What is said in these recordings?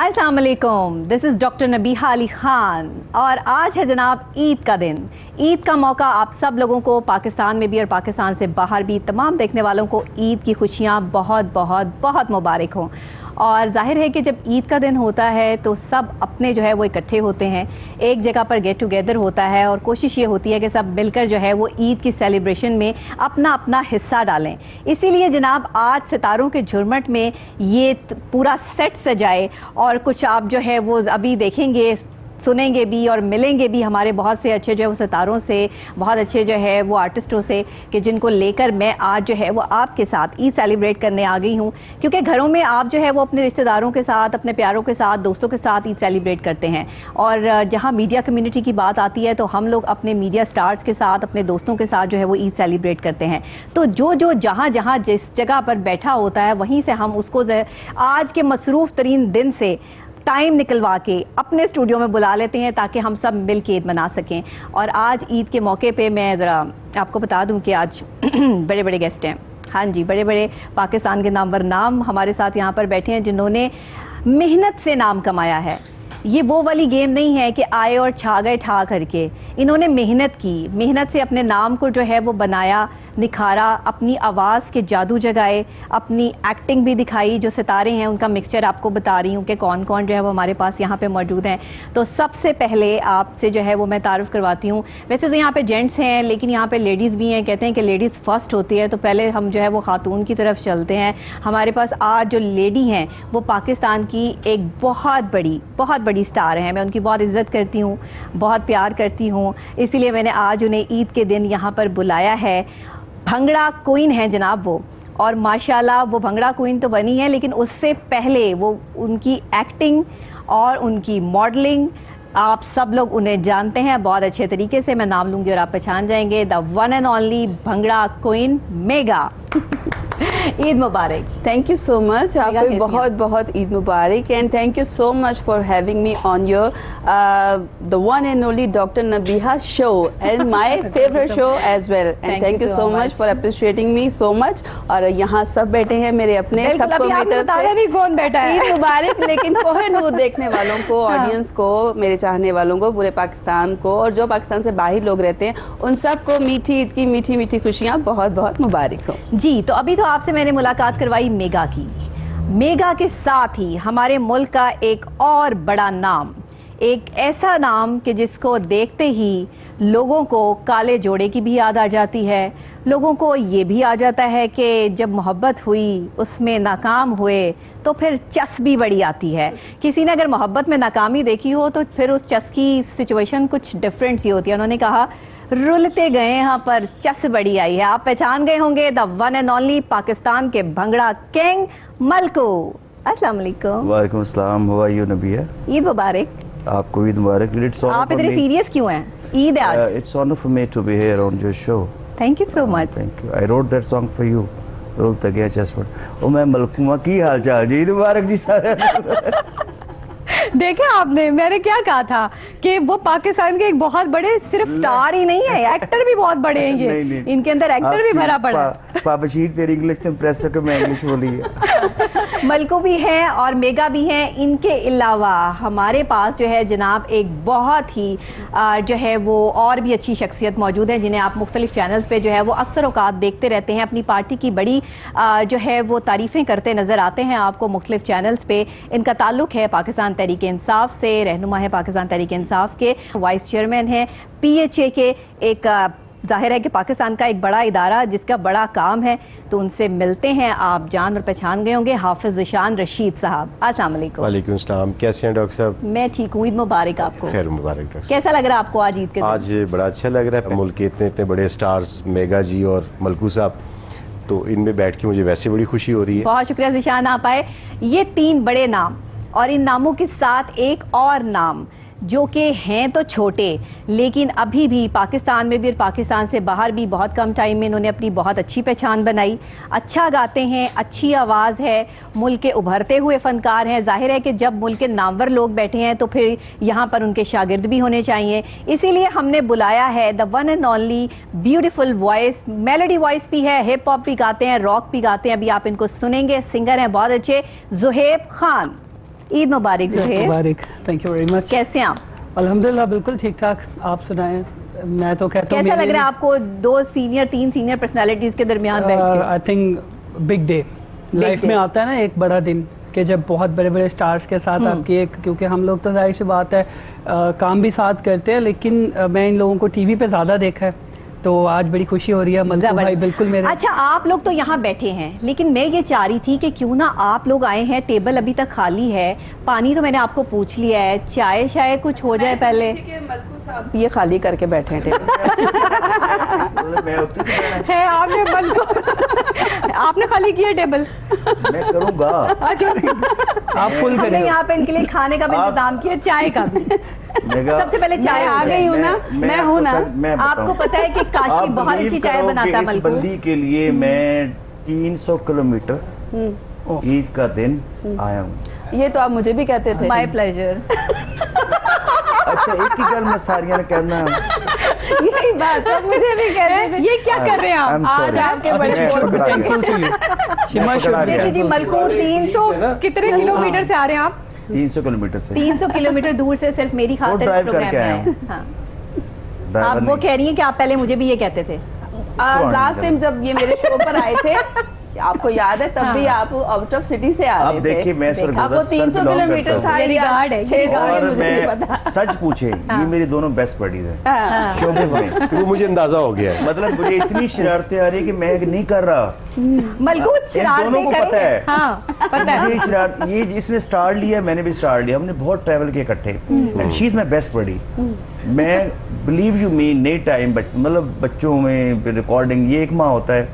अस्सलाम वालेकुम, this is doctor Nabiha Ali Khan और आज है जनाब ईद का दिन। ईद का मौका आप सब लोगों को, पाकिस्तान में भी और पाकिस्तान से बाहर भी तमाम देखने वालों को ईद की खुशियाँ बहुत बहुत बहुत मुबारक हों। और ज़ाहिर है कि जब ईद का दिन होता है तो सब अपने जो है वो इकट्ठे होते हैं, एक जगह पर गेट टुगेदर होता है और कोशिश ये होती है कि सब मिलकर जो है वो ईद की सेलिब्रेशन में अपना अपना हिस्सा डालें। इसीलिए जनाब आज सितारों के झुरमट में ये पूरा सेट सजाए और कुछ आप जो है वो अभी देखेंगे, सुनेंगे भी और मिलेंगे भी हमारे बहुत से अच्छे जो है वो सितारों से, बहुत अच्छे जो है वो आर्टिस्टों से, कि जिनको लेकर मैं आज जो है वो आपके साथ ईद सेलिब्रेट करने आ गई हूँ। क्योंकि घरों में आप जो है वो अपने रिश्तेदारों के साथ, अपने प्यारों के साथ, दोस्तों के साथ ईद सेलिब्रेट करते हैं और जहाँ मीडिया कम्युनिटी की बात आती है तो हम लोग अपने मीडिया स्टार्स के साथ, अपने दोस्तों के साथ जो है वो ईद सेलिब्रेट करते हैं। तो जो जहाँ जहाँ जिस जगह पर बैठा होता है वहीं से हम उसको जो है आज के मसरूफ़ तरीन दिन से टाइम निकलवा के अपने स्टूडियो में बुला लेते हैं ताकि हम सब मिल के ईद मना सकें। और आज ईद के मौके पे मैं ज़रा आपको बता दूं कि आज बड़े बड़े गेस्ट हैं। हाँ जी, बड़े बड़े पाकिस्तान के नामवर नाम हमारे साथ यहाँ पर बैठे हैं जिन्होंने मेहनत से नाम कमाया है। ये वो वाली गेम नहीं है कि आए और छा गए ठा करके। इन्होंने मेहनत की, मेहनत से अपने नाम को जो है वो बनाया, निखारा, अपनी आवाज़ के जादू जगाए, अपनी एक्टिंग भी दिखाई। जो सितारे हैं उनका मिक्सचर आपको बता रही हूँ कि कौन कौन जो है वो हमारे पास यहाँ पे मौजूद हैं। तो सबसे पहले आपसे जो है वो मैं तारुफ़ करवाती हूँ। वैसे तो यहाँ पे जेंट्स हैं लेकिन यहाँ पे लेडीज़ भी हैं। कहते हैं कि लेडीज़ फ़र्स्ट होती है, तो पहले हम जो है वो ख़ातून की तरफ चलते हैं। हमारे पास आज जो लेडी हैं वो पाकिस्तान की एक बहुत बड़ी स्टार हैं। मैं उनकी बहुत इज़्ज़त करती हूँ, बहुत प्यार करती हूँ, इसीलिए मैंने आज उन्हें ईद के दिन यहाँ पर बुलाया है। भंगड़ा क्वीन है जनाब वो, और माशाल्लाह वो भंगड़ा क्वीन तो बनी है लेकिन उससे पहले वो उनकी एक्टिंग और उनकी मॉडलिंग, आप सब लोग उन्हें जानते हैं बहुत अच्छे तरीके से। मैं नाम लूँगी और आप पहचान जाएंगे। The one and only bhangra queen Mega. Eid मुबारक। थैंक यू सो मच, आपको भी बहुत बहुत ईद मुबारक and thank you so much for having me on your the one and only doctor Nabiha show and my favourite show as well. And thank you so much for appreciating me so much. और यहाँ सब बैठे हैं मेरे अपने, सबको मेरी तरफ से कौन बैठा है ईद मुबारक। लेकिन कोहिनूर देखने वालों को, ऑडियंस को, मेरे चाहने वालों को, पूरे पाकिस्तान को और जो पाकिस्तान से बाहर लोग रहते हैं उन सबको मीठी ईद की मीठी मीठी खुशियाँ बहुत बहुत मुबारक हो जी। तो अभी तो आपसे मैंने मुलाकात करवाई मेगा की। मेगा के साथ ही हमारे मुल्क का एक और बड़ा नाम, एक ऐसा नाम कि जिसको देखते ही लोगों को काले जोड़े की भी याद आ जाती है। लोगों को ये भी आ जाता है कि जब मोहब्बत हुई उसमें नाकाम हुए तो फिर चस भी बड़ी आती है। किसी ने अगर मोहब्बत में नाकामी देखी हो तो फिर उस चस की सिचुएशन कुछ डिफरेंट सी होती है। उन्होंने कहा रुलते गए यहाँ पर चस बड़ी आई है। आप पहचान गए होंगे the one and only Pakistan के भंगड़ा किंग मलकू। अस्सलाम वालेकुम। वालेकुम अस्सलाम। हाउ आर यू नबिया? ईद मुबारक। आपको ईद मुबारक। आप इतने सीरियस क्यों हैं? ईद है आज। It's honor for me to be here on your show. Thank you so much. Thank you. I wrote that song for you. रुलते गए चस बड़ी। ओ मैं मलकुमा की हाल चाल जी? ईद मुबारक जी सारे। देखा आपने, मैंने क्या कहा था कि वो पाकिस्तान के एक बहुत बड़े सिर्फ स्टार ही नहीं है, एक्टर भी बहुत बड़े हैं ये। नहीं। इनके अंदर एक्टर भी भरा पड़ा है। पापशीर तेरी इंग्लिश तो इम्प्रेस करके मैं इंग्लिश बोली है। मलकू भी हैं और मेगा भी हैं। इनके अलावा हमारे पास जो है जनाब एक बहुत ही जो है वो और भी अच्छी शख्सियत मौजूद है जिन्हें आप मुख्तलिफ चैनल्स पे जो है वो अक्सर औकात देखते रहते हैं। अपनी पार्टी की बड़ी जो है वो तारीफ़ें करते नज़र आते हैं आपको मुख्तलिफ चैनल्स पे। इनका ताल्लुक़ है पाकिस्तान तहरीक इंसाफ से, रहनुमा है पाकिस्तान तहरीक इंसाफ के, वाइस चेयरमैन हैं PHA के। एक जाहिर है कि पाकिस्तान का एक बड़ा इदारा जिसका बड़ा काम है। तो उनसे मिलते हैं, आप जान और पहचान गए होंगे, हाफिज़ ज़ीशान रशीद साहब। अस्सलाम वालेकुम। वालेकुम सलाम। कैसे हैं डॉक्टर साहब? मैं ठीक हूँ, ईद मुबारक आपको। खैर मुबारक डॉक्टर साहब। कैसा लग रहा है आपको आज ईद के दिन? आज बड़ा अच्छा लग रहा है। मुल्क के इतने इतने बड़े स्टार्स मेगा जी और मलकू साहब, तो इनमें बैठ के मुझे वैसे बड़ी खुशी हो रही है। बहुत शुक्रिया ज़ीशान, आप आए। ये 3 बड़े नाम और इन नामों के साथ एक और नाम जो कि हैं तो छोटे लेकिन अभी भी पाकिस्तान में भी और पाकिस्तान से बाहर भी बहुत कम टाइम में इन्होंने अपनी बहुत अच्छी पहचान बनाई। अच्छा गाते हैं, अच्छी आवाज़ है, मुल्क के उभरते हुए फ़नकार हैं। जाहिर है कि जब मुल्क के नामवर लोग बैठे हैं तो फिर यहाँ पर उनके शागिर्द भी होने चाहिए। इसीलिए हमने बुलाया है the one and only beautiful voice, melody voice भी है, हिप हॉप भी गाते हैं, रॉक भी गाते हैं। अभी आप इनको सुनेंगे, सिंगर हैं बहुत अच्छे, ज़ुहैब खान। ईद मुबारक ज़ुहैब। मुबारक, थैंक यू वेरी मच। कैसे हैं आप? अल्हम्दुलिल्लाह बिल्कुल ठीक ठाक, आप सुनाएं। मैं तो कहता हूँ कैसा लग रहा है आपको तीन सीनियर पर्सनालिटीज के दरमियान बैठ के? I think big day life में आता है ना, एक बड़ा दिन कि जब बहुत बड़े बड़े स्टार्स के साथ आपकी एक, क्योंकि हम लोग तो जाहिर सी बात है काम भी साथ करते हैं, लेकिन मैं इन लोगों को टीवी पे ज़्यादा देखा है, तो आज बड़ी खुशी हो रही है। मलकू भाई बिल्कुल मेरे। अच्छा, आप लोग तो यहाँ बैठे हैं, लेकिन मैं ये चाह रही थी कि क्यों ना आप लोग आए हैं, टेबल अभी तक खाली है, पानी तो मैंने आपको पूछ लिया है, चाय शाय कुछ हो जाए पहले। मलकू साहब ये खाली करके बैठे हैं टेबल। है आपने आपने खाली किया टेबल? मैं करूँगा। अच्छा, आप फुल हमने करें। यहाँ पे इनके लिए खाने का भी इंतजाम किया, चाय का भी। सबसे पहले चाय आ गई हूँ ना, मैं हूँ ना। आपको पता है कि काशी बहुत अच्छी चाय बनाता है। इस बंदी के लिए मैं 300 किलोमीटर ईद का दिन आया हूँ। ये तो आप मुझे भी कहते थे। My pleasure. अच्छा, एक ही गल मैं सारियां ने कहना। यही बात है, मुझे भी कहते थे। ये क्या कर रहे हैं आप? आज आपके बड़े देखिए जी, मलकू 300 कितने किलोमीटर से आ रहे हैं आप? 300 किलोमीटर से। 300 किलोमीटर दूर से सिर्फ मेरी खातिर ड्राइव प्रोग्राम करके आया में हूँ। हाँ। ड्राइवर आप वो नहीं। कह रही हैं कि आप पहले मुझे भी ये कहते थे। लास्ट टाइम जब ये मेरे शो पर आए थे, आपको याद है, तब भी आप आउट ऑफ सिटी से आ रहे थे। अब देखिए, मैं सर अब वो 300 किलोमीटर था, ये रिगार्ड है, 600 और मुझे नहीं पता। मैं सच पूछे, ये मेरी दोनों बेस्ट बडीज हैं हाँ। शोबिज़ में। वो मुझे अंदाजा हो गया है। मतलब मुझे इतनी शरारतें आ रही है कि मैं नहीं कर रहा। मलकू इन दोनों को पता है। हाँ, पता है। ये शरारत, ये इसने स्टार्ट लिया, मैंने भी स्टार्ट लिया, हमने बहुत ट्रैवल किए इकट्ठे। And she is my best buddy. मैं बिलीव यू मी, नई टाइम मतलब बच्चों में रिकॉर्डिंग ये एक माँ होता है,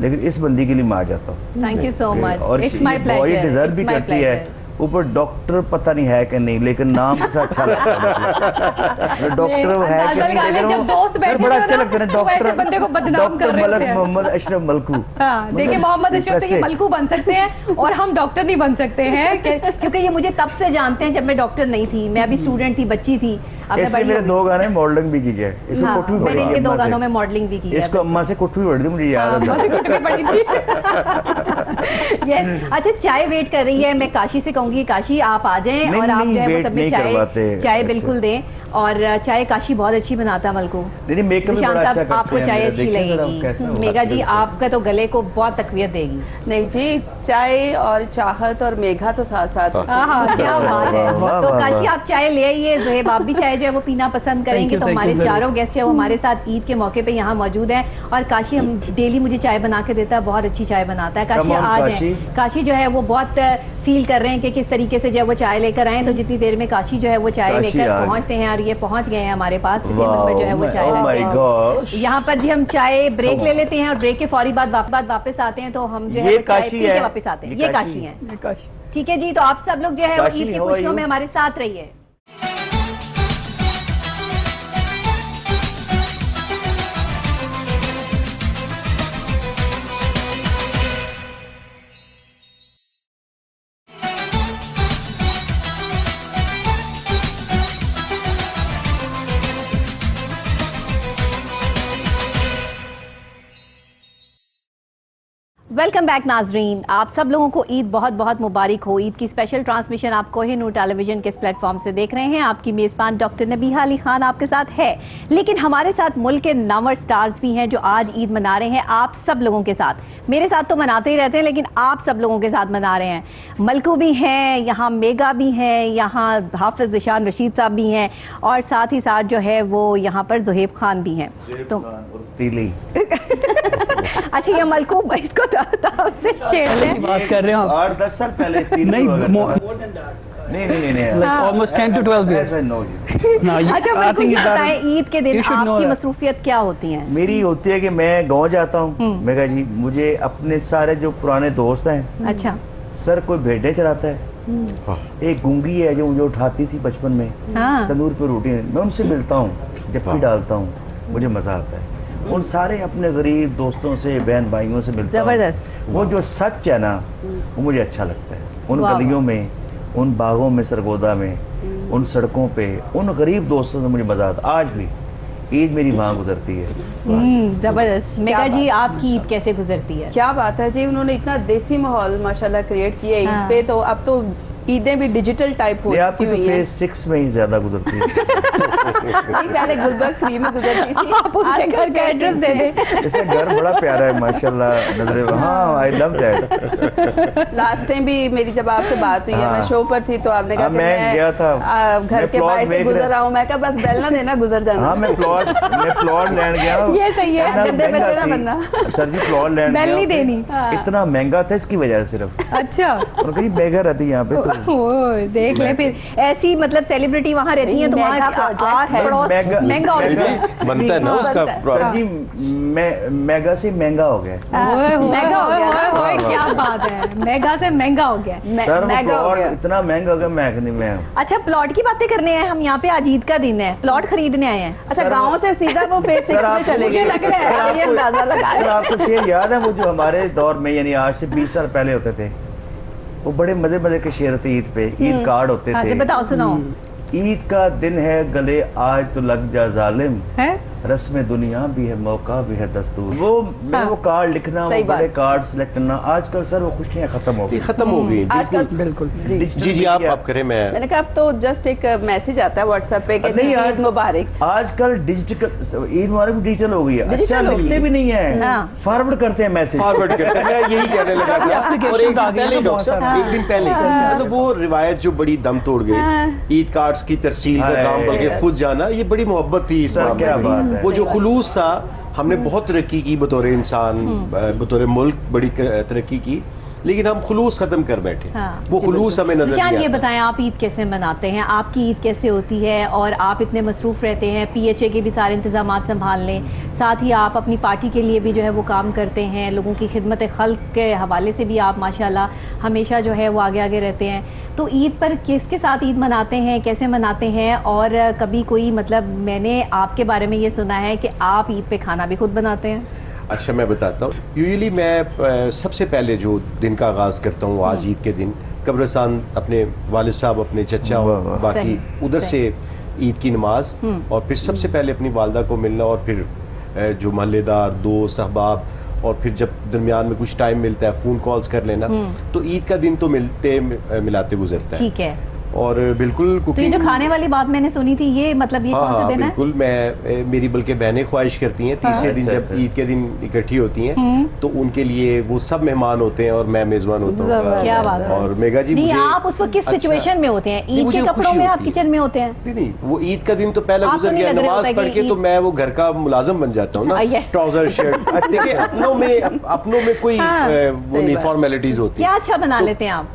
लेकिन इस बंदी के लिए मैं आ जाता हूँ। Thank you so much. और इट्स माय ये प्लेजर। डिजर्व भी करती है। ऊपर डॉक्टर पता नहीं है कि नहीं, लेकिन नाम से अच्छा लगता है। डॉक्टर है कि नहीं, लेकिन जब दोस्त सर बैठे बड़ा हो अच्छा ना, लगता है। तो वैसे बंदे को बदनाम कर रहे होते हैं। मोहम्मद अशरफ मलकू। हाँ, देखिए मोहम्मद अशरफ से ये मलकू बन सकते हैं और हम डॉक्टर नहीं बन सकते हैं, क्योंकि ये मुझे तब से जानते हैं जब मैं डॉक्टर नहीं थी, मैं अभी स्टूडेंट थी, बच्ची थी। अब मैं ऐसे बड़ी मेरे हो 2 गाने मॉडलिंग भी की है। इसको हाँ, कुट भी मैंने इनके पड़ी 2 है गानों में अम्मा मॉडलिंग भी की से। है। इसको अम्मा से कुट भी पड़ी थी, मुझे याद हाँ, है। मुझे कुट भी पड़ी थी। यस। अच्छा, चाय वेट कर रही है, मैं काशी से कहूंगी काशी आप आ जाएं नहीं, और आप नहीं, जो है वो वेट सब नहीं करवाते। चाय अच्छा। बिल्कुल दें। और चाय काशी बहुत अच्छी बनाता है मलकू। नहीं, मेकअप भी निशान बड़ा साहब, अच्छा करते आपको हैं चाय मेरा, अच्छी देखिए जरा लगेगी। कैसा हो। मेघा जी, आपका तो गले को बहुत तकवीत देगी। नहीं जी, चाय और चाहत और मेघा तो साथ साथ। हाँ हाँ, क्या बात है। वाह, तो वाह, काशी वाह। आप चाय ले आइए, ज़ुहैब आप भी चाय जो है वो पीना पसंद करेंगे, तो thank you, हमारे जरूर। चारों गेस्ट है वो हमारे साथ ईद के मौके पे यहाँ मौजूद हैं। और काशी हम डेली मुझे चाय बना के देता है, बहुत अच्छी चाय बनाता है। काशी Come on, आ जाए। काशी। काशी जो है वो बहुत फील कर रहे हैं कि किस तरीके से जो है वो चाय लेकर आए, तो जितनी देर में काशी जो है वो चाय काशी लेकर आ गए। पहुँचते हैं, और ये पहुँच गए हैं हमारे पास। वाह, जो है वो चाय oh my लेते हैं। gosh। यहाँ पर जी हम चाय ब्रेक ले लेते हैं और ब्रेक के फौरी बाद वापस आते हैं, तो हम जो है ये वो चाय काशी पी के है। वापस आते हैं। ये ये काशी काशी है। है। ठीक है जी, तो आप सब लोग जो है वो काशी, ईद की how are खुशियों you? में हमारे साथ रहिए। वेलकम बैक नाजरीन, आप सब लोगों को ईद बहुत बहुत मुबारक हो। ईद की स्पेशल ट्रांसमिशन आप कोहिनूर टेलीविजन के इस प्लेटफॉर्म से देख रहे हैं। आपकी मेज़बान डॉक्टर नबीहा अली खान आपके साथ है, लेकिन हमारे साथ मुल्क के नामवर स्टार्स भी हैं जो आज ईद मना रहे हैं आप सब लोगों के साथ। मेरे साथ तो मनाते ही रहते हैं, लेकिन आप सब लोगों के साथ मना रहे हैं। मलकू भी हैं यहाँ, मेगा भी हैं यहाँ, हाफिज़ ज़िशान रशीद साहब भी हैं, और साथ ही साथ जो है वो यहाँ पर ज़ुहैब खान भी हैं। तो अच्छा, ये मलकू इसको से छेड़ते हैं। बात कर रहे हो आप? 8-10 साल पहले नहीं, नहीं ऑलमोस्ट 10 to 12 years। ऐसा नो No, अच्छा, I मलकू think ये that बताएं, ईद के दिन you should know आपकी that। मसरूफियत क्या होती हैं? मेरी होती है कि मैं गांव जाता हूँ। मेगा जी, मुझे अपने सारे जो पुराने दोस्त हैं, अच्छा। सर कोई भेड़ें चराता है, एक गुंगी है जो मुझे उठाती थी बचपन में हाँ। तंदूर पे रोटी, मैं उनसे मिलता हूँ, जफ्फी डालता हूँ, मुझे मज़ा आता है। उन सारे अपने गरीब दोस्तों से, बहन भाइयों से मिलता हूँ। जबरदस्त। वो जो सच है ना, वो मुझे अच्छा लगता है। उन वाह। गलियों में, उन बागों में, सरगोदा में, उन सड़कों पे, उन गरीब दोस्तों से मुझे मज़ा आता है। आज भी ईद मेरी वहाँ गुजरती है। जबरदस्त। मेगा जी, आपकी ईद कैसे गुजरती है? क्या बात है जी, उन्होंने इतना देसी माहौल माशाल्लाह क्रिएट किया ईद हाँ। पे। तो अब तो ईदें भी डिजिटल टाइप हो ये आपकी चुकी तो हुई हैं। फेज 6 में ही ज्यादा गुजरती है। नहीं, पहले गुलबर्ग 3 में गुजरती थी। आप उनके घर का एड्रेस दे दें। इसका घर बड़ा प्यारा है माशाल्लाह, नजरे हाँ I love that. Last time भी मेरी जब आपसे बात हुई है, हाँ। मैं शो पर थी तो आपने कहा हाँ, कि मैं गया था। घर मैं के plot बाहर से देख गुजर रहा- रहा हूँ, मैं कहा बस बेल ना देना, गुजर जाना। हाँ मैं प्लॉट लैंड गया। ये सही है, इतना गड्ढे में महंगा चला सी- बनना। सर जी प्लॉट लैंड बेल नहीं देनी। इतना महंगा था इसकी वजह से सिर्फ, अच्छा और कहीं बेघर रहती है यहाँ पे तो। ओ, देख ले फिर ऐसी मतलब सेलिब्रिटी वहाँ रहती है तो वहाँ मेगा की प्रोजेक्ट आस है। पड़ोस मेगा- महंगा हो मेगा- गया। बनता है ना हाँ, उसका बनता है। Sir product। जी मेगा से महंगा हो गया। ओए, ओए, महंगा हो ओए, गया ना? ओए, ओए, क्या बात है, मेगा से महंगा हो गया। सर वो महंगा हो प्लॉट गया। इतना महंगा हो गया, मैं अच्छा प्लॉट की बातें करने हैं हम यहाँ पे, आज ईद का दिन है, प्लॉट खरीदने आए हैं। अच्छा, सर, गाँव से सीधा वो फेज 6 में चले गए, लग रहा है ये अंदाजा लगा सर आपको शेर याद है वो जो हमारे दौर में यानी आज से 20 साल पहले होते थे, वो बड़े मजे मजे के शेर होते ईद पे, ईद कार्ड होते हाँ, थे। तो बताओ सुनाओ। ईद का दिन है गले आज तो लग जा जालिम, है रस्म दुनिया भी है मौका भी है दस्तूर। वो मैं वो कार्ड लिखना, वो सही बड़े बात। कार्ड सेलेक्ट करना, आजकल सर वो खुशियाँ खत्म हो ये गई। खत्म हो गई आजकल बिल्कुल। जी जी जी आप करें। मैंने कहा अब तो जस्ट एक मैसेज आता है व्हाट्सएप पे कि नहीं, ईद आज- मुबारक। आजकल डिजिटल ईद मुबारक भी डिजिटल हो गई है। डिजिटल अच्छा हो गई लिखते है। भी नहीं है, हाँ। फॉरवर्ड करते हैं मैसेज। फॉरवर्ड करते हैं, मैं यही कहने लगा था। और एक दिन आ गई पहले तो डॉक्टर बहुत साहब, सारा। एक दिन पहले मतलब वो रिवायत जो बड़ी दम तोड़ गई, ईद कार्ड्स की तरसील का काम, बल्कि खुद जाना, ये बड़ी मोहब्बत थी इस सर, मामले क्या बात में। है। वो जो खुलूस था, हमने बहुत तरक्की की बतौर इंसान, बतौर मुल्क बड़ी तरक्की की, लेकिन हम खुलूस खत्म कर बैठे। हाँ, वो खुलूस हमें नजर निशान, नहीं ये आता। बताएं आप ईद कैसे मनाते हैं, आपकी ईद कैसे होती है, और आप इतने मसरूफ़ रहते हैं, PHA के भी सारे इंतजाम संभाल लें, साथ ही आप अपनी पार्टी के लिए भी जो है वो काम करते हैं, लोगों की खिदमत खल्क के हवाले से भी आप माशाल्लाह हमेशा जो है वो आगे आगे रहते हैं। तो ईद पर किसके साथ ईद मनाते हैं, कैसे मनाते हैं, और कभी कोई मतलब मैंने आपके बारे में ये सुना है कि आप ईद पे खाना भी खुद बनाते हैं। अच्छा मैं बताता हूँ। यूजुअली मैं सबसे पहले जो दिन का आगाज़ करता हूँ आज ईद के दिन, कब्रिस्तान अपने वालिद साहब, अपने चचा वाह, और वाह। बाकी सही, उधर से ईद की नमाज, और फिर सबसे पहले अपनी वालदा को मिलना, और फिर जो महल्लेदार दोस्त अहबाब, और फिर जब दरमियान में कुछ टाइम मिलता है फ़ोन कॉल्स कर लेना। तो ईद का दिन तो मिलते मिलाते गुजरता है। ठीक है, और बिल्कुल तो ये कुकिंग, जो खाने वाली बात मैंने सुनी थी, ये मतलब ये हाँ कौन सा हाँ दिन है? बिल्कुल। मैं मेरी बल्कि बहनें ख्वाहिश करती हैं तीसरे दिन अच्छा, जब अच्छा। ईद के दिन इकट्ठी होती हैं, तो उनके लिए वो सब मेहमान होते हैं और मैं मेज़बान होता हूँ। जबरदस्त। क्या बात है। और मेगा जी नहीं, मुझे आप उस वक्त किस अच्छा- सिचुएशन में होते हैं? नहीं, ईद के मुझे कपड़ों खुशी में आप होती है। किचन में होते हैं? नहीं नहीं, वो ईद का दिन तो पहले आपको गुजर नहीं गया, लग रहा नमाज होता पढ़ कि के तो ईद- मैं वो घर का मुलाजम बन जाता हूँ ना। yes। ट्राउजर शर्ट देखिए, अपनों में कोई हाँ, वो सही नहीं बात। फॉर्मेलिटीज होती क्या अच्छा बना तो- लेते हैं आप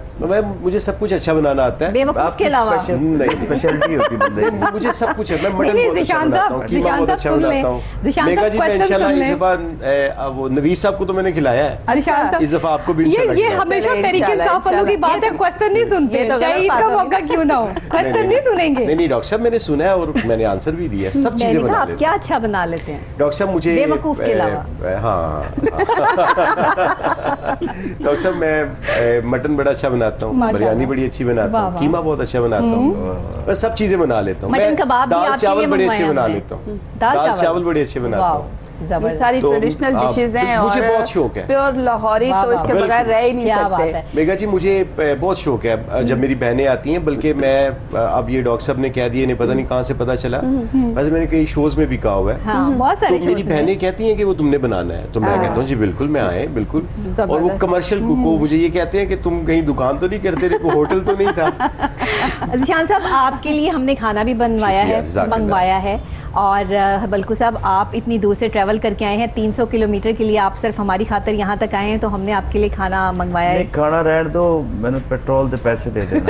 मुझे सब कुछ अच्छा बनाना आता है। बेवकूफ के अलावा? नहीं। स्पेशलिटी होती बंदे की। मुझे सब कुछ है। मैं मटन नहीं, बहुत अच्छा जिशान बनाता साहब, हूँ, कीमा जिशान बहुत साहब अच्छा सुन लें। बनाता हूँ। जिशान मेगा साहब जी question इंशाल्लाह सुन इस लें। दफा वो नवीस साहब को तो मैंने खिलाया है, निशान साहब, इस दफा आपको भी ये इंशाल्लाह ये खिलाया। हमेशा चले, तहरीक इंशाल्लाह, इंसाफ वालों की इंशाल्लाह। बात है, क्वेश्चन नहीं सुनते, ये तो चाहे गलत ईद बात का होगी। मौका क्यों ना हो, क्वेश्चन नहीं सुनेंगे। नहीं डॉक्टर साहब, मैंने सुना है और मैंने आंसर भी दिया है, सब चीजें मैंने कहा बना आप लेते क्या हैं। अच्छा बना लेते हैं? डॉक्टर साहब मुझे बेवकूफ के अलावा। हाँ डॉक्टर साहब मैं मटन बड़ा अच्छा बनाता हूँ, माशाल्लाह। बिरयानी बड़ी अच्छी बनाता वाह, हूँ, वाह। कीमा बहुत अच्छा बनाता हूँ, मैं सब चीजें बना लेता हूँ। मटन मैं कबाब भी दाल आपके चावल लिए बड़े अच्छे मंगवाए बना हमने। लेता हूँ, दाल दाल चावल? चावल बड़े अच्छे बनाता वाह, हूँ। ये जबरदस्त। सारी तो ट्रेडिशनल आप- डिशेज हैं मुझे और बहुत शौक है। प्योर लाहौरी, वाह, तो वाह, इसके बिल्कुल। बगैर रह ही नहीं क्या बात सकते। है। मेगा जी मुझे बहुत शौक है जब मेरी बहनें आती हैं, बल्कि मैं अब ये डॉक्टर साहब ने कह दिया, नहीं पता नहीं कहाँ से पता चला, वैसे मैंने कई शोज में भी कहा हुआ है। हाँ, बहुत तो सारे मेरी shows हैं। बहनें कहती हैं कि वो तुमने बनाना है, तो मैं कहता हूँ जी बिल्कुल, मैं आए बिल्कुल। और वो जबरदस्त। कमर्शियल कुक को मुझे ये कहते हैं कि तुम कहीं दुकान तो नहीं करते थे, कोई होटल तो नहीं था। जिशान साहब, आपके लिए हमने खाना भी बनवाया शुक्रिया, है, जज़ाकल्लाह। मंगवाया है, और बल्कू साहब आप इतनी दूर से ट्रैवल करके आए हैं, 300 किलोमीटर के लिए आप सिर्फ हमारी खातिर यहाँ तक आए हैं, तो हमने आपके लिए खाना मंगवाया है। नहीं खाना रहने दो, मैंने पेट्रोल के पैसे दे देना।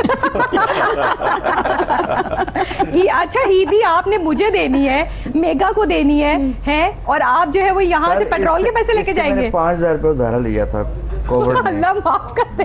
ये अच्छा, ईदी आपने मुझे देनी है, मेगा को देनी है, और आप जो है वो यहाँ सर, से पेट्रोल के पैसे लेके इससे मैंने जाएंगे? 5000 रुपये उधार लिया था कोविड में। अल्लाह माफ कर दे।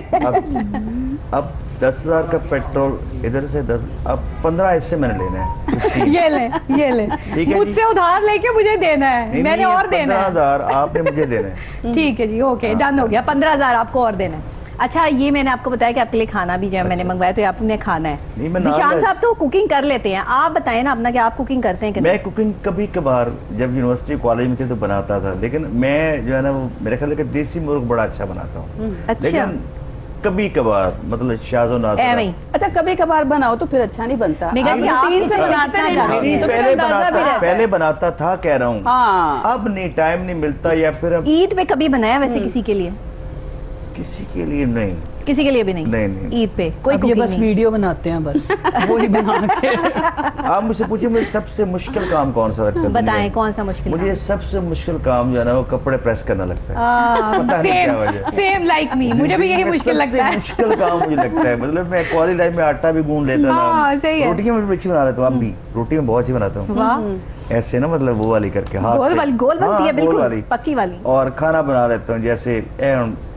अब 10,000 का पेट्रोल इधर से 10, अब 15 इससे मैंने लेना है। 15। ये ले, ये ले, ठीक है जी। मुझसे उधार लेके मुझे देना है, नहीं, मैंने नहीं, और देना है। 15,000 आपने मुझे देना है। ठीक है जी, ओके, डन हो गया, 15,000 आपको और देना है। अच्छा, ये मैंने आपको बताया कि आपके लिए खाना भी जो है मैंने मंगवाया, तो आपने खाना है। नहीं, मैं नाम जिशान ले- साहब तो कुकिंग कर लेते हैं, आप बताएं ना अपना कि आप कुकिंग करते हैं कि नहीं? मैं कुकिंग कभी कभार जब यूनिवर्सिटी कॉलेज में थे तो बनाता था, लेकिन मैं जो है ना वो मेरे ख्याल है कि देसी मुर्ग बड़ा अच्छा बनाता हूँ। अच्छा। लेकिन कभी कभार, मतलब शाज़ो नादरा। ऐਵੇਂ ही। अच्छा कभी कभार बनाओ तो फिर अच्छा नहीं बनता। मेघा जी, आप रूटीन से कितना बनाते हैं जानते ना, हैं? तो फिर अंदाजा भी रहता है। पहले बनाता था, कह रहा हूँ। हाँ। अब नहीं, टाइम नहीं मिलता, या फिर अब ईद पे कभी बनाया वैसे किसी के लिए? किसी के लिए नहीं। किसी के लिए भी नहीं? नहीं। ईद पे कोई अब ये cooking बस नहीं? वीडियो बनाते हैं बस वो ही बना के। आप मुझसे पूछिए मुझे सबसे मुश्किल काम कौन सा लगता है दुनिया बताएं में? कौन सा मुश्किल मुझे सबसे मुश्किल काम जो है ना वो कपड़े प्रेस करना लगता है। पता नहीं क्या वजह। सेम लाइक मी, मुझे भी यही जिंदगी में मुश्किल सबसे लगता है। मुश्किल काम मुझे लगता है। मतलब मैं कॉलेज लाइफ में आटा भी गूंद लेता हाँ, सही था, है। रोटियां मैं अच्छी बना लेता हूँ। अब भी रोटी में बहुत अच्छी बनाता हूँ, वाह, ऐसे ना, मतलब वो वाली करके हाथ गोल से। वाली, गोल बनती हाँ, है गोल बिल्कुल वाली। पक्की वाली। और खाना बना लेता हूँ, जैसे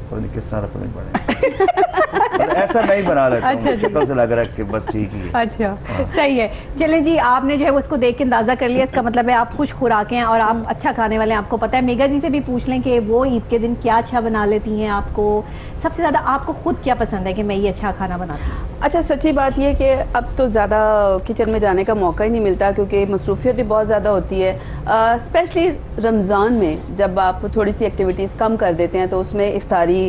पता नहीं किस तरह पता नहीं पड़े ऐसा नहीं बना लेता हूँ, अच्छा जी। शक्ल से लग रहा है कि बस ठीक ही है। अच्छा, सही है। चलें जी, आपने जो है उसको देख के अंदाजा कर लिया, इसका मतलब है आप खुश खुराके हैं और आप अच्छा खाने वाले हैं, आपको पता है। मेघा जी से भी पूछ लें कि वो ईद के दिन क्या अच्छा बना लेती हैं, आपको सबसे ज़्यादा आपको खुद क्या पसंद है कि मैं ये अच्छा खाना बनाती हूँ? अच्छा सच्ची बात ये कि अब तो ज़्यादा किचन में जाने का मौका ही नहीं मिलता क्योंकि मसरूफियत भी बहुत ज़्यादा होती है। स्पेशली रमज़ान में जब आप थोड़ी सी एक्टिविटीज़ कम कर देते हैं तो उसमें इफ्तारी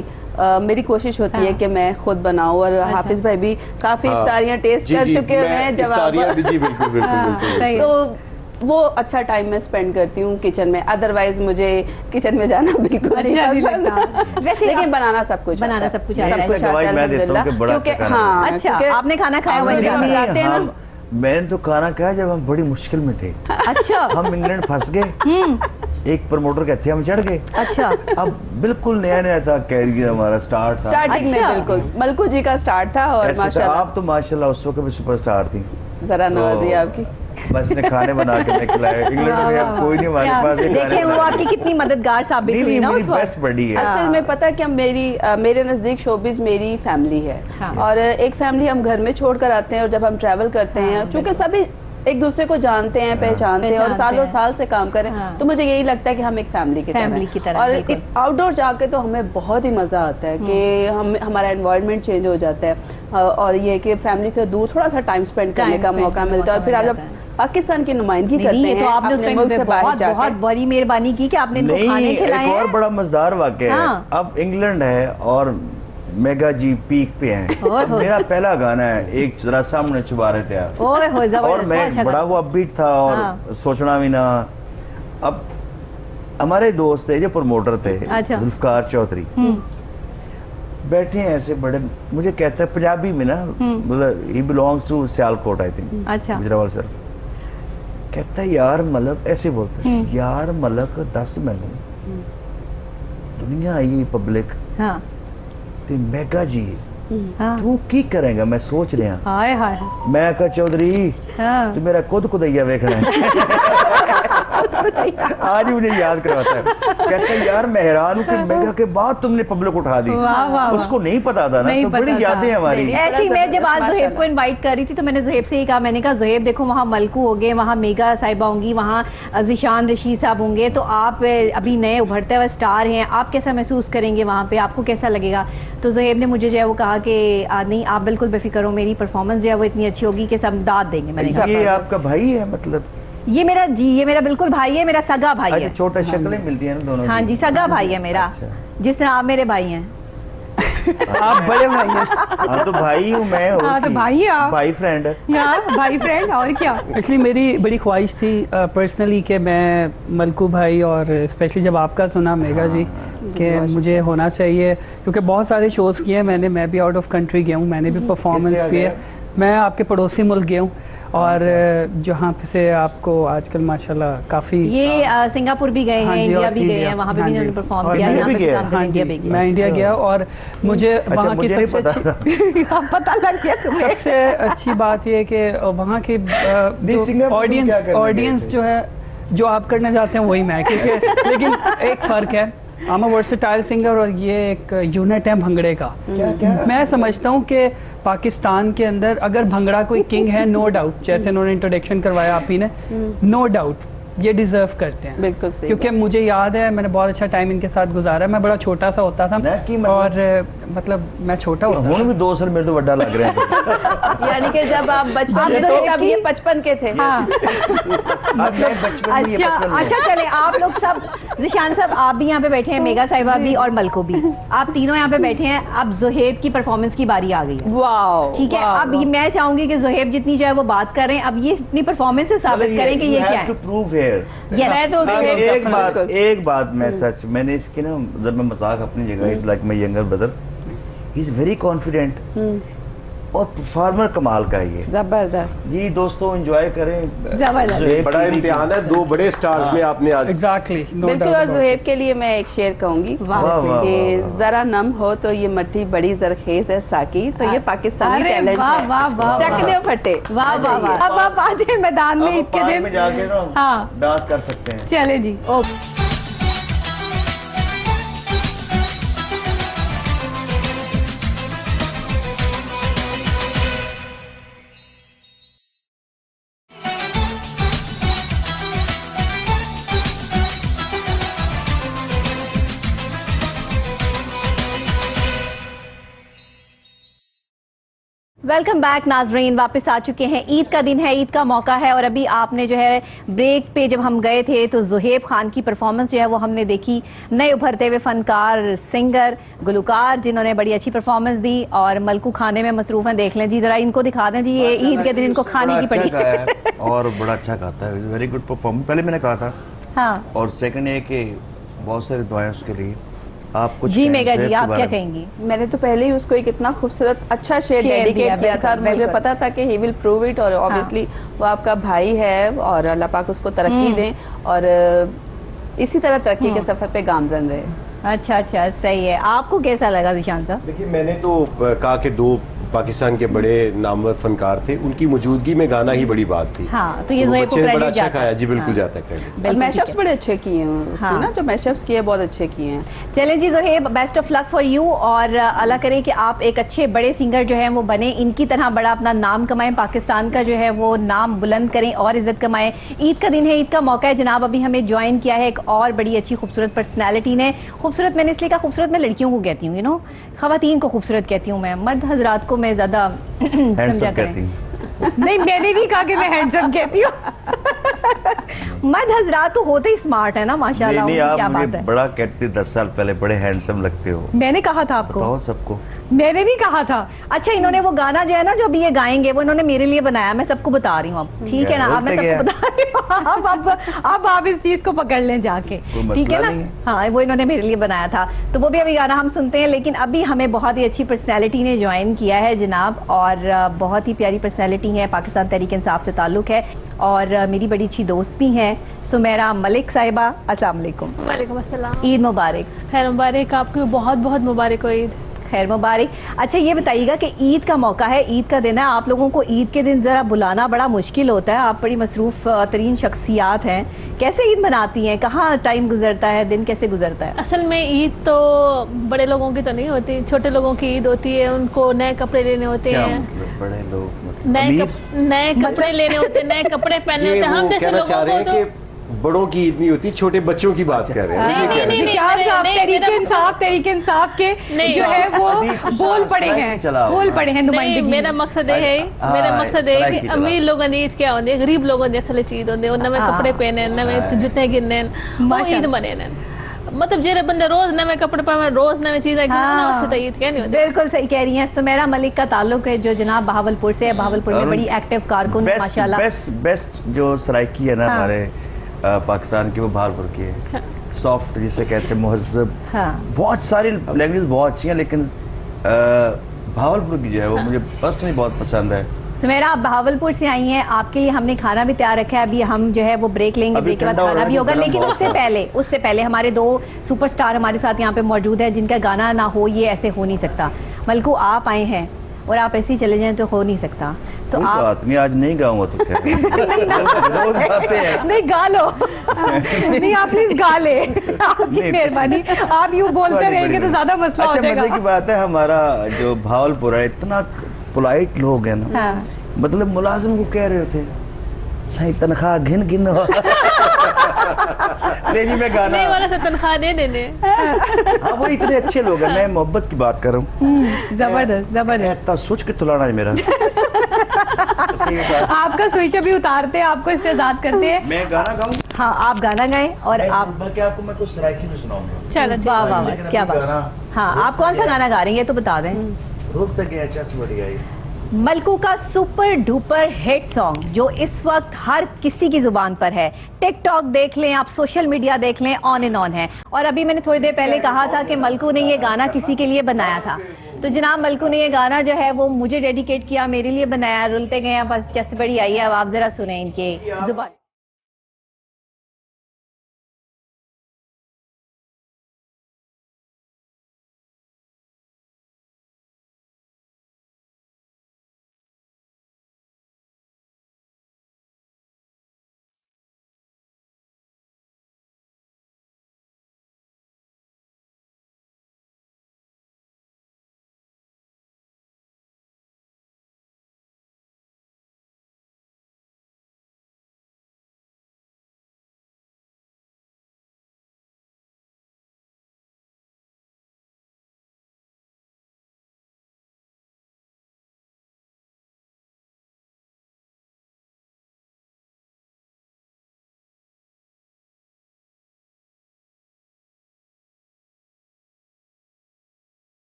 मेरी कोशिश होती है कि मैं खुद बनाऊं और हाफिज भाई भी काफ़ी इफ्तारियाँ टेस्ट जी, कर जी, चुके हुए मैं हैं जब इफ्तारियाँ भी, जी बिल्कुल बिल्कुल हाँ, बिल्कुल। सही है। तो वो अच्छा टाइम मैं स्पेंड करती हूँ किचन में। अदरवाइज मुझे किचन में जाना बिल्कुल नहीं अच्छा नहीं पसंद। लगता। वैसे लेकिन आप- बनाना सब कुछ बनाना आता है। सब कुछ आता है। सब कुछ इससे आता है, गवाही मैं देता हूँ कि अल्हम्दुलिल्लाह। बड़ा अच्छा क्योंकि खाना हाँ, अच्छा, क्योंकि आपने खाना खाया आप हुआ है जब इंग्लैंड में? जाते हैं ना, हम मैंने तो खाना खाया जब हम बड़ी मुश्किल में थे। अच्छा, हम इंग्लैंड फंस गए, एक प्रमोटर के हत्थे हम चढ़ गए। अच्छा, अब बिल्कुल नया नया था कैरियर, हमारा स्टार्ट था। स्टार्टिंग में अच्छा। बिल्कुल मलकू जी का स्टार्ट था और ऐसे था, माशाल्लाह आप तो माशाल्लाह उस वक्त भी सुपरस्टार थी। जरा नवाजी तो आपकी। बस ने खाने बना के मैं खिलाया। इंग्लैंड में अब कोई नहीं हमारे पास ये खाने देखिए वो बना के। आपकी कितनी मददगार साबित हुई ना मेरी उस वक्त। बेस्ट बड़ी है। असल में पता है क्या, मेरे नज़दीक शोबिज मेरी फैमिली है। हाँ। और एक फैमिली हम घर में छोड़ कर आते हैं और जब हम ट्रैवल करते हैं चूँकि सभी एक दूसरे को जानते हैं, पहचानते हैं और पहचानते सालों हैं। साल से काम करें, हाँ। तो मुझे यही लगता है कि हम एक फैमिली की तरह हैं। और आउटडोर जाके तो हमें बहुत ही मज़ा आता है कि हमारा एनवायरनमेंट चेंज हो जाता है और ये है कि फैमिली से दूर थोड़ा सा टाइम स्पेंड करने का मौका मिलता है। और फिर आप जब पाकिस्तान की नुमाइंदगी करते नहीं, हैं तो आपने उस अपने टाइम मुल्क पे से बाहर बहुत जाके, बहुत बड़ी मेहरबानी की कि आपने इनको खाने नहीं, खिलाए एक और हैं। बड़ा मजेदार वाकया है। हाँ। अब इंग्लैंड है और मेगा जी पीक पे हैं। ओए अब होए। मेरा पहला गाना है, एक जरा सामने छुपा रहे थे आप, ओए होए, जबरदस्त, और बहुत मैं अच्छा बड़ा गाना। वो अपबीट था और हाँ। सोचना भी ना। अब हमारे दोस्त थे जो प्रमोटर थे, अच्छा। जुल्फकार चौधरी, बैठे हैं ऐसे बड़े, मुझे कहता है पंजाबी में ना, मतलब he belongs to Sialkot I think, अच्छा। गुजरावाल सर। कहता है यार मलक, ऐसे बोलते हैं, यार मलक दस मैनू दुनिया आई पब्लिक हाँ, ते मेगा जी हाँ, तू की करेगा, मैं सोच रहा। हाय हाय, मैं कहा चौधरी हाँ। तू मेरा खुद खुदैया देखना है। आज ही मुझे याद करवाता है, कहता है यार मैं हैरान हूँ कि मेगा के बाद तुमने पब्लिक उठा दी। वाह, वाह, उसको नहीं पता था ना, नहीं तो पता बड़ी था। यादें हैं हमारी। नहीं, ऐसे ही मैं जब आज माशाल्लाह। ज़ुहैब को इनवाइट कर रही थी तो मैंने ज़ुहैब से ही कहा, मैंने कहा ज़ुहैब देखो वहाँ मलकू हो गए, वहाँ मेगा साहिबा होंगी, वहाँ ज़िशान रशीद साहब होंगे, तो आप अभी नए उभरते हुए स्टार हैं, आप कैसा महसूस करेंगे वहाँ पे, आपको कैसा लगेगा? तो ज़ुहैब ने मुझे जो है वो कहा कि नहीं आप बिल्कुल बेफिक्र हो, मेरी परफॉर्मेंस जो है वो इतनी अच्छी होगी कि सब दाद देंगे। मैंने कहा ये आपका भाई है मतलब? ये मेरा जी, ये मेरा बिल्कुल भाई है, मेरा सगा भाई अच्छा, है। छोटा शक्लें मिलती हैं ना दोनों हाँ की? जी, सगा भाई है मेरा, अच्छा। जिस तरह आप मेरे भाई हैं। आप बड़े भाई हैं। हाँ तो भाई हूँ मैं, और हाँ, तो की? भाई हैं आप। भाई फ्रेंड। हाँ, भाई फ्रेंड, और क्या। एक्चुअली मेरी बड़ी ख्वाहिश थी पर्सनली कि मैं मलकू भाई और स्पेशली जब आपका सुना मेगा जी कि मुझे होना चाहिए, क्योंकि बहुत सारे शोज़ किए हैं मैंने, मैं भी आउट ऑफ कंट्री गया हूँ, मैंने भी किससे परफॉर्मेंस आ किए। गए? मैं आपके पड़ोसी मुल्क गया हूँ और जहाँ से आपको आजकल माशाल्लाह काफ़ी ये सिंगापुर भी गए हाँ हैं, जी, इंडिया और भी गए इंडिया, हैं, वहाँ पे हाँ भी जी। उन्होंने परफॉर्म और किया, इंडिया यहाँ पे भी भी गए? काम किया, हाँ इंडिया जी, भी गए। मैं इंडिया अच्छा। गया और मुझे वहाँ की मुझे नहीं सबसे पता अच्छी था। पता लग गया तुम्हें। सबसे अच्छी बात यह है कि वहाँ के जो सिंगापुर में क्या करने गए ऑडियंस थे? जो है, जो आप करना चाहते हैं वही मैं, क्योंकि लेकिन एक फ़र्क है, I am a versatile singer और ये एक यूनिट है भंगड़े का। मैं समझता हूँ कि पाकिस्तान के अंदर अगर भंगड़ा कोई किंग है, नो डाउट, जैसे उन्होंने इंट्रोडक्शन करवाया आप ही ने, नो डाउट ये डिजर्व करते हैं। बिल्कुल सही क्योंकि मुझे याद है मैंने बहुत अच्छा टाइम इनके साथ गुजारा। मैं बड़ा छोटा सा होता था नहीं कि मतलब- और मतलब मैं छोटा होता ਹੁਣ था। ਵੀ 2 साल मेरे तो बड़ा लग रहे हैं। यानी कि जब आप बचपन आप में थे ज़रूर तब की- ये 55 के थे। हाँ अब मैं बचपन में ये अच्छा बचपन में- अच्छा चले आप लोग सब जिशान साहब आप भी यहाँ पे बैठे हैं, मेगा साहिबा भी और मलको भी, आप तीनों यहाँ पे बैठे हैं। अब जोहेब की परफॉर्मेंस की बारी आ गई है, वाओ, ठीक है। वाओ, अब ये मैं चाहूंगी कि जोहेब जितनी जो है वो बात करें, अब ये अपनी परफॉर्मेंस से साबित करें कि ये क्या है। To prove here Yes. मैं तो अब जोहेब एक बात मैं सच मैंने इसकी ना जब मैं मजाक अपनी जगह is like my younger brother, he is very confident और परफॉर्मर कमाल का है ये। जबरदस्त। जी दोस्तों एंजॉय करें। जबरदस्त। जोहेब बड़ा की भी- इम्तिहान है, 2 बड़े स्टार्स में आपने आज एग्जैक्टली बिल्कुल। और जोहेब के लिए मैं एक शेर कहूंगी वाह, वाह, वाह, कि वाह। जरा नम हो तो ये मट्टी बड़ी जरखेज है साकी, तो ये पाकिस्तानी अरे टैलेंट वाह, है। वाह, वाह, चक वाह। दो फटे। वाह आ वाह जाइए। वाह। अब आप आ जाए मैदान में अब ईद के पार्क दिन। में जाके ना हाँ डांस कर सकते हैं। चले जी ओके। वेलकम बैक नाजरीन, वापस आ चुके हैं। ईद का दिन है, ईद का मौका है और अभी आपने जो है ब्रेक पे जब हम गए थे तो जोहेब खान की परफॉर्मेंस जो है वो हमने देखी। नए उभरते हुए फनकार, सिंगर, गुलकार जिन्होंने बड़ी अच्छी परफॉर्मेंस दी और मलकू खाने में मसरूफ हैं। देख लें जी, जरा इनको दिखा दें जी, ये ईद के दिन इनको खाने की बड़ा पड़ी। अच्छा गाया है और बड़ा अच्छा गाता है, वेरी गुड परफॉर्मेंस। पहले मैंने कहा था हाँ और सेकंड ये कि बहुत सारी दुआएं उसके लिए। आप कुछ जी कहें मेगा जोहेब जी, के आप बारे क्या में? कहेंगी? मैंने तो पहले ही उसको एक इतना खूबसूरत अच्छा शेर शेर दिया, डेडिकेट किया था और बिल्कुल, मुझे बिल्कुल। पता था कि ही विल प्रूव इट, और ऑब्वियसली वो आपका भाई है और अल्लाह पाक उसको तरक्की दें और इसी तरह तरक्की के सफर पे गामजन रहे। अच्छा अच्छा सही है। आपको कैसा लगा जिशान साहब? देखिए मैंने तो कहा कि 2 पाकिस्तान के बड़े नामवर फनकार थे, उनकी मौजूदगी में गाना ही बड़ी बात थी। हाँ, तो ये वो जोहेब को बच्चे ने बड़ा credit अच्छा जाता है। खाया जी, बिल्कुल हाँ। जाता है क्रेडिट। और बिल्कुल मैशअप्स ठीक है। बड़े अच्छे किए हैं उसने हाँ। ना, जो मैशअप्स किए बहुत अच्छे किए हैं। चलें ji Zoheb, best of luck for you और अल्लाह करे कि आप एक अच्छे बड़े सिंगर जो हैं वो बने, इनकी तरह बड़ा अपना नाम कमाएं, पाकिस्तान का जो है वो नाम बुलंद करें और इज्जत कमाएं। ईद का दिन है, ईद का मौका है जनाब। अभी हमें ज्वाइन किया है एक और बड़ी अच्छी खूबसूरत पर्सनैलिटी ने। खूबसूरत मैंने इसलिए कहा, खूबसूरत मैं लड़कियों को कहती हूँ, यू नो, खवातीन को खूबसूरत कहती हूँ मैं, मर्द हजरात को मैं ज़्यादा समझा कहती करें। हैं। नहीं मैंने नहीं कहा कि मैं हैंडसम कहती हूँ। मर्द हजरात तो होते ही स्मार्ट है ना, माशाल्लाह। नहीं उनकी क्या आप बात मुझे है। बड़ा कहते 10 साल पहले बड़े हैंडसम लगते हो। मैंने कहा था आपको? बताओ सबको। मैंने नहीं कहा था। अच्छा इन्होंने वो गाना जो है ना जो अभी ये गाएंगे वो इन्होंने मेरे लिए बनाया, मैं सबको बता रही हूँ अब, ठीक है ना? अब मैं सबको बता रही हूँ। अब आप इस चीज को पकड़ लें जाके, ठीक है ना? हाँ वो इन्होंने मेरे लिए बनाया था, तो वो भी अभी गाना हम सुनते हैं। लेकिन अभी हमें बहुत ही अच्छी पर्सनैलिटी ने ज्वाइन किया है जनाब, और बहुत ही प्यारी पर्सनैलिटी है, पाकिस्तान तहरीक इंसाफ से ताल्लुक़ है और मेरी बड़ी अच्छी दोस्त भी हैं, सुमेरा मलिक साहिबा। अस्सलाम वालेकुम। वालेकुम अस्सलाम। ईद मुबारक। खैर मुबारक, आपको बहुत बहुत मुबारक हो ईद। खैर मुबारक। अच्छा ये बताइएगा कि ईद का मौका है, ईद का दिन है, आप लोगों को ईद के दिन ज़रा बुलाना बड़ा मुश्किल होता है, आप बड़ी मसरूफ़ तरीन शख्सियात हैं, कैसे ईद मनाती हैं? कहाँ टाइम गुजरता है, दिन कैसे गुजरता है? असल में ईद तो बड़े लोगों की तो नहीं होती, छोटे लोगों की ईद होती है। उनको नए कपड़े लेने होते क्या हैं, मतलब बड़े लोग मतलब नए अमीर? नए कपड़े लेने होते हैं, नए कपड़े पहनने ये होते हैं। हम वो जैसे कहना चाह रहे लोगों हैं को कि बड़ों की ईद नहीं होती, छोटे बच्चों की बात कर रहे हैं। नहीं, ये कह रहे नहीं, हैं। नहीं, साहब साहब नहीं, तहरीक मेरा- इंसाफ, तहरीक इंसाफ के नहीं, जो है वो अभी कुछ बोल पड़े स्ट्राइक हैं, चला हुआ बोल है। पड़े हैं नहीं, नुमाइंदगी मेरा में। मकसद ये है, हाँ, मेरा मकसद ये है सराय कि की तरह। अमीर लोगों ने ईद क्या होती है, गरीब लोगों ने असल ईद होती है, नवे हाँ। कपड़े पहने, नवे जूते गिने, वो माशाल्लाह। ईद मने। मतलब जेरे बंदे रोज नवे कपड़े पहने, रोज नवे चीजें गिने, उससे तो ईद क्या नहीं होती। बिल्कुल सही कह रही हैं। सुमेरा मलिक का ताल्लुक है जो जनाब बहावलपुर से है, बहावलपुर में और बड़ी एक्टिव कारकुन है माशाल्लाह। बेस्ट जो सराइकी है ना हाँ। हमारे पाकिस्तान की, वो बहावलपुर की है। सॉफ्ट जिसे कहते हैं, मुहज्जब। हाँ। बहुत सारी लैंग्वेज बहुत अच्छी हैं, लेकिन बहावलपुर की जो है वो मुझे पर्सनली बहुत पसंद है। सुमेरा आप बहावलपुर से आई हैं, आपके लिए हमने खाना भी तैयार रखा है। अभी हम जो है वो ब्रेक लेंगे, अभी ब्रेक के बाद ठंडा हो खाना रहा है, भी होगा। गरम लेकिन बहुत उससे पहले हमारे 2 सुपरस्टार हमारे साथ यहाँ पे मौजूद है जिनका गाना ना हो, ये ऐसे हो नहीं सकता। मलकू आप आए हैं और आप ऐसे ही चले जाएं तो हो नहीं सकता, तो कोई आप बात नहीं, आज नहीं गाऊंगा तो क्या रोज गाते हैं। नहीं गा लो। नहीं आप प्लीज गा ले, आपकी नहीं, मेहरबानी। आप यूँ बोलते बड़ी रहेंगे तो बड़ी ज्यादा मसला हो अच्छा मजे की जाएगा। बात है, हमारा जो भावलपुर है इतना पोलाइट लोग हैं ना, हाँ। मतलब मुलाजिम को कह रहे थे सही तनख्वाह गिन गिन नहीं मैं गाना नहीं वाला से तनख्वाह दे देने। हाँ वो इतने अच्छे लोग हैं, मैं मोहब्बत की बात कर रहा हूँ। जबरदस्त जबरदस्त। इतना सोच के तुलाना है मेरा। आपका स्विच अभी उतारते हैं, आपको इस्तेजाद करते हैं। मैं गाना गाऊं? हाँ आप गाना गाएं और आप बल्कि आपको मैं कुछ सराइकी भी सुनाऊंगा। चलो ठीक। वाह वाह वाह लेकिन क्या अभी बात। गाना- हाँ आप कौन सा गाना गा रही हैं ये तो बता दें। रुक तक गया चस बढ़िया ये। मलकू का सुपर डुपर हिट सॉन्ग जो इस वक्त हर किसी की जुबान पर है। टिकटॉक देख लें आप, सोशल मीडिया देख लें, ऑन एंड ऑन है। और अभी मैंने थोड़ी देर पहले कहा था कि मलकू ने ये गाना किसी के लिए बनाया था, तो जनाब मलकू ने ये गाना जो है वो मुझे डेडिकेट किया, मेरे लिए बनाया। रुलते गए हैं बस जैसे बड़ी आई है, अब आप जरा सुने इनके जुबान।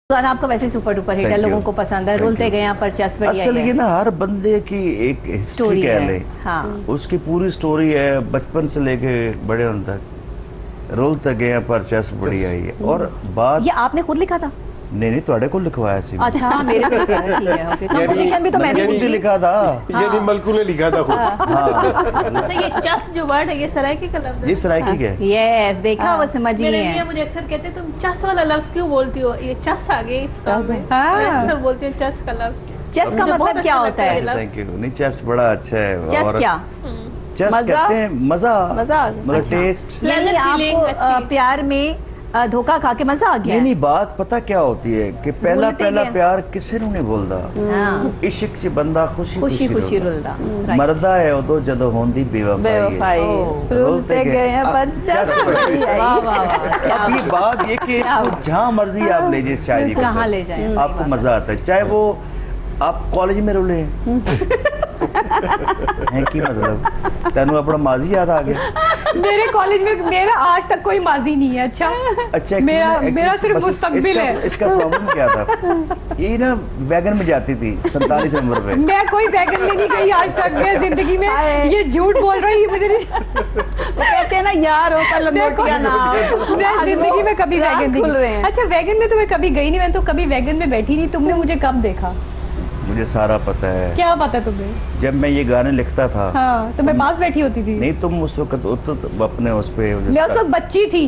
गाना आपका वैसे सुपर डुपर हिट है, Thank you. लोगों को पसंद है। Thank रुलते you. गए यहाँ पर चस बढ़िया असल है। ये ना हर बंदे की एक Story हिस्ट्री कह है, ले, हाँ। उसकी पूरी स्टोरी है बचपन से लेके बड़े होने तक। रुलते गए पर चस बड़ी आई है। और बात ये आपने खुद लिखा था? नहीं तुहाड़े को लिखवाया सी अच्छा हाँ, मेरे को लिखा है, ठीक है, ओके। कंपोजिशन भी तो मैंने खुद खुद ही की। लिखा था। यानी मलकू ने लिखा था खुद। हाँ तो ये चस जो वर्ड है ये सरायकी का लफ्ज है। ये सराइकी के है। यस, देखा वो समझ मेरे ही भैया है। मुझे अक्सर कहते हैं तुम चस वाला लफ्ज क्यों बोलती हो, ये चस आ गई इस काम में। हाँ। मैं अक्सर बोलती हूँ चस का लफ्ज। चेस का मुझे बहुत मतलब क्या अच्छा होता लगता है? है। Thank you. नहीं चेस बड़ा अच्छा है। चेस और क्या? चेस मजा? कहते हैं मजा, मजा। मतलब टेस्ट। यानी Pleasant आपको feeling, अच्छी। प्यार में धोखा खा के मजा आ गया नहीं है? नहीं बात पता क्या होती है कि पहला भूलते पहला गए। प्यार किसे नहीं भूलदा। हाँ, इश्क च बंदा खुशी खुशी खुशी रुलदा। रुलदा। मरदा है उदो जदों होंदी बेवफाई है। ओह। रुलते गए हैं पर चस बढ़ी वाह आई। वाह वाह, अब ये बात ये कि इसको जहाँ मर्जी आप ले जाए शायरी के कहाँ साथ, ले जाएं, सही आपको बात मजा आता है। चाहे वो आप कॉलेज में रुले हैं की मतलब तेनू अपना माजी याद आ गया। मेरे कॉलेज में मेरा आज तक कोई माजी नहीं है। अच्छा अच्छा मेरा सिर्फ बस मुस्तकबिल है। इसका प्रॉब्लम क्या था, ये ना वैगन में जाती थी 47 नंबर पे। मैं कोई वैगन में नहीं गई आज तक मैं जिंदगी में। ये झूठ बोल रही है, मुझे नहीं। वो कहते हैं ना यार होता लंगोटिया ना। मैं जिंदगी में कभी राज वैगन खुल रहे नहीं। हैं। अच्छा वैगन में तो मैं कभी गई नहीं, मैं तो कभी वैगन में बैठी नहीं। तुमने मुझे कब देखा? मुझे सारा पता है। क्या पता तुम्हें? जब मैं ये गाने लिखता था, हाँ, तो मैं पास बैठी होती थी। नहीं तुम उस वक्त अपने उस पे मैं उस वक्त बच्ची थी,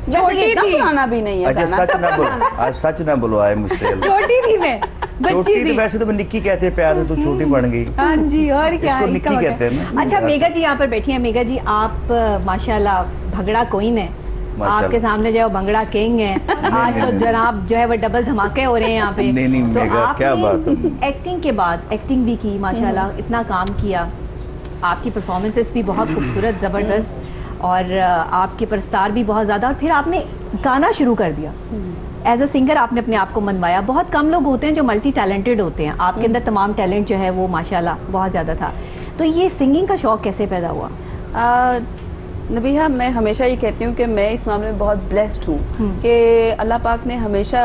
वैसे ये छोटी इतना थी, पुराना भी नहीं है अच्छा गाना। सच ना बोलो, आज सच ना बोलो आए मुझसे। छोटी थी मैं, बच्ची छोटी थी। तो वैसे तो मैं निक्की कहते हैं प्यार से, तो छोटी बन गई। हाँ जी, और क्या इसको है, निक्की इसका कहते हैं मतलब। ना। अच्छा मेगा जी यहाँ पर बैठी हैं। मेगा जी आप माशाल्लाह भंगड़ा क्वीन है। माशाल्लाह। आपके सामने जो है वो भंगड़ा किंग है। आज तो नहीं। जनाब जो है वो डबल धमाके हो रहे हैं यहाँ पे। नहीं, तो मेगा, क्या बात है। एक्टिंग के बाद एक्टिंग भी की माशाल्लाह, इतना काम किया। आपकी परफॉर्मेंसेस भी बहुत खूबसूरत, ज़बरदस्त, और आपके प्रस्तार भी बहुत ज़्यादा। और फिर आपने गाना शुरू कर दिया। एज अ सिंगर आपने अपने आप को मनवाया। बहुत कम लोग होते हैं जो मल्टी टैलेंटेड होते हैं। आपके अंदर तमाम टैलेंट जो है वो माशाल्लाह बहुत ज़्यादा था। तो ये सिंगिंग का शौक़ कैसे पैदा हुआ? नबीहा, मैं हमेशा ये कहती हूँ कि मैं इस मामले में बहुत ब्लेस्ड हूँ कि अल्लाह पाक ने हमेशा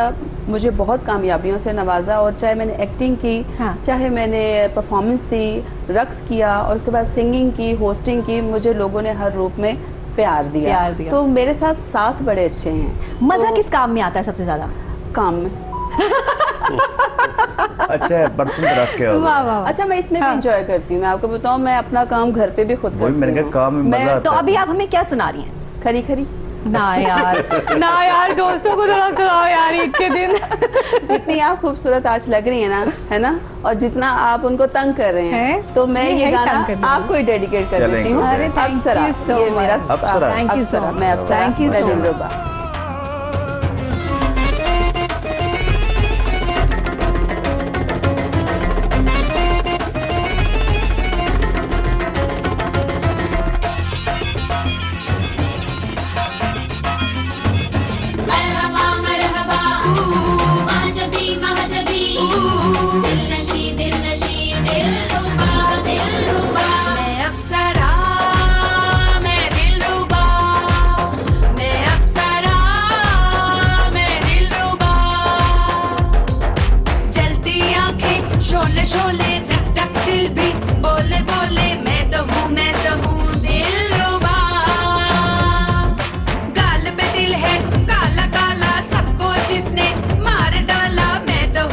मुझे बहुत कामयाबियों से नवाजा। और चाहे मैंने एक्टिंग की, हाँ। चाहे मैंने परफॉर्मेंस दी, रक्स किया, और उसके बाद सिंगिंग की, होस्टिंग की, मुझे लोगों ने हर रूप में प्यार दिया। तो मेरे साथ बड़े अच्छे हैं। मज़ा तो किस काम में आता है सबसे ज़्यादा? काम में। अच्छा है, बर्तन रख के आओ। वाह वाह वाह। अच्छा मैं इसमें भी हाँ। इंजॉय करती हूँ। मैं आपको बताऊँ, मैं अपना काम घर पे भी खुद वही मैंने करती कहा, हूँ। काम में मजा मैं आता तो है। अभी आप हमें क्या सुना रही हैं? खरी खरी ना यार, ना यार, दोस्तों को थोड़ा सुनाओ यार ईद के दिन। जितनी आप खूबसूरत आज लग रही है ना, है ना, और जितना आप उनको तंग कर रहे हैं, हैं? तो मैं ये ये है गाना तंग करने आपको ही डेडिकेट कर चलेंगे। देती हूँ। अरे, thank you अप्सरा, so ये मेरा much. Apsara. Thank you so Apsara, much. मैं अप्सरा, Thank you मैं so much. दिलरुबा। मरहबा मरहबा महजबी महजबी दिलनशी दिलनशी दिलरुबा दिलरुबा मैं अप्सरा मैं दिलरुबा मैं अप्सरा मैं दिलरुबा जलती आंखें शोले शोले धक धक दिल भी बोले बोले मैं तो हूँ दिलरुबा गाल पे दिल है काला काला सबको जिसने मार डाला मैं तो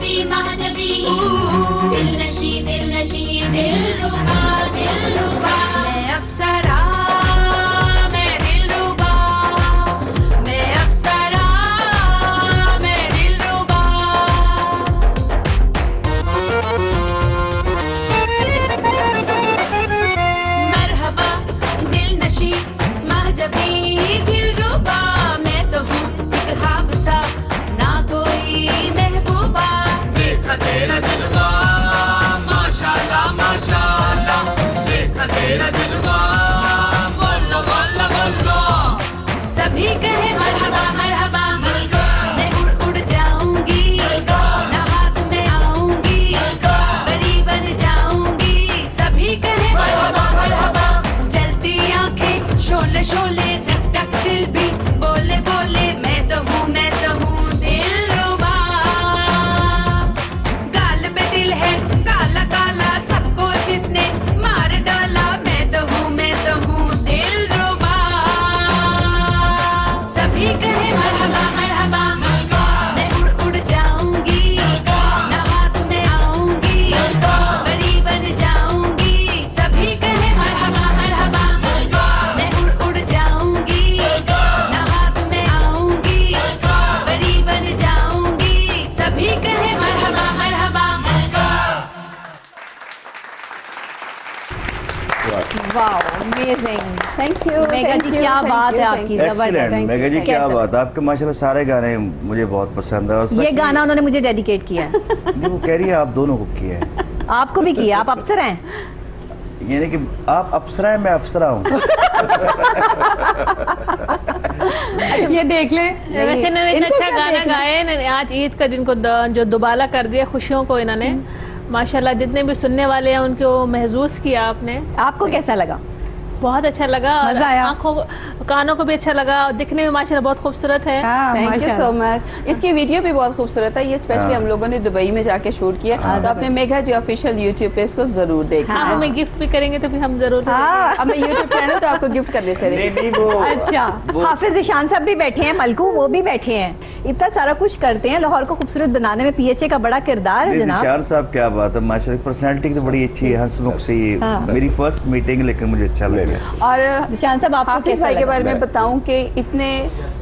महाजबी महाजबी दिल नशी दिलरुबा दिलरुबा मैं अप्सरा मैं दिलरुबा मैं अप्सरा मैं दिलरुबा मरहबा दिल नशी महाजबी दिलरुबा मैं तो हूँ एक ख्वाब सा ना कोई महबूबा देखा तेरा जलवा माशाल्लाह माशाल्लाह देखा तेरा जलवा वल्ला वल्ला वल्ला सभी कहे मरहबा मरहबा मैं उड़ उड़ जाऊंगी ना हाथ में आऊंगी परी बन जाऊंगी सभी कहे मरहबा मरहबा जलती आंखें शोले शोले धक धक दिल भी बोले बोले मैं तो हूँ दिलरुबा गाल पे दिल है काला काला सबको जिसने मार डाला मैं तो हूँ दिलरुबा सभी कहे मरहबा मरहबा मैं उड़ उड़ जाऊंगी ना हाथ में आऊंगी परी बन जाऊंगी सभी कहे मरहबा मरहबा मैं उड़ उड़ जाऊंगी ना हाथ में आऊंगी परी बन जाऊंगी सभी कहे मरहबा मरहबा wow amazing. Thank you Mega ji क्या बात है आपकी, एक्सीलेंट जबरदस्त। मेगा जी क्या कैसे? बात है आपके माशाल्लाह सारे गाने मुझे बहुत पसंद है और ये especially- गाना उन्होंने मुझे डेडिकेट किया है। नहीं, वो कह रही है आप दोनों को किया है आपको भी किया, आप अफसर हैं। यानी कि आप अप्सरा हैं मैं अफसरा हूँ ये देख ले वैसे इन्होंने इतना अच्छा गाना गाया है ना, आज ईद का दिन को जो दुबाला कर दिया खुशियों को इन्होंने माशाल्लाह जितने भी सुनने वाले हैं उनको महसूस किया आपने। आपको कैसा लगा? बहुत अच्छा लगा और मजा आया? आंखों कानों को भी अच्छा लगा और दिखने में माशाल्लाह बहुत खूबसूरत है। Thank you so much. इसकी वीडियो भी बहुत खूबसूरत है, ये स्पेशली हम लोगों ने दुबई में जाके शूट किया, तो आपने मेघा जी ऑफिशियल यूट्यूब पे इसको जरूर देखना। आप हमें गिफ्ट भी करेंगे तो फिर हम जरूर अब मैं यूट्यूब चैनल तो आपको गिफ्ट करने से नहीं नहीं वो अच्छा, हाफिज ईशान साहब भी बैठे हैं, मलकू वो भी बैठे हैं, इतना सारा कुछ करते हैं। लाहौर को खूबसूरत बनाने में पीएचए का बड़ा किरदार है जनाब। निशान साहब क्या बात है माशाल्लाह पर्सनालिटी तो बड़ी अच्छी है, हंसमुख सी मेरी फर्स्ट मीटिंग लेकिन मुझे अच्छा लगा। और निशान साहब आपको हाफिज कैसा भाई के लगा? बारे में बताऊं कि इतने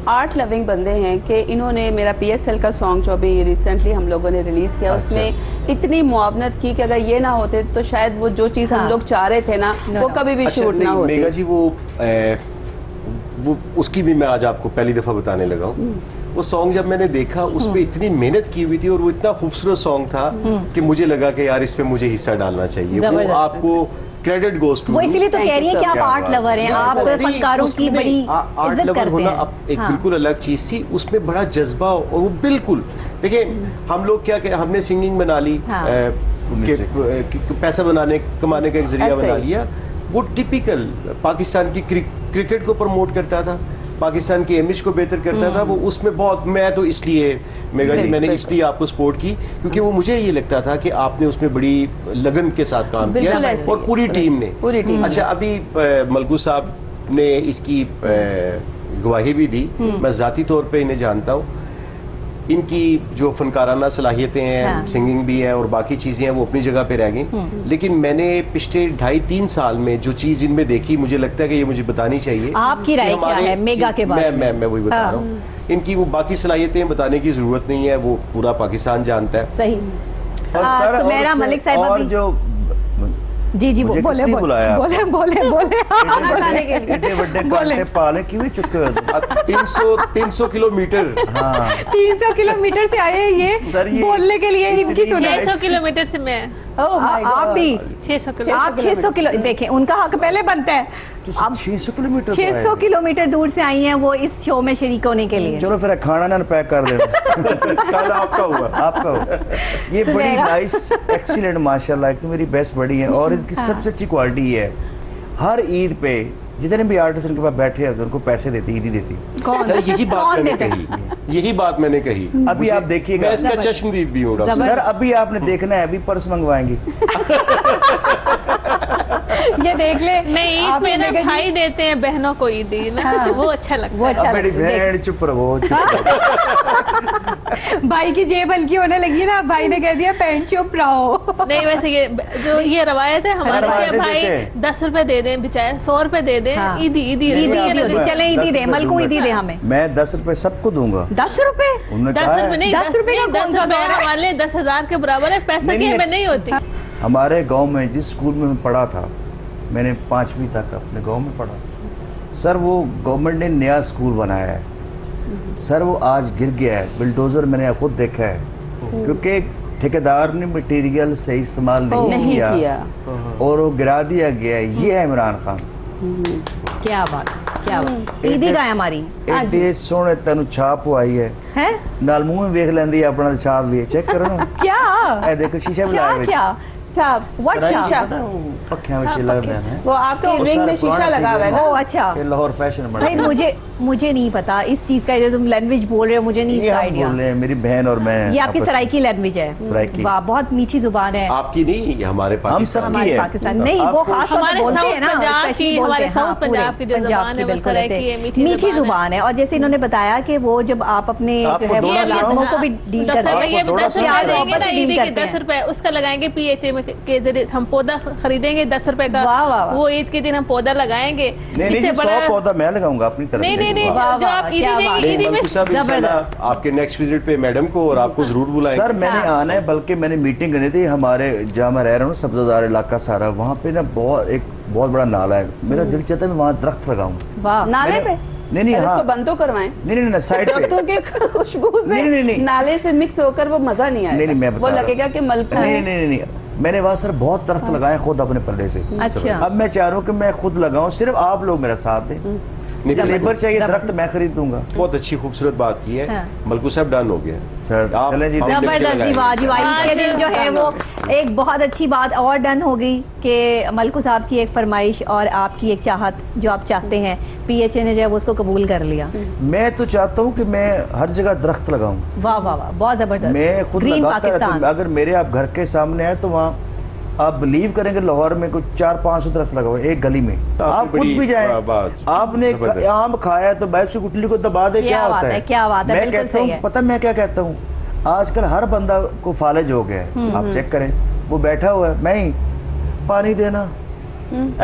आर्ट लविंग बंदे हैं कि इन्होंने मेरा PSL का सॉन्ग जो अभी रिसेंटली हम लोगों ने रिलीज किया उसमें इतनी मुआवनत की कि अगर ये ना होते तो शायद वो जो चीज़ हम लोग चाह रहे थे ना वो कभी भी अच्छा, शूट ना नहीं, होती। मेगा जी वो उसकी भी मैं आज आपको पहली दफ़ा बताने लगा हूँ। वो सॉन्ग जब मैंने देखा उस पर इतनी मेहनत की हुई थी और वो इतना खूबसूरत सॉन्ग था कि मुझे लगा कि यार इस पे मुझे हिस्सा डालना चाहिए। वो जबरदस्त। आपको क्रेडिट गोज टू वो इसीलिए तो Thank कह रही you, है कि sir. आप क्या आर्ट बात लवर हैं, आप फनकारों की बड़ी आर्ट इज्जत लवर करते होना हैं। एक बिल्कुल अलग चीज थी, उसमें बड़ा जज्बा और वो बिल्कुल देखिए हम लोग क्या हमने सिंगिंग बना ली हाँ। पैसा कमाने का एक जरिया ऐसे बना ही। लिया। वो टिपिकल पाकिस्तान की क्रिकेट को प्रमोट करता था, पाकिस्तान की इमेज को बेहतर करता था। वो उसमें बहुत मैं तो इसलिए मेगा जी मैंने इसलिए आपको सपोर्ट की क्योंकि वो मुझे ये लगता था कि आपने उसमें बड़ी लगन के साथ काम बिल्कुल किया ऐसे और ही, पूरी टीम ने। पूरी टीम अच्छा अभी मलकू साहब ने इसकी गवाही भी दी, मैं ज़ाती तौर पे इन्हें जानता हूँ। इनकी जो फनकाराना सलाहियतें हैं, हाँ। सिंगिंग भी है और बाकी चीज़ें हैं वो अपनी जगह पे रह गई। लेकिन मैंने पिछले 2.5-3 साल में जो चीज़ इनमें देखी मुझे लगता है कि ये मुझे बतानी चाहिए। आपकी राय कि क्या हमारे- है मेगा के बारे में? मैं वही बता हाँ। रहा हूँ। इनकी वो बाकी सलाहियतें बताने की ज़रूरत नहीं है, वो पूरा पाकिस्तान जानता है। सही। और सर सुमेरा मलिक साहिबा और भी- जो जी जी मुझे बोले किसने बोले बुलाया? बोले बोले बोले एडे बड़े कांटे पाले क्यों चुके हो तुम? 300 किलोमीटर 300 किलोमीटर से आए हैं ये सर, ये बोलने के लिए इनकी इतनी सुने। 600 किलोमीटर से मैं आप भी 600 आप किलोमीटर 600 किलो देखें, उनका हक पहले बनता है। अब 600 किलोमीटर तो 600 आए। किलोमीटर दूर से आई हैं वो इस शो में शरीक होने के लिए। चलो फिर खाना ना पैक कर देना कल आपका हुआ। आपका हो। ये बड़ी सुनहरा। नाइस एक्सीलेंट माशाल्लाह, एक तो मेरी बेस्ट बड़ी है और इनकी सबसे अच्छी क्वालिटी है हर ईद पे जितने भी आर्टिस्ट इनके पास बैठे हैं उनको पैसे देती ईद ही देती। कौन सर यही बात कौन मैंने देता है? कही, यही बात मैंने कही। अभी मुझे- आप देखिएगा। मैं इसका चश्मदीद भी हूँ डॉक्टर सर अभी आपने देखना है, अभी पर्स मंगवाएंगे। ये देख ले। नहीं, ईद आप पे ना इन्हें कहीं- भाई देते हैं बहनों को ईदी ना, वो अच्छा लगता वो है। अच्छा अब मेरी लगता है। बहन चुप रहो, चुप रहो। भाई की जेब हल्की होने लगी ना, भाई ने कह दिया पैंट चुप रहो। नहीं वैसे ये जो ये रवायत है हमारे रवायतें कि भाई देते हैं। 10 रुपए दे दें बेचारे, 100 रुपए दे दें, हाँ। ईदी ईदी ईदी ईदी ईदी ईदी। चले ईदी दे, मलकू ईदी दे हमें। मैं 10 रुपए सबको दूंगा। 10 रुपए? उन्होंने 10 कहा रुपए है, नहीं, 10 रुपए का कौन सा दौर है? हमारे लिए 10,000 के बराबर है, पैसा नहीं, की नहीं, हमें नहीं होती। हमारे गांव में जिस स्कूल में मैं पढ़ा था, मैंने 5वीं तक अपने गांव में पढ़ा सर, वो गवर्नमेंट ने नया स्कूल बनाया है सर, वो आज गिर गया है, बिल्डोजर मैंने खुद देखा है, क्योंकि ठेकेदार ने मटेरियल सही इस्तेमाल नहीं किया और वो गिरा दिया गया है। ये है इमरान खान। क्या बात, क्या बात। ईदी का है हमारी। एडे सोने तेन छाप आई है हैं? नाल मुंह में वेख लेंदी है अपना छाप भी, चेक करो ना। क्या? ए देखो शीशा भी लाया क्या विच। क्या? छाप What सराय शीशा? पता है वो पक्खियां विच लगदे हैं। वो आपके वो रिंग सारे में शीशा पुराने लगा हुआ है ना। ओ अच्छा। ये लाहौर फैशन बना भाई मुझे नहीं पता इस चीज का, जो तुम लैंग्वेज बोल रहे हो मुझे नहीं ये इसका हम आइडिया। बोल रहे हैं, मेरी बहन और मैं ये आपकी आपस में। सराइकी लैंग्वेज है। सराइकी। वाह, बहुत मीठी जुबान है। आपकी नहीं, ये हमारे हम पाकिस्तान सब हमारे है। पाकिस्तान नहीं, वो आपको- खास तौर पे हमारे बोलते साउथ हैं ना, पंजाब स्पेशली की, बोलते हमारे हैं, साउथ हाँ, पूरे पंजाब की जो पंजाब ज़ुबान की है, वो बिल्कुल सराइकी ऐसे है, मीठी मीठी ज़ुबान जुबान है। और जैसे इन्होंने बताया कि वो जब आप अपने जो आपको है दोड़ा वो सुनाऊं? लोगों को भी डील डॉक्टर करते भैया हैं। भी 10 सुना रुपए दो। देंगे ना आपस में ईदी डील के करते 10 हैं। रुपए उसका लगाएंगे, PHA में के जरिए हम पौधा खरीदेंगे 10 रुपए का, वाह, वाह, वाह। वो ईद के दिन हम पौधा लगाएंगे। नहीं नहीं, इससे 100 पौधा मैं लगाऊंगा अपनी तरफ नहीं से। नहीं नहीं, वाह, जो वाह, आप ईदी क्या बात देंगे है। ईदी में मलकू साहब इंशाल्लाह आपके नेक्स्ट विजिट पे मैडम को और आपको जरूर बुलाएंगे। सर मैंने आना है, बल्कि मैंने मीटिंग करनी थी हमारे जहाँ मैं रह रहा हूँ सब्जादार इलाका सारा, वहाँ पे ना बहुत बड़ा नाला है, मेरा दिल चाहता है मैं वहाँ दरख्त लगाऊं। वाह, नाले मैंने- पे नहीं नहीं, पहले हाँ उसको बंद तो करवाएं। नहीं साइड पे। दरख्तों के खुशबू से नहीं। नाले से मिक्स होकर वो मजा नहीं आएगा। नहीं मैं बता वो रहा लगेगा हूँ। कि मलका नहीं है। नहीं, मैंने वहाँ सर बहुत दरख्त लगाए खुद अपने पल्ले से। अच्छा। अब मैं चाह रहा हूँ कि मैं खुद लगाऊं, सिर्फ आप लोग मेरा साथ दें। नहीं, लेबर चाहिए, दरख्त मैं खरीद दूंगा। बहुत अच्छी खूबसूरत बात की है। हाँ। मलकू साहब डन हो गया सर, आप चलें जी, हम मिलके जबरदस्त लगाएंगे। जी, वाह जी, वाह। हाँ, ईद के दिन जो है वो डन एक बहुत अच्छी बात और डन हो गई कि मलकू साहब की एक फरमाइश और आपकी एक चाहत जो आप चाहते हैं, PHA ने जो है वो उसको कबूल कर लिया। मैं तो चाहता हूँ कि मैं हर जगह दरख्त लगाऊं। वाह वाह वाह, बहुत जबरदस्त। मैं खुद ग्रीन लगाता रहता हूं। पाकिस्तान। अगर मेरे आप घर के सामने है तो वहाँ आप बिलीव करेंगे लाहौर में कुछ 400-500 दरख्त लगा हुआ है एक गली में। आप खुद बड़ी भी जाए, बात। आपने जबरदस्त। आम खाया तो बैठ से गुटली को दबा दे, क्या होता है? क्या बात है, मैं बिल्कुल कहता सही है। हूँ, पता मैं क्या कहता हूँ, आजकल हर बंदा को फालिज हो गया है। आप चेक करें, वो बैठा हुआ है, मैं ही पानी देना,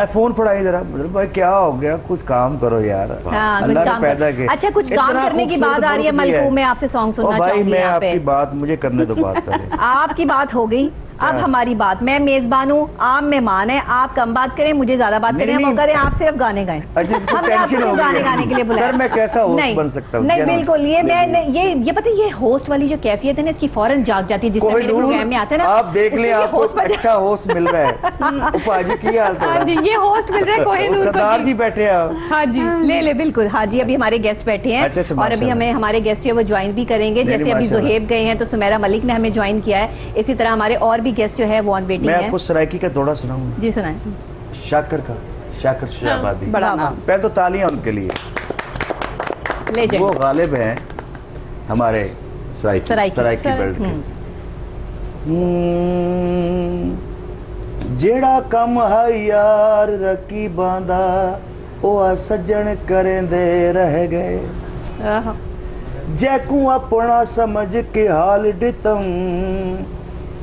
फोन पढ़ाई जरा, मतलब भाई क्या हो गया, कुछ काम करो यार। हाँ, कुछ अल्लाह ने काम पैदा कर- किया। अच्छा, कुछ काम इतना करने की खूबसूरत बात आ रही है मुल्क दिया मलकू, मैं आपसे सॉन्ग ओ सुनना भाई चाहूंगी मैं यहाँ पे। आपकी बात मुझे करने दो बात पहले। आपकी बात हो गई, अब हमारी बात। मैं मेजबान हूँ, आप मेहमान हैं, आप कम बात करें, मुझे ज्यादा बात नहीं, करने का नहीं। मौका दें, आप सिर्फ गाने गाएं। अच्छा, इसको हमने आपको टेंशन सिर्फ हो गई गाने है। गाने के लिए बुलाया। सर, मैं कैसा होस्ट नहीं, बन सकता हूँ? नहीं क्या नाम? बिल्कुल, ये पता है, ये होस्ट वाली जो कैफियत है ना, इसकी फौरन जाग जाती है जिस समय मेरे कोहिनूर, प्रोग्राम में आते हैं ना। आप देख उससे लें, ये आपको host बन- अच्छा होस्ट मिल रहा है। उपाजी की हाल हाँ जी, ये होस्ट मिल रहा है कोहिनूर को सरदार जी बैठे हैं आप। हाँ जी, ले ले, बिल्कुल। हाँ जी, अभी हमारे गेस्ट बैठे हैं अच्छा, अच्छा, और अभी माशाल्लाह। हमें हमारे गेस्ट जो है वो ज्वाइन भी करेंगे। नहीं, जैसे अभी माशाल्लाह। जुहेब गए हैं तो सुमेरा मलिक ने हमें ज्वाइन किया है, इसी तरह हमारे और भी गेस्ट जो है वो ऑन वेटिंग मैं है। आपको सराइकी का दौड़ा सुनाऊंगा, जी सुनाएं। शाकर शहबादी। बड़ा वाह, नाम। पहले तो तालियां उनके लिए। लेजेंड। वो गालिब हैं हमारे सराइकी। सराइकी बेल्ट के। जेड़ा कम है यार रकी बांदा ओ आ सज्जन करेंदे रह गए, आहा। जैकू अपना समझ के हाल दितम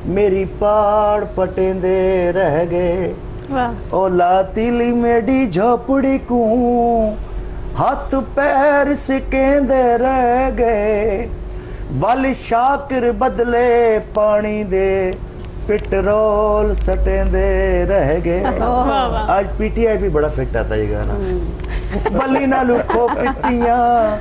मेरी पाड़ पटेंदे रह गए। वाह। ओ लातीली मेरी झोपड़ी को हाथ पैर सिकेंदे रह गए, वल शाकर बदले पानी दे पेट्रोल सटेंदे रह गए। आज PTI भी बड़ा फिट आता है ये गाना। बली ना लुखो पिटियां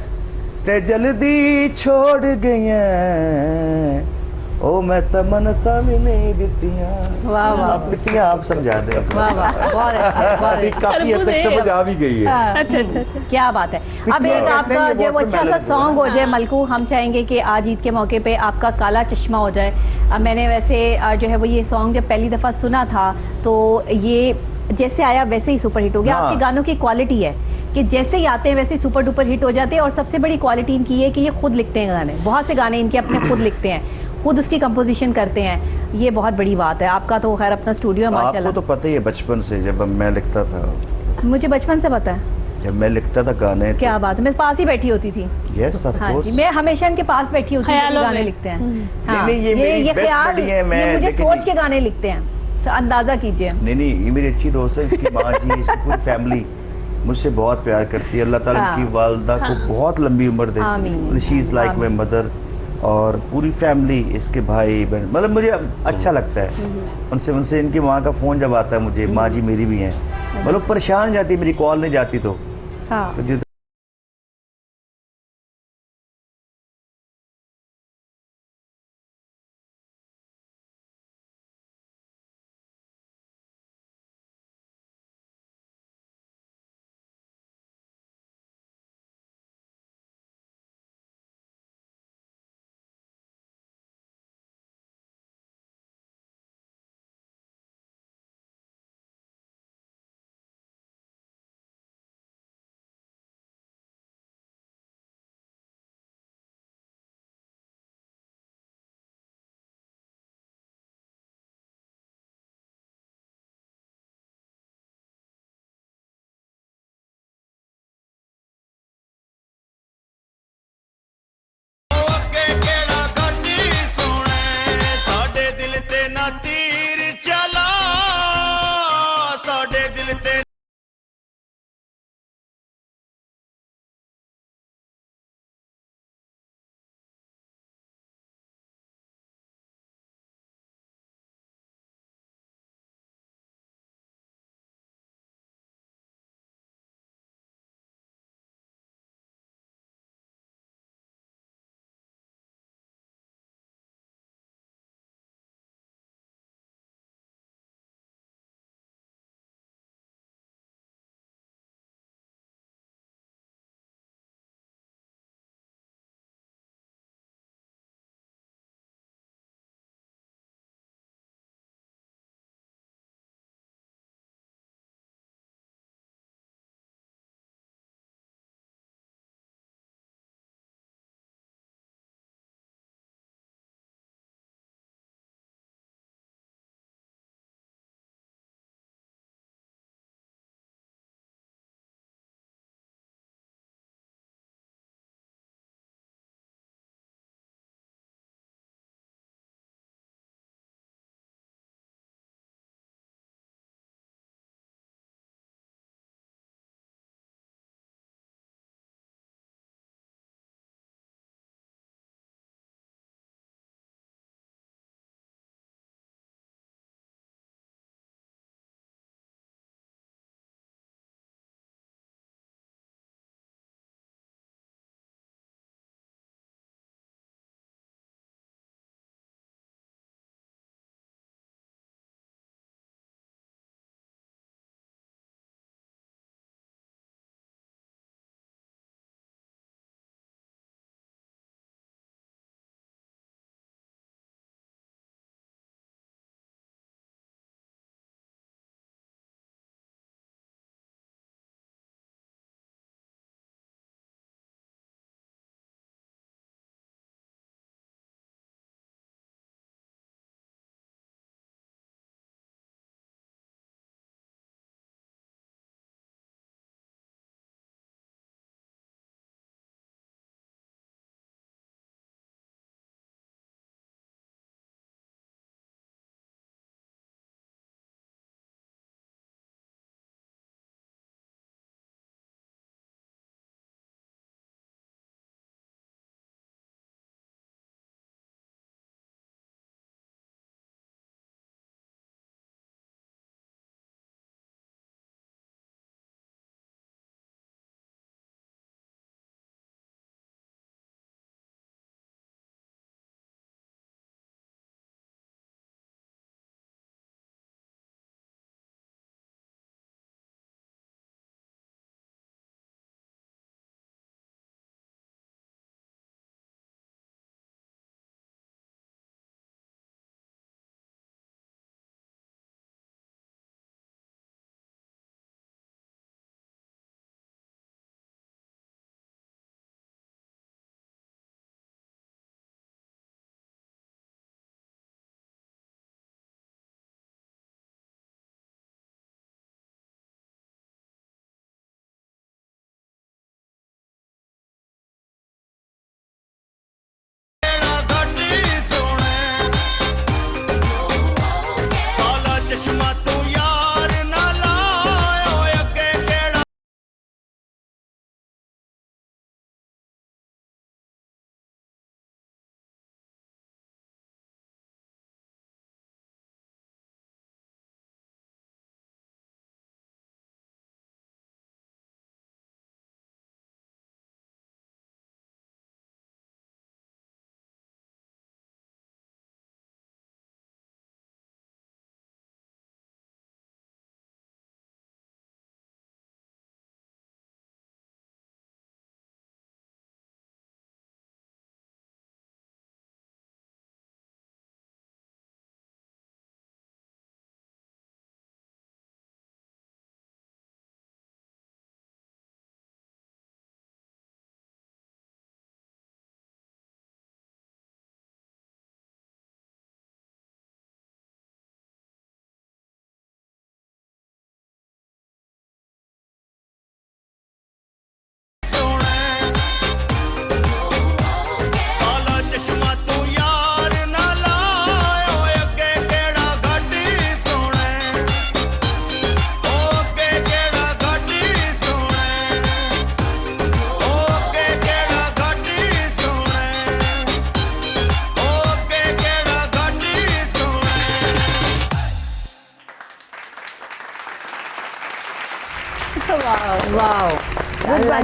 ते जल्दी छोड़ गईयां, ओ मैं तमन्नता भी नहीं दितियां। वाह वाह आप पिटियां आप समझा दे। वाह वाह, बहुत अच्छा, बहुत अभी अच्छा। काफी हद तक समझ आ भी गई है। अच्छा अच्छा अच्छा। क्या बात है। अब एक आपका ये जो वो अच्छा सा watermelon सॉन्ग हो जाए मलकू, हम चाहेंगे कि आज ईद के मौके पे आपका काला चश्मा हो जाए। अब मैंने वैसे जो है वो ये सॉन्ग जब पहली दफ़ा सुना था तो ये जैसे आया वैसे ही सुपर हिट हो गया। हाँ। आपके गानों की क्वालिटी है कि जैसे ही आते हैं वैसे ही सुपर डुपर हिट हो जाते हैं। और सबसे बड़ी क्वालिटी इनकी है कि ये खुद लिखते हैं गाने, बहुत से गाने इनके अपने खुद लिखते हैं। खुद उसकी कंपोजिशन करते हैं, ये बहुत बड़ी बात है। आपका तो खैर अपना स्टूडियो है आपको माशाल्लाह। तो पता ही है बचपन से, जब मैं लिखता था, मुझे बचपन से पता है। जब मैं लिखता था गाने, क्या बात है, मैं पास ही बैठी होती थी। यस ऑफ हाँ कोर्स। जी, मैं हमेशा इनके पास बैठी होती हूँ, जब ख्यालों गाने में। लिखते हैं। हाँ, नहीं, ये मेरी best ख्याल, buddy है, मैं ये मुझे लेकिन सोच के गाने लिखते हैं, तो अंदाजा कीजिए। नहीं, ये मेरी अच्छी दोस्त है, इसकी माँ जी, इसकी पूरी फैमिली मुझसे बहुत प्यार करती है। अल्लाह ताला हाँ। इनकी वालदा को बहुत लंबी उम्र दे। आमीन। शी इज़ लाइक माई आमीन। मदर, और पूरी फैमिली, इसके भाई बहन, मतलब मुझे अच्छा लगता है उनसे इनकी माँ का फ़ोन जब आता है मुझे, माँ जी मेरी भी हैं, मतलब परेशान जाती, मेरी कॉल नहीं जाती तो हाँ।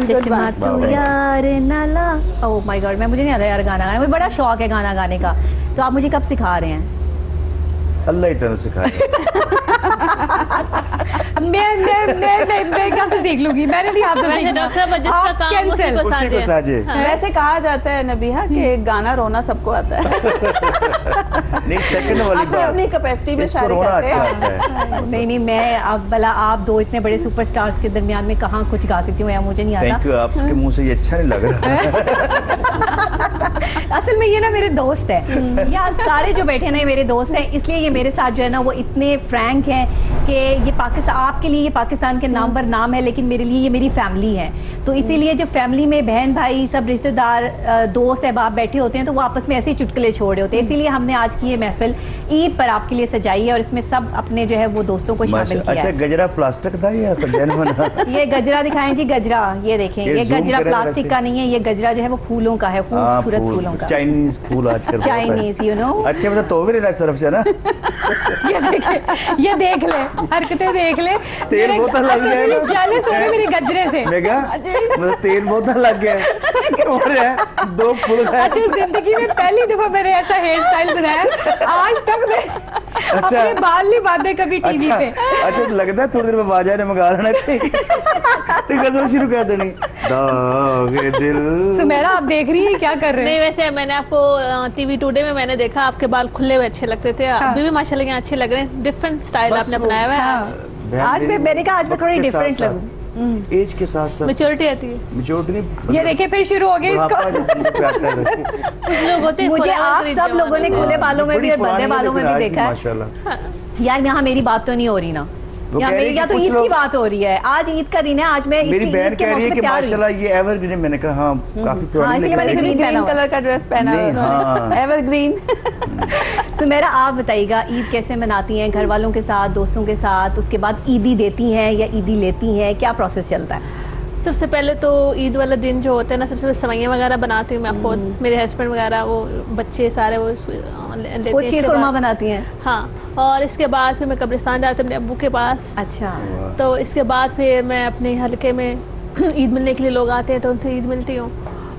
चश्मा तू यार नाला, ओह माय गॉड, मैं मुझे नहीं आता यार गाना गाना, मुझे बड़ा शौक है गाना गाने का, तो आप मुझे कब सिखा रहे हैं? अल्लाह ही तेन सिखाए। मैं कैसे सीख लूंगी, मैंने नहीं आपसे वैसे सीखना। डॉक्टर साहब, जिसका आप काम cancel। उसी को उसी को साझे। साझे। हाँ। वैसे कहा जाता है नबीहा कि गाना रोना सबको आता है। नहीं, सेकंड वाली अपनी बात, अपनी कैपेसिटी में इसको सारे रोना करते अच्छा हैं। आता है। नहीं मैं अब भला आप दो इतने बड़े सुपरस्टार्स के दरमियान में कहाँ कुछ गा सकती हूँ, या मुझे नहीं आता। थैंक यू, आपके मुंह से ये अच्छा नहीं लग रहा। असल में ये ना मेरे दोस्त है, यहाँ सारे जो बैठे हैं ना ये मेरे दोस्त हैं, इसलिए ये मेरे साथ जो है ना वो इतने फ्रैंक हैं कि ये पाकिस्तान, आपके लिए ये पाकिस्तान के नाम पर नाम है, लेकिन मेरे लिए ये मेरी फैमिली है। तो इसीलिए जब फैमिली में बहन भाई सब रिश्तेदार दोस्त अहबाब बैठे होते हैं तो वो आपस में ऐसे ही चुटकुले छोड़ रहे होते हैं। इसीलिए हमने आज की ये महफिल ईद पर आपके लिए सजाई है और इसमें सब अपने जो है वो दोस्तों को शामिल किया अच्छा, है। गजरा प्लास्टिक था या जेन्युइन? ये गजरा दिखाएं जी, गजरा ये देखें, ये ये zoom गजरा करें प्लास्टिक वैसे। का नहीं है, ये गजरा जो है वो फूलों का है, खूबसूरत फूलों का। चाइनीज फूल आजकल बहुत है। Chinese, you know? अच्छे मतलब तो भी नहीं तरफ से ना। ये देख ले, हरकतें देख ले। तेल बोतल लग गया है ना। जेलस हो रहे मेरे गजरे से। मैं क्या मतलब तेल बोतल लग गया है। और है दो फूल है। अच्छा, जिंदगी में पहली दफा मैंने ऐसा हेयर स्टाइल बनाया, आज तक मैं अपने बाल नहीं बांधे कभी टीवी अच्छा पे। अच्छा, लगता है थोड़ी देर में बाजा ने मंगा लेना थे। तो गजल शुरू कर देनी, दागे दिल। सुमेरा आप देख रही है क्या कर रहे नहीं, हैं? वैसे मैंने आपको टीवी टुडे में मैंने देखा, आपके बाल खुले हुए अच्छे लगते थे, अभी भी माशाल्लाह यहाँ अच्छे लग रहे हैं। डिफरेंट स्टाइल बस आपने वो- अपनाया हुआ है। हाँ। आज मैंने कहा आज मैं थोड़ी डिफरेंट लगूं। एज के साथ साथ मेच्योरिटी आती है। मेच्योरिटी नहीं, ये देखिए फिर शुरू हो गया बुढ़ापा इसको। जो पे आता है। कुछ लोग होते हैं मुझे खुला आप खरीद सब जवान। लोगों ने खुले बालों में भी और बड़ी बंदे पुरानी बालों में भी लेकिन आज देखा है। माशाल्लाह। यार यहाँ मेरी बात तो नहीं हो रही ना, वो यहाँ कह रही मेरी कि या तो कुछ ईद की लोग- बात हो रही है। आज ईद का दिन है, आज मैं मेरी इसकी बहन ईद के कह रही है मौके कि पे तैयार हुई। माशाल्लाह ये एवरग्रीन। मैंने कहा हाँ काफी पुरानी इसलिए लेकिन मैंने लेकिन- green पहना ग्रीन हुआ। कलर का ड्रेस पहना नहीं, हुआ हाँ। एवरग्रीन। सुमेरा आप बताइएगा ईद कैसे मनाती हैं, घर वालों के साथ, दोस्तों के साथ, उसके बाद ईदी देती हैं या ईदी लेती हैं, क्या प्रोसेस चलता है? सबसे पहले तो ईद वाला दिन जो होता है ना, सबसे पहले सवैयाँ वगैरह बनाती हूँ मैं खुद, मेरे हस्बैंड वगैरह, वो बच्चे सारे वो लेते वो हैं। शीर इसके खुरमा बाद- बनाती हैं? हाँ, और इसके बाद फिर मैं कब्रिस्तान जाती हूँ अपने अब्बू के पास। अच्छा, तो इसके बाद फिर मैं अपने हलके में ईद मिलने के लिए लोग आते हैं तो उनसे ईद मिलती हूँ।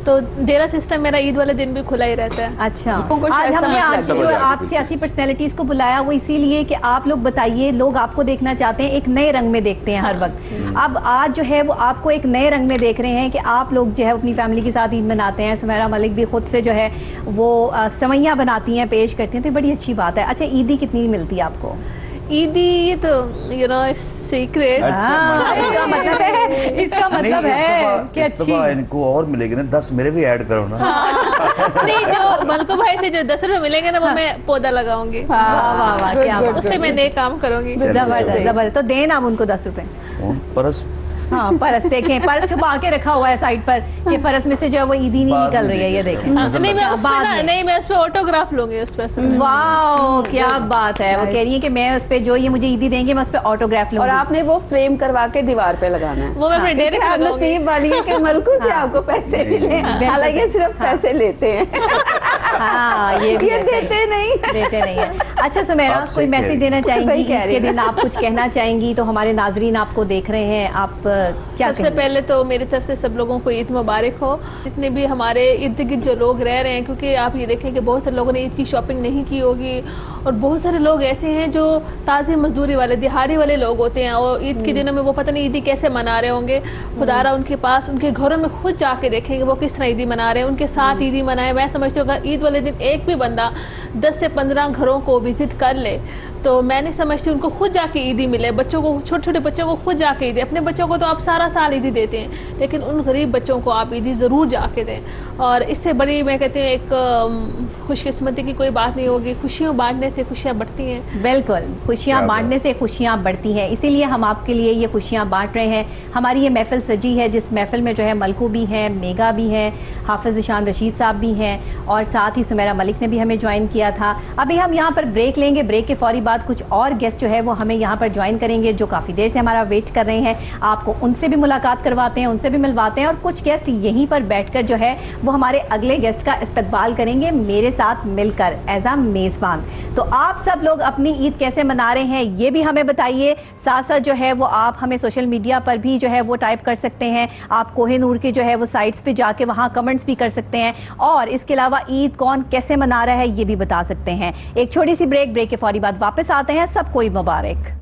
तो डेरा सिस्टम मेरा ईद वाले दिन भी खुला ही रहता है। अच्छा। को आज शायद हमने समझ आज लग जो जाएगी, आप बिल्कुल। सियासी पर्सनैलिटीज को बुलाया वो इसीलिए कि आप लोग बताइए, लोग आपको देखना चाहते हैं, एक नए रंग में देखते हैं हर वक्त। अब आज जो है वो आपको एक नए रंग में देख रहे हैं कि आप लोग जो है अपनी फैमिली के साथ ईद मनाते हैं। सुमेरा मलिक भी खुद से जो है वो सवैयाँ बनाती हैं, पेश करती हैं, तो ये बड़ी अच्छी बात है। अच्छा, ईदी कितनी मिलती है आपको? ईदी ये तो सीक्रेट। अच्छा, हाँ, इसका मतलब है, इसका मतलब है कि इस दफा अच्छी। इनको और मिलेगी ना, 10 मेरे भी ऐड करो ना। नहीं, जो मलको भाई से जो 10 रुपए मिलेंगे ना वो मैं पौधा लगाऊंगी, वाह वाह वाह, Good, क्या good, बात। उससे मैं नए काम करूंगी। जबरदस्त जबरदस्त। तो दें आप उनको 10 रुपए। परस हाँ, परस देखें, परस छुपा के रखा हुआ है साइड पर कि परस में से जो है वो ईदी नहीं बाद निकल में रही है, ये देखेंगे। देखें। हाँ, नहीं मैं उस पे बाद ना, में। नहीं मैं उस पे ऑटोग्राफ लूंगी उस पे। वाह क्या बात है। वो कह रही है कि मैं उस पे जो ये मुझे ईदी देंगे मैं उस पे ऑटोग्राफ लूंगी। और आपने वो फ्रेम करवा के दीवार पे लगाना है। वो मैं अपने डेरे क्योंकि पे आप लगाऊंगी। नसीब वाली है कि मलकू से आपको पैसे मिले, हालांकि सिर्फ पैसे लेते हैं। हाँ, ये भी ये है, सही। देते नहीं। देते नहीं है। अच्छा सुमेरा, आप कोई सही कह मैसेज रही देना चाहेंगी सही कह ईद रही के हैं। दिन? आप कुछ कहना चाहेंगी तो हमारे नाजरीन आपको देख रहे हैं, आप क्या सबसे कहेंगे? पहले तो मेरी तरफ से सब लोगों को ईद मुबारक हो। जितने भी हमारे इर्द गिर्द जो लोग रह रहे हैं, क्योंकि आप ये देखें कि बहुत सारे लोगों ने ईद की शॉपिंग नहीं की होगी और बहुत सारे लोग ऐसे हैं जो ताज़ी मजदूरी वाले, दिहाड़ी वाले लोग होते हैं और ईद के दिनों में वो पता नहीं ईदी कैसे मना रहे होंगे। खुदारा उनके पास, उनके घरों में खुद जाके देखेंगे वो किस तरह ईदी मना रहे हैं, उनके साथ ईदी मनाए। मैं समझती हूँ अगर ईद वाले दिन एक भी बंदा 10 से 15 घरों को विजिट कर ले तो मैं नहीं समझती उनको खुद जाके ईदी मिले। बच्चों को, छोटे छोटे बच्चों को खुद जाके ईदी, अपने बच्चों को तो आप सारा साल ईदी देते हैं लेकिन उन गरीब बच्चों को आप ईदी ज़रूर जाके दें। और इससे बड़ी मैं कहती हूँ एक खुशकिस्मती की कोई बात नहीं होगी। खुशियाँ बांटने से खुशियाँ बढ़ती हैं। बिल्कुल, खुशियाँ क्या बांटने से खुशियाँ बढ़ती हैं, इसीलिए हम आपके लिए ये खुशियाँ बांट रहे हैं। हमारी ये महफिल सजी है जिस महफिल में जो है मलकू भी हैं, मेगा भी हैं, हाफिज़ ईशान रशीद साहब भी हैं और साथ ही सुमेरा मलिक ने भी हमें ज्वाइन किया था। अभी हम यहाँ पर ब्रेक लेंगे, ब्रेक के फौरी बाद कुछ और गेस्ट जो है वो हमें यहाँ पर ज्वाइन करेंगे, जो काफ़ी देर से हमारा वेट कर रहे हैं। आपको उनसे भी मुलाकात करवाते हैं, उनसे भी मिलवाते हैं, और कुछ गेस्ट यहीं पर बैठकर जो है वो हमारे अगले गेस्ट का इस्तकबाल करेंगे मेरे साथ मिलकर एज आ मेज़बान। तो आप सब लोग अपनी ईद कैसे मना रहे हैं ये भी हमें बताइए। साथ साथ जो है वो आप हमें सोशल मीडिया पर भी जो है वो टाइप कर सकते हैं। आप कोहिनूर के जो है वो साइट्स पे जाके वहाँ कमेंट्स भी कर सकते हैं, और इसके अलावा ईद कौन कैसे मना रहा है ये भी बता सकते हैं। एक छोटी सी ब्रेक के फौरी बाद वापस आते हैं। सबको ईद मुबारक।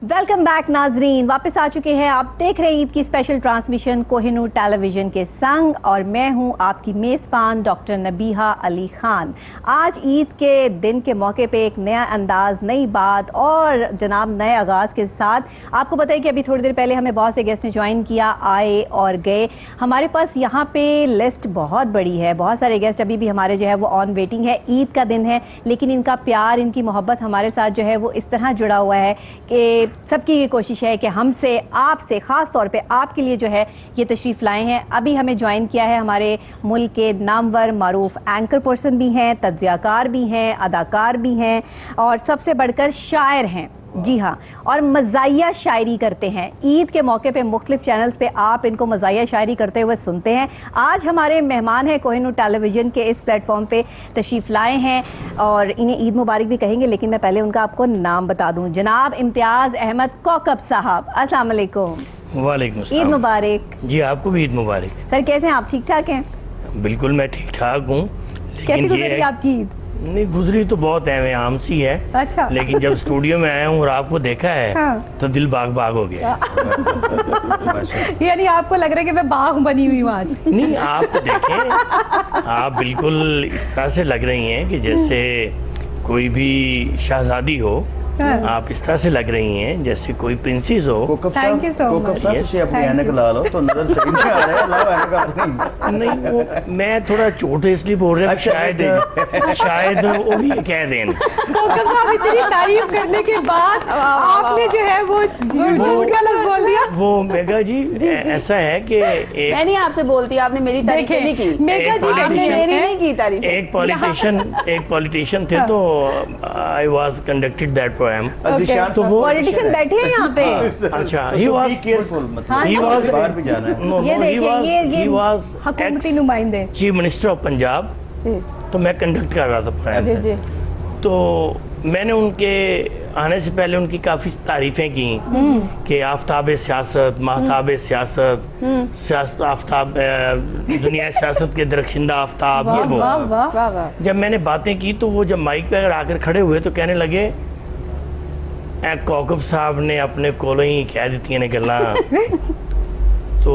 वेलकम बैक नाजरीन, वापस आ चुके हैं। आप देख रहे हैं ईद की स्पेशल ट्रांसमिशन कोहिनूर टेलीविज़न के संग, और मैं हूं आपकी मेज़बान डॉक्टर नबीहा अली ख़ान। आज ईद के दिन के मौके पे एक नया अंदाज, नई बात और जनाब नए आगाज़ के साथ आपको पता है कि अभी थोड़ी देर पहले हमें बहुत से गेस्ट ने ज्वाइन किया, आए और गए। हमारे पास यहाँ पे लिस्ट बहुत बड़ी है, बहुत सारे गेस्ट अभी भी हमारे जो है वो ऑन वेटिंग है। ईद का दिन है लेकिन इनका प्यार, इनकी मोहब्बत हमारे साथ जो है वो इस तरह जुड़ा हुआ है कि सबकी ये कोशिश है कि हमसे, आपसे, ख़ास तौर पे आपके लिए जो है ये तशरीफ़ लाए हैं। अभी हमें ज्वाइन किया है हमारे मुल्क के नामवर मारूफ एंकर पर्सन भी हैं, तज्ज़ियाकार भी हैं, अदाकार भी हैं, और सबसे बढ़कर शायर हैं। जी हाँ, और मज़ाहिया शायरी करते हैं। ईद के मौके पे मुख्तलिफ चैनल्स पे आप इनको मज़ाहिया शायरी करते हुए सुनते हैं। आज हमारे मेहमान हैं, कोहिनूर टेलीविज़न के इस प्लेटफॉर्म पे तशरीफ़ लाए हैं, और इन्हें ईद मुबारक भी कहेंगे, लेकिन मैं पहले उनका आपको नाम बता दूँ। जनाब इम्तियाज़ अहमद कौकब साहब, अस्सलाम वालेकुम। वालेकुम ईद मुबारक। जी आपको भी ईद मुबारक। सर कैसे हैं आप, ठीक ठाक हैं? बिल्कुल मैं ठीक ठाक हूँ। कैसी गुजरी आपकी ईद? नहीं गुजरी तो बहुत है, आम सी है। अच्छा। लेकिन जब स्टूडियो में आया हूँ और आपको देखा है हाँ। तो दिल बाग बाग हो गया। यानी आपको लग रहा है कि मैं बाग बनी हुई हूँ आज? नहीं आप तो देखें, आप बिल्कुल इस तरह से लग रही हैं कि जैसे कोई भी शहजादी हो। आप इस तरह से लग रही हैं जैसे कोई प्रिंसेस हो। Thank you so much. से अपनी ऐनक ला लो तो नजर सही नहीं आ रहा है। लाओ ऐनक अपनी। नहीं वो मैं थोड़ा चोट इसलिए बोल रहा हूँ, शायद वो भी कह दें। कोकब साहब इतनी तारीफ करने के बाद आपने जो है वो झूठ का लफ्ज़ बोल दिया। वो मेगा जी ऐसा है कि मैं नहीं आपसे बोलती, आपने मेरी तारीफ नहीं की। मेगा जी आपने मेरी नहीं की तारीफ। एक पॉलिटिशियन थे तो I was conducted that poem. तो वो पॉलिटिशियन बैठे हैं यहाँ पे। अच्छा ही वाज केयरफुल, हाँ, मतलब he was- बाहर भी जाना है। ये देखिए ये वाज हुकूमती नुमाइंदे। Chief minister of Punjab. तो मैं कंडक्ट कर रहा था पोएम। जी जी। तो मैंने उनके आने से पहले उनकी काफ़ी तारीफ़ें की कि आफ्ताब सियासत, महताब सियासत, सियासत आफ्ताब, दुनिया सियासत के दरख्शिंदा आफ्ताब, ये वो। वाह वाह। वाह वाह। जब मैंने बातें की तो वो जब माइक पे अगर आकर खड़े हुए तो कहने लगे कौकब साहब ने अपने कोलों ही कह दी ने गल्ला। तो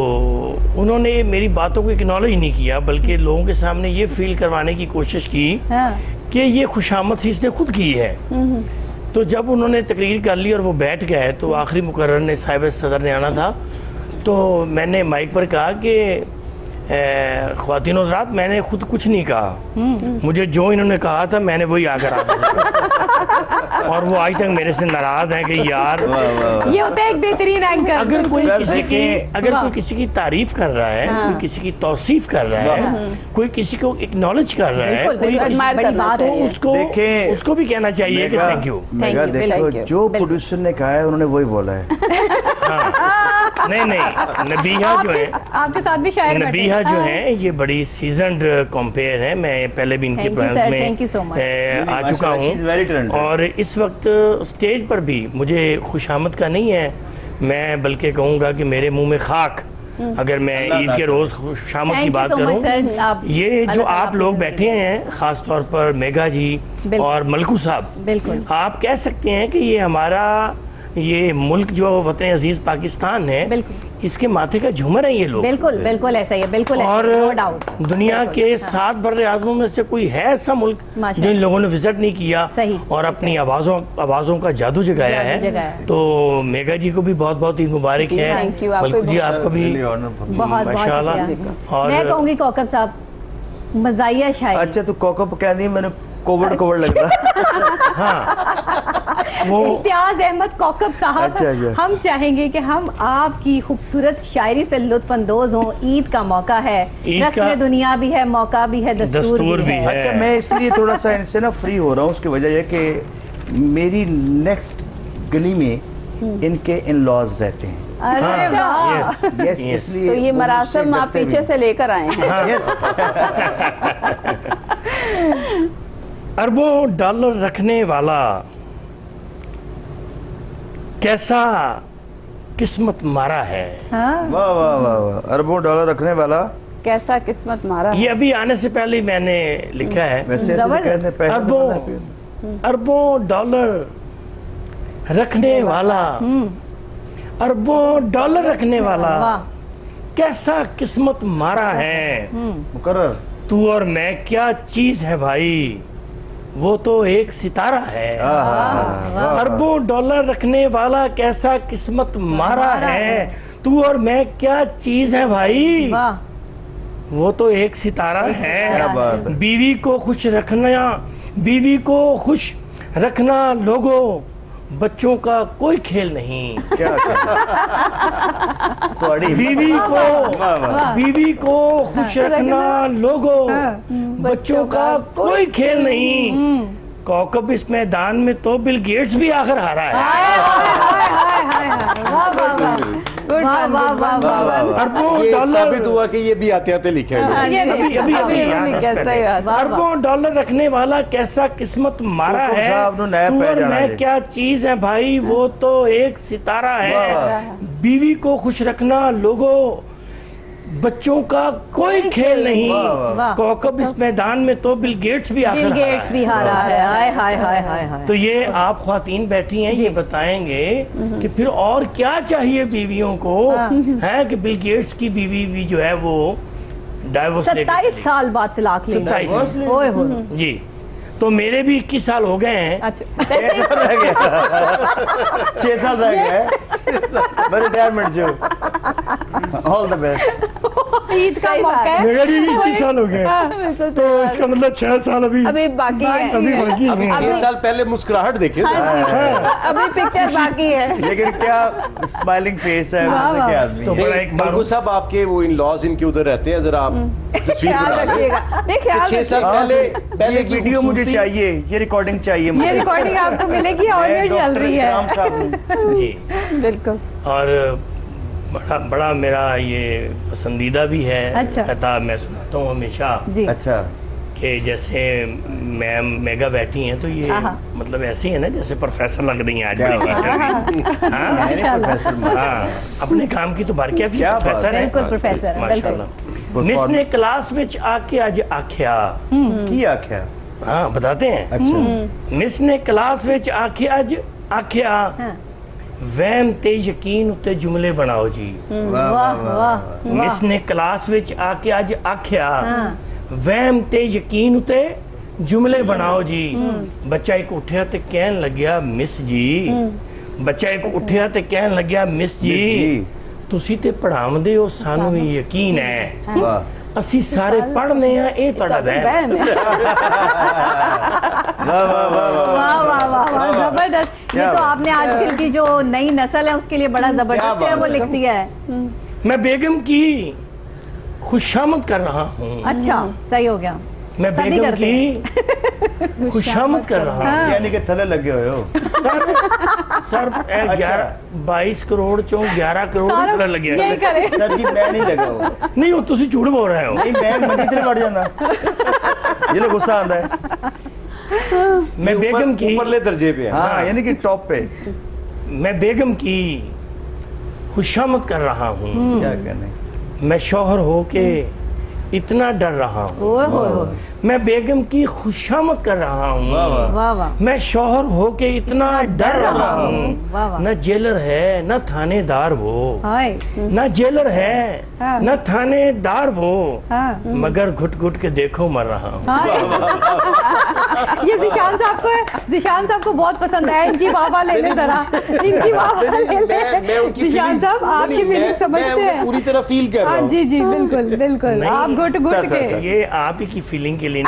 उन्होंने मेरी बातों को एक्नॉलेज नहीं किया, बल्कि लोगों के सामने ये फील करवाने की कोशिश की कि ये खुशामद सी इसने खुद की है। तो जब उन्होंने तकरीर कर ली और वो बैठ गए तो आखिरी मुकर्रर ने, साहिब सदर ने आना था, तो मैंने माइक पर कहा कि ख्वातीन और हज़रात, मैंने खुद कुछ नहीं कहा, मुझे जो इन्होंने कहा था मैंने वही आकर आया। और वो आज तक मेरे से नाराज हैं कि यार ये होता है एक बेहतरीन एंकर। अगर कोई सर किसी की देखें, कोई किसी की तारीफ कर रहा है, कोई किसी की तौसीफ कर रहा है, कोई किसी को एक्नॉलेज कर रहा है, बिल्कुल, कोई बिल्कुल, किसी- admire बड़ी करना बात चाहिए। है। देखें, उसको भी कहना चाहिए कि थैंक यू। मेगा you, देखो, thank you, जो बिल्कुल। प्रोड्यूसर ने कहा है उन्होंने वही बोला है। नहीं नबीहा जो है, आपके साथ भी शायर बैठे नबीहा हैं। जो है ये बड़ी सीजन्ड कंपेयर है। मैं पहले भी इनके Thank you, प्रोग्राम sir. में Thank you so much. आ चुका She is very हूँ, talented. और इस वक्त स्टेज पर भी मुझे खुशामद का नहीं है, मैं बल्कि कहूँगा कि मेरे मुंह में खाक, अगर मैं ईद के रोज़ खुशामद की Thank you बात so much, करूँ। sir. आप- ये जो अल्लाह ताला आप लोग आपको बैठे हैं, ख़ास तौर पर मेगा जी बिल्कुल। और मलकू साहब, बिल्कुल। आप कह सकते हैं कि ये हमारा ये मुल्क जो वतन अजीज़ पाकिस्तान है, बिल्कुल। इसके माथे का झूमर है ये लोग। बिल्कुल बिल्कुल ऐसा ही है, बिल्कुल ऐसा और ही है, no doubt। दुनिया के 7 बड़े आज़मों में से कोई है ऐसा मुल्क माशा जो इन लोगों ने विजिट नहीं किया सही। और अपनी आवाज़ों का जादू जगाया जादू जगाया है। है। तो मेगा जी को भी बहुत बहुत ईद मुबारक है। thank you, आपको मलकू जी भी आपको भी बहुत माशाल्लाह। शुक्रिया। और मैं कहूँगी कौकब साहब मज़ाहिया शायरी। अच्छा तो कौकब कह दी मैंने कोविड लगता। वो इम्तियाज अहमद कौकब साहब, अच्छा, अच्छा। हम चाहेंगे कि हम आपकी खूबसूरत शायरी से लुत्फ अंदोज हों। ईद का मौका है, ईद रस्म का दुनिया भी है, मौका भी है, दस्तूर भी है। अच्छा मैं इसलिए थोड़ा सा इनसे ना फ्री हो रहा हूँ, उसकी वजह यह कि मेरी नेक्स्ट गली में इनके इन लॉज रहते हैं। अरे वाह। Yes yes Yes। इसलिए तो ये वो मरासम मुझसे आप डरते पीछे भी से लेकर आए हैं। हैं। यस अरबों डॉलर रखने वाला कैसा किस्मत मारा है। हाँ। वाह वाह वाह वाह, अरबों डॉलर रखने वाला। कैसा किस्मत मारा है। ये अभी आने से पहले ही मैंने लिखा है। वैसे ऐसे जबरदस्त। कहते हैं, पैसे अरबों तो अरबों डॉलर रखने वाला, अरबों डॉलर रखने वाला वाह। कैसा किस्मत मारा है। मुकर्रर। तू और मैं क्या चीज है भाई, वो तो एक सितारा है। अरबों डॉलर रखने वाला कैसा किस्मत मारा है। तू और मैं क्या चीज है भाई, वाह। वो तो एक सितारा क्या बात है। है। बीवी को खुश रखना, बीवी को खुश रखना लोगों, बच्चों का कोई खेल नहीं। क्या थोड़ी बीवी को वाह वाह। बीवी को खुश रखना लोगों, बच्चों का कोई खेल नहीं। कौकब इस मैदान में तो बिल गेट्स भी आखिर हारा है। गुड वाह, वाह, वाह, वाह, वाह। अरबों ये डॉलर साबित हुआ कि ये भी आते आते लिखे हैं। ये नहीं, अभी अभी याद है कैसा पहले। याद। अरबों डॉलर रखने वाला कैसा किस्मत मारा तो है। साहब नु नया तू पैर और जाना मैं है। क्या चीज है भाई, वो तो एक सितारा है। वाह। बीवी को खुश रखना लोगों, बच्चों का कोई खेल नहीं। वाह, वाह। कौकब इस मैदान में तो बिल गेट्स भी आखिर बिल हारा गेट्स है। भी हारा है। हाय हाय हाय हाय हाय। तो ये आप ख्वातीन बैठी हैं, ये बताएंगे कि फिर और क्या चाहिए बीवियों को, है कि बिल गेट्स की बीवी भी जो है वो डाइवोर्स 27 साल बाद तलाक ले 27 ओए होए। जी। तो मेरे भी 21 साल हो गए हैं। अच्छा 6 साल रह गए। मैं रिटायरमेंट जो। All the best. ईद का सही मौका बात है। मेरे भी 21 साल हो गए। बिल्कुल तो इसका मतलब 6 साल अभी अभी बाकी है। अभी बाकी अभी है। 6 साल पहले मुस्कुराहट देखे थे। अभी पिक्चर बाकी है। लेकिन क्या स्माइलिंग फेस है वाह, वैसे के वाह। आदमी। तो बड़ा एक मलकू मारूफ साहब आपके वो इन लॉज इनके उधर रहते हैं, जरा आप तस्वीर ख्याल बना लें। रखिएगा। नहीं ख्याल 6 साल हाँ, पहले ये की वीडियो मुझे खूबसूरती- चाहिए, ये रिकॉर्डिंग चाहिए ये मुझे। रिकॉर्डिंग आपको मिलेगी, ऑडियो चल रही है। इकराम साहब जी। बिल्कुल। और बड़ा मेरा ये पसंदीदा भी है। अच्छा। खिताब मैं सुनाता हूँ हमेशा जी। अच्छा कि जैसे मैम मेगा बैठी हैं तो ये हाँ। मतलब ऐसे ही है ना जैसे प्रोफेसर लग रही हैं आज क्या बड़ी टीचर भी। हाँ माशाल्लाह। प्रोफेसर हाँ, अपने काम की तो भरकिया क्या बात प्रोफेसर है। बिल्कुल प्रोफेसर है, माशाल्लाह। मिस ने क्लास में आके आज आख्या, की आख्या। हाँ बताते हैं। अच्छा मिस ने क्लास में आके आज आख्या, हाँ। वहम ते यकीन उत्ते जुमले बनाओ जी। वाह वाह वाह वाह। मिस ने क्लास विच आके आज आख्या, हाँ। वहम ते यकीन उते जुमले बनाओ जी। बच्चा एक उठिया ते कहन लग्या मिस जी, बच्चा एक उठिया ते कहन लग्या मिस जी, ਤੁਸੀਂ ਤੇ ਪੜਾਉਂਦੇ ਹੋ ਸਾਨੂੰ ਵੀ ਯਕੀਨ ਹੈ, वाह ਅਸੀਂ ਸਾਰੇ ਪੜ੍ਹਨੇ ਆ ਇਹ ਤੁਹਾਡਾ ਵਹਿਮ ਹੈ। वाह वाह वाह वाह वाह वाह वाह वाह जबरदस्त। ये क्या तो बात। आपने आजकल की जो नई नस्ल है उसके लिए बड़ा जबरदस्त जो है वो बात है। लिख दिया है। मैं बेगम की खुशामद कर रहा हूँ, अच्छा सही हो गया। मैं सभी बेगम करते की खुशामद कर रहा हूँ। यानी कि थले लगे हुए हो। सर 22 करोड़ चों 11 करोड़ सारा रुपया लगे यही करे। सर जी मैं नहीं लगा हुआ। नहीं वो तुसी झूठ बोल रहे हो। नहीं मैं मनी ते बढ़ जाना। ये लो गुस्सा आता है। मैं बेगम की ऊपरले दर्जे पे है। हाँ यानी कि टॉप पे। मैं बेगम की खुशामद कर रहा हूँ। क्या कहने। मैं शौहर हो के इतना डर रहा हूँ। ओए होए होए। मैं बेगम की खुशामद कर रहा हूँ, वाह वाह, मैं शौहर होके इतना डर रहा वाह हूँ। वाह, न जेलर है न थानेदार वो, हाय, न जेलर है हाँ। न थानेदार वो, हाँ। मगर घुट घुट के देखो मर रहा हूँ। ये जिशान साहब को बहुत पसंद है। इनकी वाह ले ले जरा, इनकी वाह ले मैं ले। उनकी जिशान feelings- साहब आपकी नहीं, फीलिंग मैं समझते उन्हें हैं। पूरी तरह फील कर रहा हाँ हूँ। जी जी, बिल्कुल बिल्कुल, नहीं, आप घुट घुट सर, के। सर। ये आप ही की फीलिंग के लिए नहीं,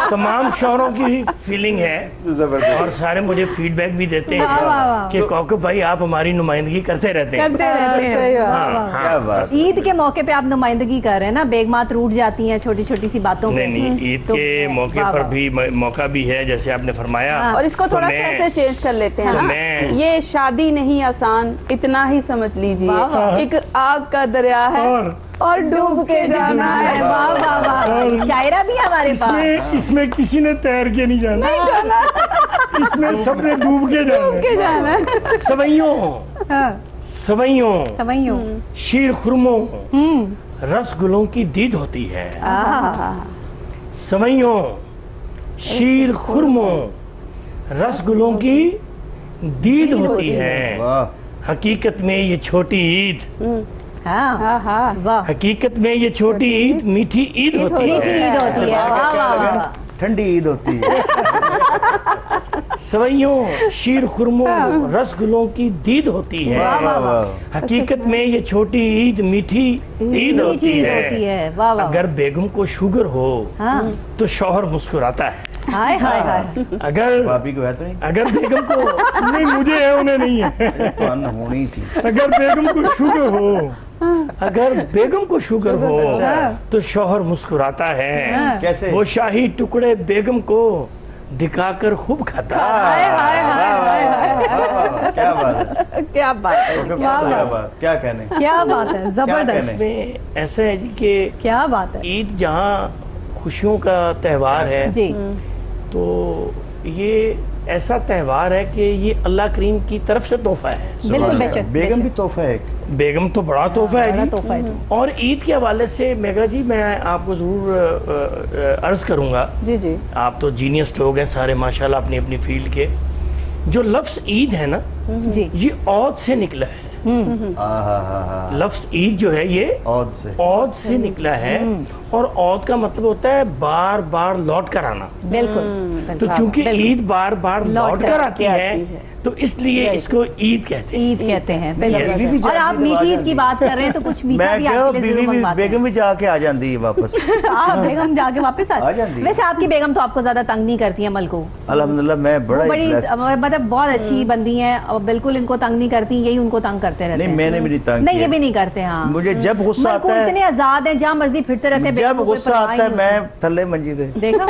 तमाम शौहरों की फीलिंग है। जबरदस्त। और सारे मुझे फीडबैक भी देते वाह, वाह, वाह। हैं कि कौकब भाई आप हमारी नुमाइंदगी करते रहते हैं। करते रहते हैं। सही बात। वाह, वाह। क्या बात। ईद के मौके पे आप नुमाइंदगी कर रहे हैं ना, बेगमात रूठ जाती हैं छोटी छोटी सी बातों पे। नहीं, ईद तो के मौके वाह, पर वाह। भी मौका भी है, जैसे आपने फरमाया। और इसको तो थोड़ा सा मैं- ऐसे चेंज कर लेते हैं तो ना, मैं- ये शादी नहीं आसान, इतना ही समझ लीजिए, वाह, वाह। एक आग का दरिया है और डूब के जाना है। वाह वाह वाह, शायरा भी है हमारे पास। इसमें किसी ने तैर के नहीं जाना, इसमें सबने डूब के के जाना है। सवैयों हाँ, सवैयों समझियो। शीर खुरमों रसगुल्लों की दीद होती है। सवैयों शीर खुरमों रसगुल्लों की दीद होती है। वाह। हकीकत में ये छोटी ईद, हाँ हाँ हाँ, वाह, हकीकत में ये छोटी ईद मीठी ईद होती मीठी है। ईद होती है। वाह वाह वाह, ठंडी ईद होती है। सवैयों शीर खुरमों रसगुल्लों की दीद होती है। वाह, वाह, वाह। हकीकत में ये छोटी ईद मीठी ईद मीठी होती ईद होती है। है। वाह वाह, अगर बेगम को शुगर हो हाँ, तो शौहर मुस्कुराता है। हाय हाय हाय। अगर भाभी को है तो नहीं, अगर बेगम को नहीं, मुझे है उन्हें नहीं है। तो अन्न होनी सी। अगर बेगम को शुगर हो, अगर बेगम को शुगर हो तो शौहर मुस्कुराता है। कैसे? वो शाही टुकड़े बेगम को दिखाकर खूब खाता है। वाह, क्या बात है। क्या बात है। क्या बात, क्या कहने। क्या बात है, जबरदस्त। कहने? इसमें ऐसा है जी कि क्या बात है ईद जहाँ खुशियों का त्यौहार है, जी। तो ये ऐसा त्यौहार है कि ये अल्लाह करीम की तरफ से तोहफा है। बिल्कुल, बेशक, बेगम भी तोहफा है एक। बेगम तो बड़ा तोहफा है बड़ा जी। तोहफा है जी। और ईद के हवाले से मेगा जी, मैं आपको ज़रूर अर्ज़ करूँगा, जी जी, आप तो जीनियस लोग हैं सारे माशाल्लाह अपनी अपनी फील्ड के। जो लफ्ज़ ईद है ना, जी, ये औद से निकला है। लफ्ज़ ईद जो है ये औद से। औद से निकला है, और औद का मतलब होता है बार बार लौट कर आना। बिल्कुल। तो चूंकि ईद बार बार लौट कर आती है, तो इसलिए इसको ईद कहते हैं। ईद कहते हैं, Yes. बिल्कुल। और आप मीठी ईद की बात कर रहे हैं तो कुछ मीठा मैं भी क्या, आपके लिए बीवी जरूर भी, मंगवाते हैं। बेगम भी जाके आ जाती है वापस। आप बेगम जाके वापस आ जाती है। वैसे आपकी बेगम तो आपको ज्यादा तंग नहीं करती है मल को। अल्हम्दुलिल्लाह मैं वो बड़ा ही बड़ी blessed। मतलब बहुत अच्छी बंदी हैं और बिल्कुल इनको तंग नहीं करती, यही उनको तंग करते रहते नहीं, हैं। मैंने भी नहीं तंग नहीं, किया। ये भी नहीं करते। हाँ, मुझे जब गुस्सा मलकू आता है, इतने आजाद हैं, जहाँ मर्जी फिरते रहते हैं। जब बेगमों पे गुस्सा परवाह आता है ही मैं थल्ले मंजी दे। देखा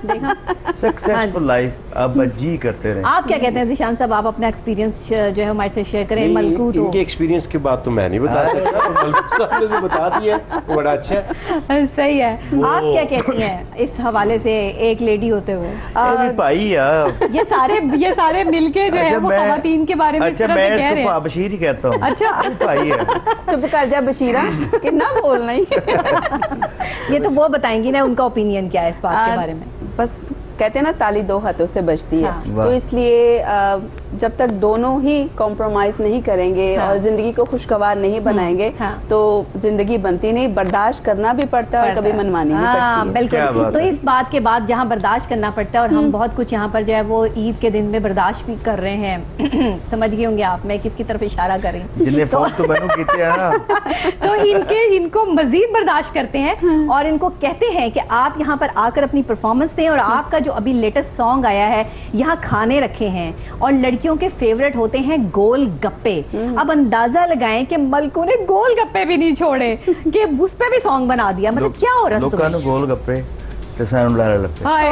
देखा। सक्सेसफुल लाइफ अब जी करते रहे। आप क्या कहते हैं जिशान साहब, आप अपना एक्सपीरियंस जो है हमारे से शेयर करें। नहीं, मलकू तो इनके एक्सपीरियंस के बाद तो मैं नहीं बता सकता, और मलकू साहब ने जो बता दिया वो बड़ा अच्छा है। सही है। आप क्या कहती हैं इस हवाले से, एक लेडी होते हुए? ये भी भाई यार। ये सारे मिलके जो है वो खवातीन के बारे में इस अच्छा, तरह मैं से कह रहे इसको हैं। बशीर ही कहता हूँ। अच्छा। ये भाई है। चुप कर जा बशीरा, कितना बोलना ही। ये तो वो बताएंगी ना उनका ओपिनियन क्या है इस बात के बारे में। बस कहते हैं ना, ताली दो हाथों से बजती है। हाँ। तो इसलिए जब तक दोनों ही कॉम्प्रोमाइज नहीं करेंगे हाँ। और जिंदगी को खुशगवार नहीं बनाएंगे, हाँ। तो जिंदगी बनती नहीं, बर्दाश्त करना भी पड़ता है और कभी मनमानी भी हाँ, पड़ती है। क्या बिल्कुल। बात तो है। इस बात के बाद जहाँ बर्दाश्त करना पड़ता है, और हम बहुत कुछ यहाँ पर जो है वो ईद के दिन में बर्दाश्त भी कर रहे हैं। समझ गए होंगे आप मैं किसकी तरफ इशारा कर रही हूँ। जिन्हें फोन तो मैंने कीते हैं ना। तो इनको मजीद बर्दाश्त करते हैं और इनको कहते हैं कि आप यहाँ पर आकर अपनी परफॉर्मेंस दें, और आपका जो अभी लेटेस्ट सॉन्ग आया है, यहाँ खाने रखे हैं और लड़कियों के फेवरेट होते हैं गोल गप्पे। अब अंदाजा लगाएं कि मलकू ने गोल गप्पे भी नहीं छोड़े, कि उस पे भी सॉन्ग बना दिया। मतलब क्या हो रहा है लोकां नूं गोल गप्पे ते सानूं लारे लप्पे। हाय।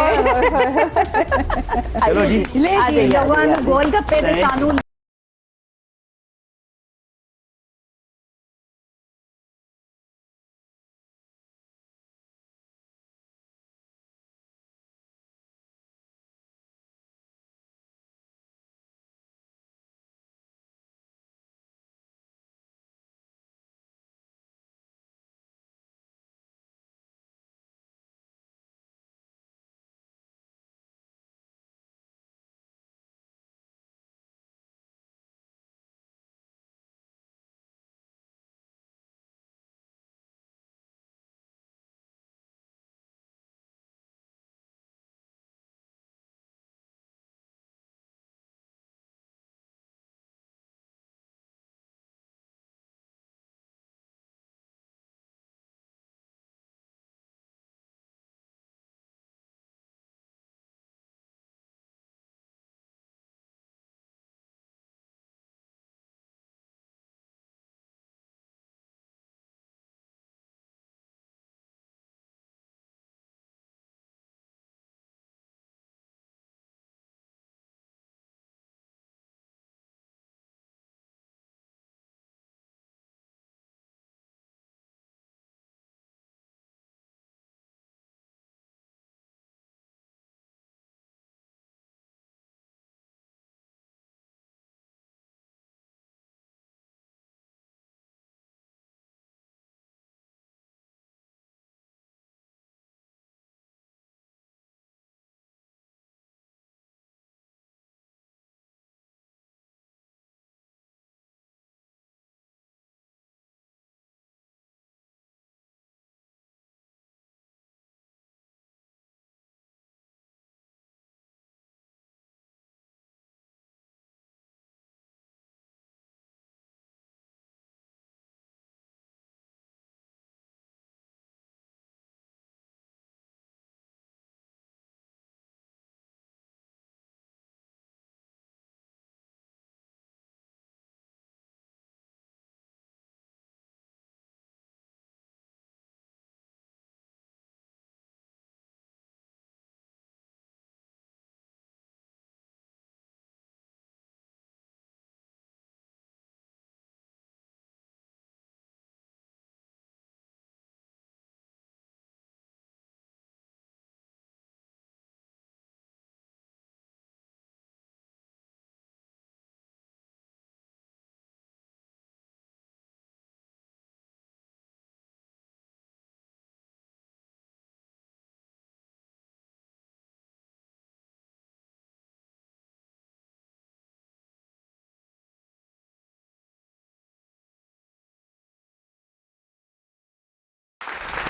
चलो जी। ले आ जी, जाइए, आ लोगों जाइए। ने गोल गप्पे ते सानू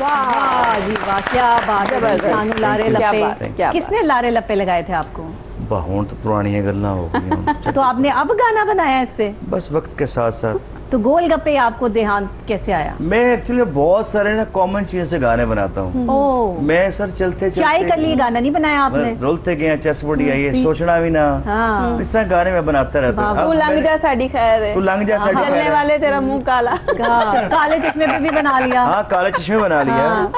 वाह जी वाह, क्या बात है जबरदस्त। सानू, लारे क्या लप्पे। बात है, क्या बात किसने लारे लप्पे लगाए थे आपको? हुण तो पुरानियां गल्लां हो गई तो आपने अब गाना बनाया इस पे? बस वक्त के साथ साथ। तो गोलगप्पे आपको देहांत कैसे आया? मैं एक्चुअली बहुत सारे ना कॉमन चीज़ से गाने बनाता हूँ। ओ, मैं सर चलते चाय कर लिए गाना नहीं बनाया आपने? रोलते गए चस बड़ी आई है, सोचना भी ना, हाँ। इस तरह गाने में बनाता रहता हूँ। तू अब लंघ मैंने- जा साड़ी खैर है, तू लंघ जा साड़ी जलने खैर है। वाले तेरा मुंह काला। काले चश्मे पे भी बना लिया। हाँ, काले चश्मे बना लिया। हाँ।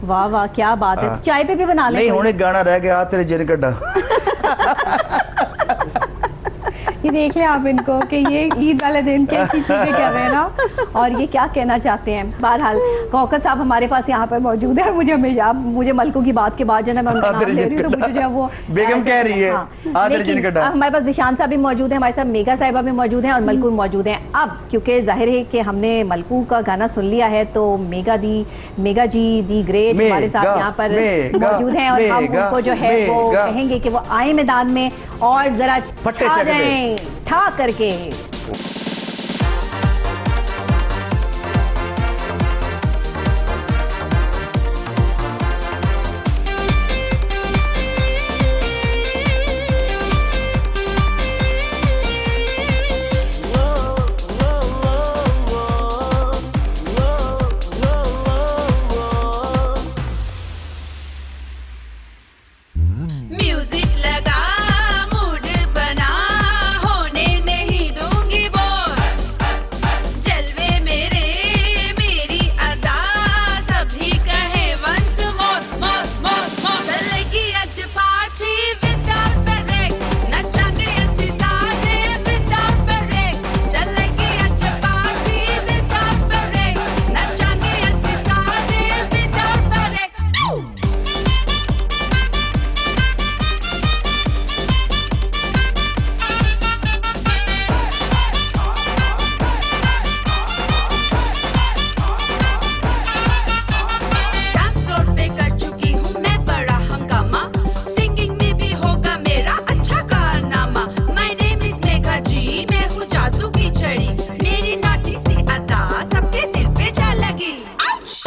वाह वाह, क्या बात है। हाँ। तो चाय पे भी बना ले नहीं कोई? हुण एक गाना रह गया, आ तेरे जिन कड्डा। ये देख लें आप इनको कि ये ईद वाले दिन कैसी चीजें कर रहे हैं ना, और ये क्या कहना चाहते हैं। बहरहाल कौकस साहब हमारे पास यहाँ पर मौजूद है, और मुझे मलकू की बात के बाद जो है मैं उनका नाम ले रही हूँ, तो मुझे जो है वो बेगम कह रही है, हाँ। आदर लेकिन जिनकड्डा। हमारे पास दिशान साहब भी मौजूद है, हमारे साथ मेगा साहिबा भी मौजूद हैं और मलकू भी मौजूद हैं। अब क्योंकि जाहिर है कि हमने मलकू का गाना सुन लिया है, तो मेगा जी दी ग्रेट हमारे साथ मेगा, यहाँ पर मेगा, मौजूद हैं, और हम मेगा, उनको जो है वो मेगा। कहेंगे कि वो आए मैदान में और जरा फट्टे छा चक दे। जाएं, ठा करके। म्यूजिक लगा मूड बना होने नहीं दूंगी बोर जलवे मेरे मेरी अदा सभी कहे वंस मोर मोर मोर मोर चलेगी आज पार्टी विदाउट ब्रेक नचांगे ਅਸੀਂ ਸਾਰੇ विदाउट ब्रेक चलेगी आज पार्टी विदाउट ब्रेक नचांगे ਅਸੀਂ ਸਾਰੇ विदाउट ब्रेक डांस फ्लोर पे कर चुकी हूँ मैं बड़ा हंगामा सिंगिंग में भी होगा मेरा अच्छा कारनामा माय नेम इज मेघा जी मैं हूँ जादू की छड़ी मेरी नाटी सी अदा सबके दिल पे जा लगी आउच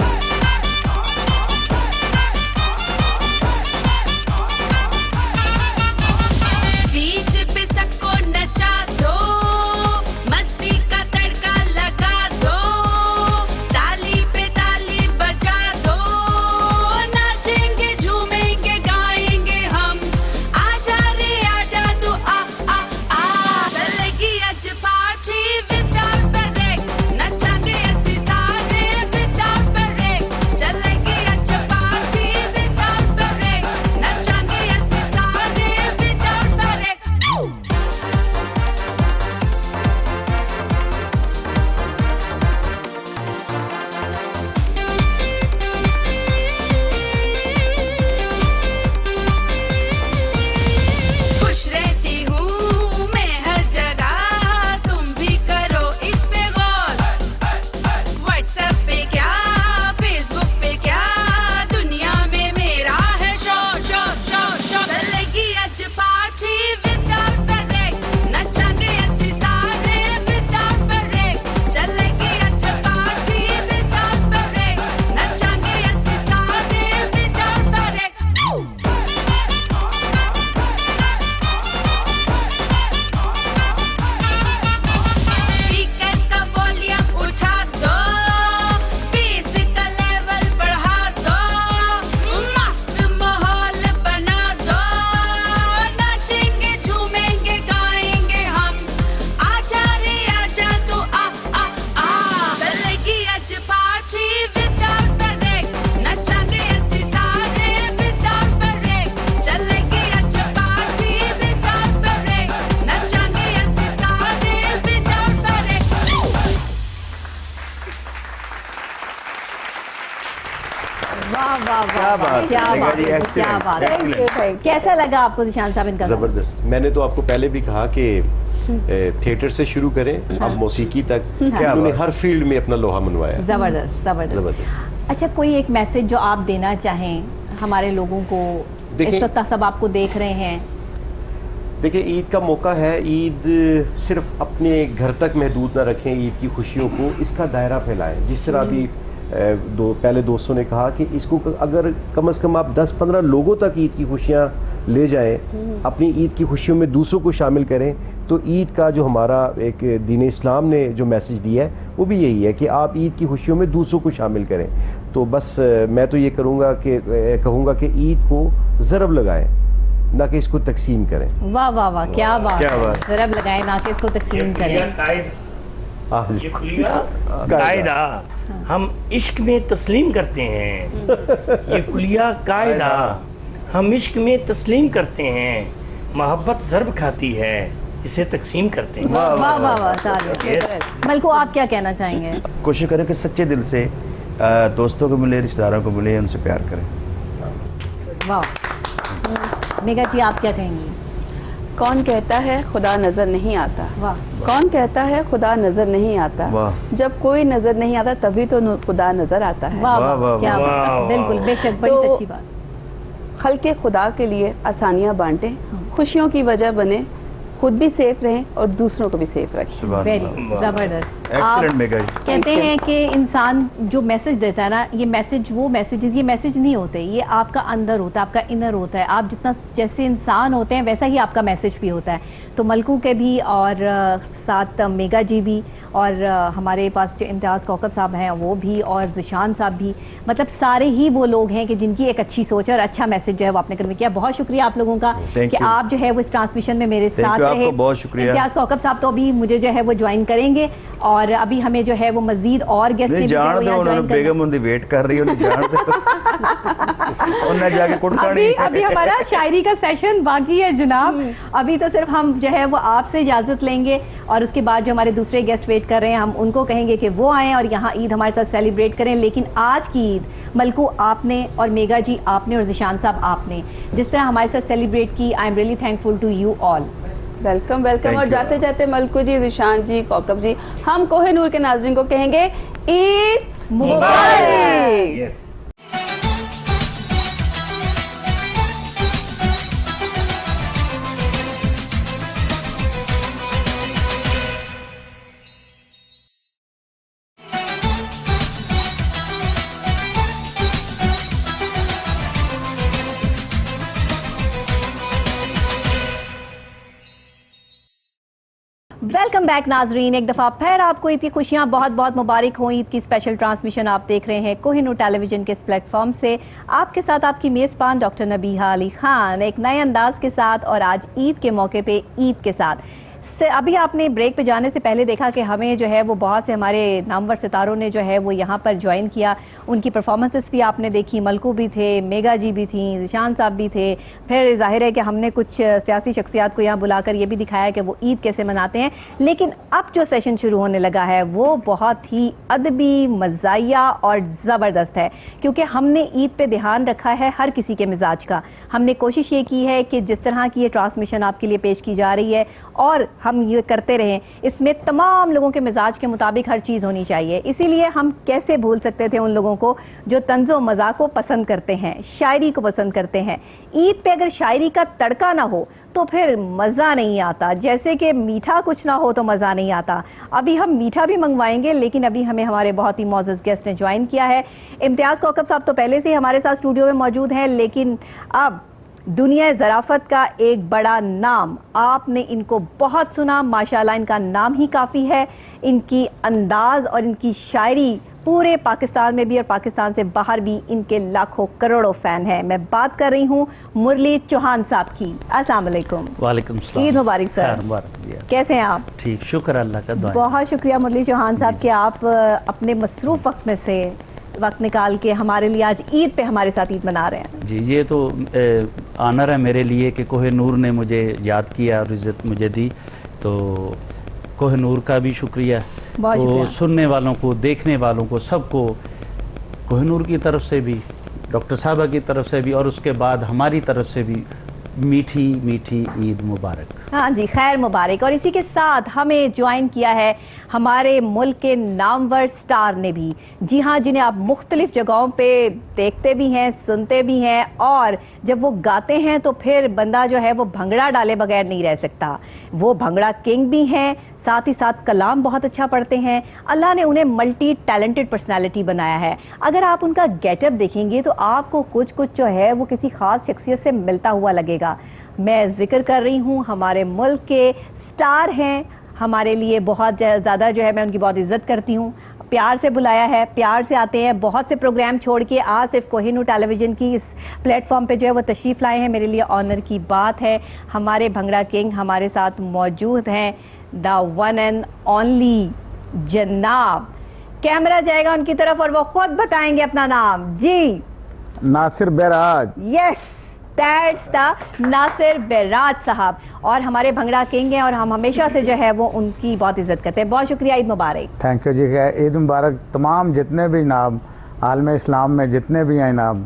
बीच पे सबको नचा दो मस्ती का तड़का लगा दो ताली पे ताली बजा दो नाचेंगे झूमेंगे गाएंगे हम आजा रे आजा तू आ आ आ चलेगी आज पार्टी विदाउट ब्रेक नचांगे ਅਸੀਂ ਸਾਰੇ विदाउट ब्रेक चलेगी आज पार्टी विदाउट ब्रेक नचांगे ਅਸੀਂ ਸਾਰੇ विदाउट ब्रेक खुश रहती हूँ मैं हर जगह तुम भी करो इस पे गौर व्हाट्सएप पे क्या फेसबुक पे क्या दुनिया में मेरा है शोर शोर शोर शोर चलेगी आज पार्टी विदाउट ब्रेक नचांगे ਅਸੀਂ ਸਾਰੇ विदाउट ब्रेक चलेगी आज पार्टी विदाउट ब्रेक नचांगे ਅਸੀਂ ਸਾਰੇ विदाउट ब्रेक स्पीकर का वॉल्यूम उठा दो बेस का लेवल बढ़ा दो मस्त माहौल बना दो नाचेंगे झूमेंगे गाएंगे हम आजा रे आजा तू आ आ आ चलेगी आज पार्टी विदाउट ब्रेक नचांगे ਅਸੀਂ ਸਾਰੇ विदाउट ब्रेक चलेगी आज पार्टी विदाउट ब्रेक नचांगे ਅਸੀਂ ਸਾਰੇ विदाउट ब्रेक वाह वाह क्या वाह बात है, क्या मेघा बात जी, है, excellent, क्या बात है। excellent। कैसा लगा आपको दिशान साहब इनका गाना? जबरदस्त। मैंने तो आपको पहले भी कहा कि थिएटर से शुरू करें अब मौसीकी तक उन्होंने हर फील्ड में अपना लोहा मनवाया। जबरदस्त जबरदस्त। जबरदस्त। अच्छा, कोई एक मैसेज जो आप देना चाहें हमारे लोगों को, देखिए- इस वक्त सब आपको देख रहे हैं। देखिए, ईद का मौका है। ईद सिर्फ अपने घर तक महदूद ना रखें, ईद की खुशियों को इसका दायरा फैलाएं। जिस तरह भी पहले दोस्तों ने कहा कि इसको अगर कम से कम आप 10-15 लोगों तक ईद की खुशियाँ ले जाएं, अपनी ईद की खुशियों में दूसरों को शामिल करें, तो ईद का जो हमारा एक दीन इस्लाम ने जो मैसेज दिया है वो भी यही है कि आप ईद की खुशियों में दूसरों को शामिल करें। तो बस मैं तो ये कहूँगा कि ईद को ज़रब लगाएं, ना कि इसको तकसीम करें। वाह वाह वाह, क्या बात क्या है। बात। ज़रब लगाए ना कि इसको तकसीम करें। ये खुलिया कायदा हम इश्क में तस्लीम करते हैं। ये खुलिया कायदा हम इश्क में तस्लीम करते हैं। मोहब्बत ज़रब खाती है, इसे तकसीम करते हैं। वाह वाह वाह तारीफ। मलकू, आप क्या कहना चाहेंगे? कोशिश करें कि सच्चे दिल से दोस्तों को मिले, रिश्तेदारों को मिले, उनसे प्यार करें। वाह। मेगा जी, आप क्या कहेंगी? कौन कहता है खुदा नजर नहीं आता? वाह। कौन कहता है खुदा नजर नहीं आता? वाह। जब कोई नजर नहीं आता तभी तो खुदा नजर आता है। वाह वाह, वाह, वाह, क्या वाह, बात। वाह। बिल्कुल, बेशक, बड़ी तो- सच्ची बात। खल्के खुदा के लिए आसानियां बांटें, खुशियों की वजह बने, खुद भी सेफ रहें और दूसरों को भी सेफ रखें। सुभान वेरी अल्लाह। जबरदस्त। एक्सीलेंट मेगा जी। कहते हैं कि इंसान जो मैसेज देता है ना, ये मैसेज ये मैसेज नहीं होते, ये आपका अंदर होता है, आपका इनर होता है। आप जितना जैसे इंसान होते हैं वैसा ही आपका मैसेज भी होता है। तो मलकू के भी और साथ मेगा जी भी और हमारे पास जो इम्तियाज़ कौकब साहब हैं वो भी और ज़िशान साहब भी, मतलब सारे ही वो लोग हैं कि जिनकी एक अच्छी सोच है और अच्छा मैसेज जो है वो आपने कन्वे किया। बहुत शुक्रिया आप लोगों का Thank कि you. आप जो है वो इस ट्रांसमिशन में मेरे Thank साथ you, रहे। आपको बहुत शुक्रिया। इम्तियाज़ कौकब साहब तो अभी मुझे जो है वो ज्वाइन करेंगे और अभी हमें जो है वो मजीद और गेस्ट नहीं जान दो, उन्होंने बेगम उनकी वेट कर रही है, उन्हें जान दो। उन्हें जाके कुड़कानी। अभी हमारा शायरी का सेशन बाकी है जनाब। अभी तो सिर्फ हम जो है वो आपसे इजाज़त लेंगे और उसके बाद जो हमारे दूसरे गेस्ट वेट कर रहे हैं हम उनको कहेंगे कि वो आएँ और यहाँ ईद हमारे साथ सेलिब्रेट करें। लेकिन आज की ईद मलकू आपने और मेगा जी आपने और ज़िशान साहब आपने जिस तरह हमारे साथ सेलिब्रेट की, I am really thankful to you all. Welcome welcome. Thank और you. जाते जाते मलकू जी, जिशान जी, कौकब जी, हम कोहिनूर के नाज़रीन को कहेंगे ईद मुबारक। यस। वेलकम बैक नाजरीन, एक दफ़ा फिर आपको ईद की खुशियाँ बहुत बहुत मुबारक हों। ईद की स्पेशल ट्रांसमिशन आप देख रहे हैं कोहिनूर टेलीविज़न के इस प्लेटफॉर्म से। आपके साथ आपकी मेज़बान डॉक्टर नबीहा अली खान एक नए अंदाज के साथ और आज ईद के मौके पे ईद के साथ से। अभी आपने ब्रेक पे जाने से पहले देखा कि हमें जो है वो बहुत से हमारे नामवर सितारों ने जो है वो यहाँ पर ज्वाइन किया। उनकी परफॉर्मेंसेस भी आपने देखी, मलकू भी थे, मेगा जी भी थी, ज़िशान साहब भी थे। फिर जाहिर है कि हमने कुछ सियासी शख्सियात को यहाँ बुलाकर ये भी दिखाया कि वो ईद कैसे मनाते हैं। लेकिन अब जो सेशन शुरू होने लगा है वो बहुत ही अदबी, मज़ाहिया और ज़बरदस्त है, क्योंकि हमने ईद पे ध्यान रखा है हर किसी के मिजाज का। हमने कोशिश ये की है कि जिस तरह की ये ट्रांसमिशन आपके लिए पेश की जा रही है और हम ये करते रहें, इसमें तमाम लोगों के मिजाज के मुताबिक हर चीज़ होनी चाहिए। इसीलिए हम कैसे भूल सकते थे उन लोगों को जो तंज़ो मज़ाक को पसंद करते हैं, शायरी को पसंद करते हैं। ईद पे अगर शायरी का तड़का ना हो तो फिर मज़ा नहीं आता, जैसे कि मीठा कुछ ना हो तो मज़ा नहीं आता। अभी हम मीठा भी मंगवाएंगे, लेकिन अभी हमें हमारे बहुत ही मौजूद गेस्ट ने ज्वाइन किया है। इम्तियाज़ कौकब साहब तो पहले से ही हमारे साथ स्टूडियो में मौजूद हैं, लेकिन अब दुनिया ज़राफ़त का एक बड़ा नाम, आपने इनको बहुत सुना, माशाल्लाह इनका नाम ही काफ़ी है। इनकी अंदाज़ और इनकी शायरी पूरे पाकिस्तान में भी और पाकिस्तान से बाहर भी इनके लाखों करोड़ों फ़ैन हैं। मैं बात कर रही हूँ मुरली चौहान साहब की। अस्सलाम वालेकुम। वालेकुम सलाम। ईद मुबारक सर। खैर मुबारक जी। कैसे हैं आप? ठीक, शुक्र अल्लाह का, दुआ। बहुत शुक्रिया मुरली चौहान साहब कि आप अपने मसरूफ़ वक्त में से वक्त निकाल के हमारे लिए आज ईद पे हमारे साथ ईद मना रहे हैं। जी, ये तो ऑनर है मेरे लिए कि कोहिनूर ने मुझे याद किया और इज़्ज़त मुझे दी, तो कोहिनूर का भी शुक्रिया। बहुत तो शुक्रिया। सुनने वालों को, देखने वालों को, सबको कोहिनूर की तरफ से भी, डॉक्टर साहबा की तरफ से भी और उसके बाद हमारी तरफ से भी मीठी मीठी ईद मुबारक। हाँ जी, खैर मुबारक। और इसी के साथ हमें ज्वाइन किया है हमारे मुल्क के नामवर स्टार ने भी। जी हाँ, जिन्हें आप मुख्तलिफ जगहों पे देखते भी हैं, सुनते भी हैं, और जब वो गाते हैं तो फिर बंदा जो है वो भंगड़ा डाले बगैर नहीं रह सकता। वो भंगड़ा किंग भी हैं, साथ ही साथ कलाम बहुत अच्छा पढ़ते हैं। अल्लाह ने उन्हें मल्टी टैलेंटेड पर्सनालिटी बनाया है। अगर आप उनका गेटअप देखेंगे तो आपको कुछ कुछ जो है वो किसी ख़ास शख्सियत से मिलता हुआ लगेगा। मैं जिक्र कर रही हूँ, हमारे मुल्क के स्टार हैं, हमारे लिए बहुत ज़्यादा जो है मैं उनकी बहुत इज़्ज़त करती हूँ। प्यार से बुलाया है, प्यार से आते हैं, बहुत से प्रोग्राम छोड़ के आज सिर्फ कोहिनूर टेलीविज़न की इस प्लेटफॉर्म पे जो है वो तशरीफ़ लाए हैं। मेरे लिए ऑनर की बात है। हमारे भंगड़ा किंग हमारे साथ मौजूद हैं, द वन एंड ओनली जनाब। कैमरा जाएगा उनकी तरफ और वो खुद बताएंगे अपना नाम। जी, Nasir Bairaj. Yes, that's the Nasir Bairaj साहब। और हमारे भंगड़ा किंग हैं और हम हमेशा से जो है वो उनकी बहुत इज्जत करते हैं। बहुत शुक्रिया, ईद मुबारक। थैंक यू जी। ईद मुबारक तमाम जितने भी नाम आलम इस्लाम में जितने भी हैं नाम,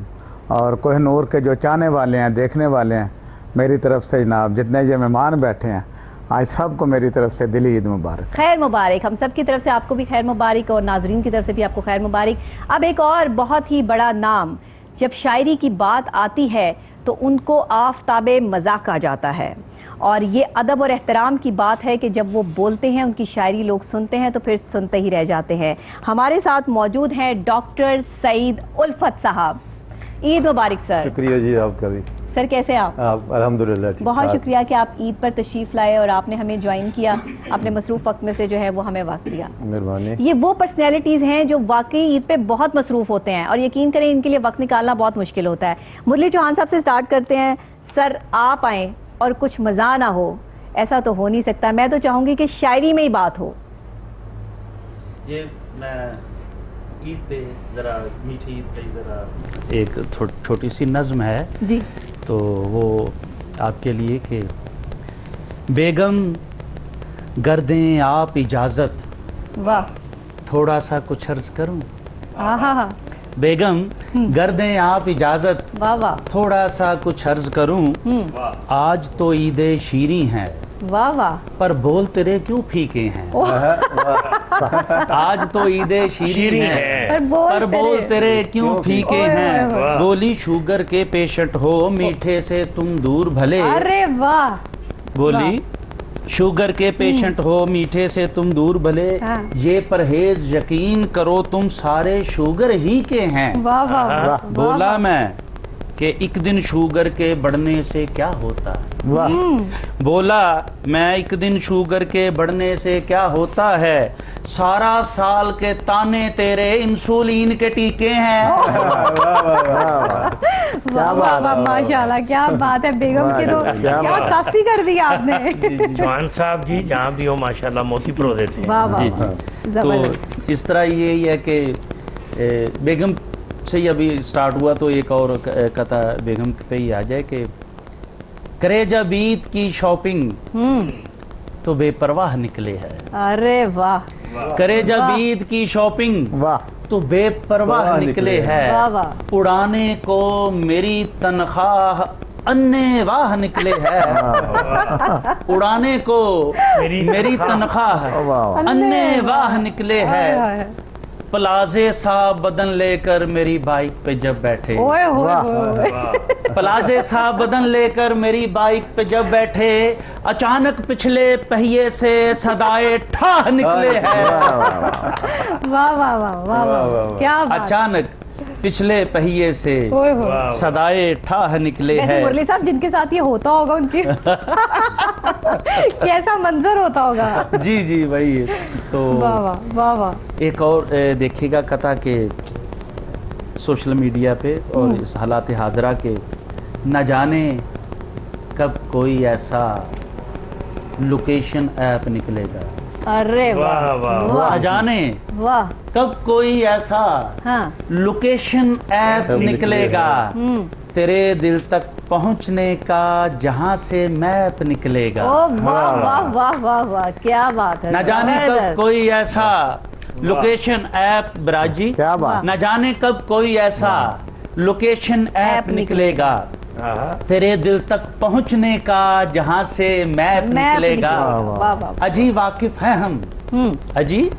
और कोहिनूर के जो चाहने वाले हैं, देखने वाले हैं, मेरी तरफ से जनाब जितने ये मेहमान बैठे हैं, आज सबको मेरी तरफ से दिली ईद मुबारक। खैर मुबारक। हम सब की तरफ से आपको भी खैर मुबारक और नाजरीन की तरफ से भी आपको खैर मुबारक। अब एक और बहुत ही बड़ा नाम, जब शायरी की बात आती है तो उनको आफताबे मजाक कहा जाता है, और ये अदब और एहतराम की बात है कि जब वो बोलते हैं, उनकी शायरी लोग सुनते हैं तो फिर सुनते ही रह जाते हैं। हमारे साथ मौजूद हैं डॉक्टर सईद उल्फत साहब। ईद मुबारक सर। शुक्रिया जी आपका भी। सर कैसे आप? अल्हम्दुलिल्लाह ठीक। बहुत शुक्रिया कि आप ईद पर तशरीफ़ लाए और आपने हमें ज्वाइन किया, अपने मसरूफ़ वक्त में से जो है वो हमें वक्त दिया। मेहरबानी। ये वो पर्सनैलिटीज़ हैं जो वाकई ईद पे बहुत मसरूफ़ होते हैं, और यकीन करें इनके लिए वक्त निकालना बहुत मुश्किल होता है। मुरली चौहान साहब से स्टार्ट करते हैं। सर, आप आएँ और कुछ मज़ा ना हो, ऐसा तो हो नहीं सकता। मैं तो चाहूँगी कि शायरी में ही बात हो। ये मैं ईद पे ज़रा मीठी ईद पे ज़रा एक छोटी सी नज़्म है जी, तो वो आपके लिए कि बेगम कर दें आप इजाज़त, वाह, थोड़ा सा कुछ अर्ज़ करूं। हाँ हाँ हाँ, बेगम कर दें आप इजाज़त, वाह वाह, थोड़ा सा कुछ अर्ज़ करूं। आज तो ईदे शीरी हैं, वाह वाह, पर बोल तेरे क्यों फीके हैं। आज तो ईदे शीरी हैं, पर बोल तेरे क्यों फीके हैं। बोली शुगर के पेशेंट हो, मीठे से तुम दूर भले। अरे वाह, बोली शुगर के पेशेंट हो, मीठे से तुम दूर भले। हाँ। ये परहेज यकीन करो तुम सारे शुगर ही के हैं। वाह वाह वाह, बोला मैं कि एक दिन शुगर के बढ़ने से क्या होता है। वाह, बोला मैं एक दिन शुगर के बढ़ने से क्या होता है। सारा साल के ताने तेरे इंसुलिन के टीके हैं। वाह वाह वाह, माशाल्लाह, क्या बात है। बेगम की तो क्या कासी कर दी आपने। जवान साहब जी जहाँ भी हो माशाल्लाह मोती परो देते हैं। वाह वाह, जी जी। जबरदस्त। तो इस तरह यही है कि बेगम से ही अभी स्टार्ट हुआ तो एक और कथा बेगम पे ही आ जाए कि करे जब ईद की शॉपिंग तो बेपरवाह निकले है। अरे वाह, करे जब ईद की शॉपिंग वाह, तो बेपरवाह निकले है। वाह वाह, उड़ाने को मेरी तनख्वाह अन्य वाह निकले है। उड़ाने को मेरी तनख्वाह वाह, अन्य वाह निकले है। प्लाजे सा बदन लेकर मेरी बाइक पे जब बैठे। ओए होए वाह, होए। प्लाजे सा बदन लेकर मेरी बाइक पे जब बैठे, अचानक पिछले पहिए से सदाए ठाह निकले हैं। वाह वाह वाह वाह वाह, क्या बात। अचानक पिछले पहिए से ओए होए। सदाए ठाह निकले वैसे हैं। मुरली साहब जिनके साथ ये होता होगा उनके कैसा मंजर होता होगा। जी जी वही है। तो वाह वाह वाह वाह, एक और देखिएगा कथा के सोशल मीडिया पे और इस हालात हाजरा के, न जाने कब कोई ऐसा लोकेशन ऐप निकलेगा। अरे वाह वाह, वाह, न जाने वाह, कब कोई ऐसा हाँ, लोकेशन ऐप निकलेगा, तेरे दिल तक पहुंचने का जहां से मैप निकलेगा। ओ वाह वाह वाह वाह वाह, क्या बात है। न जाने कब जबरदस्त। कोई ऐसा लोकेशन ऐप बराजी, क्या बात। न जाने कब कोई ऐसा लोकेशन ऐप निकलेगा, तेरे दिल तक पहुंचने का जहां से मैप निकलेगा। वाह वाह। अजी वाकिफ है हम, अजी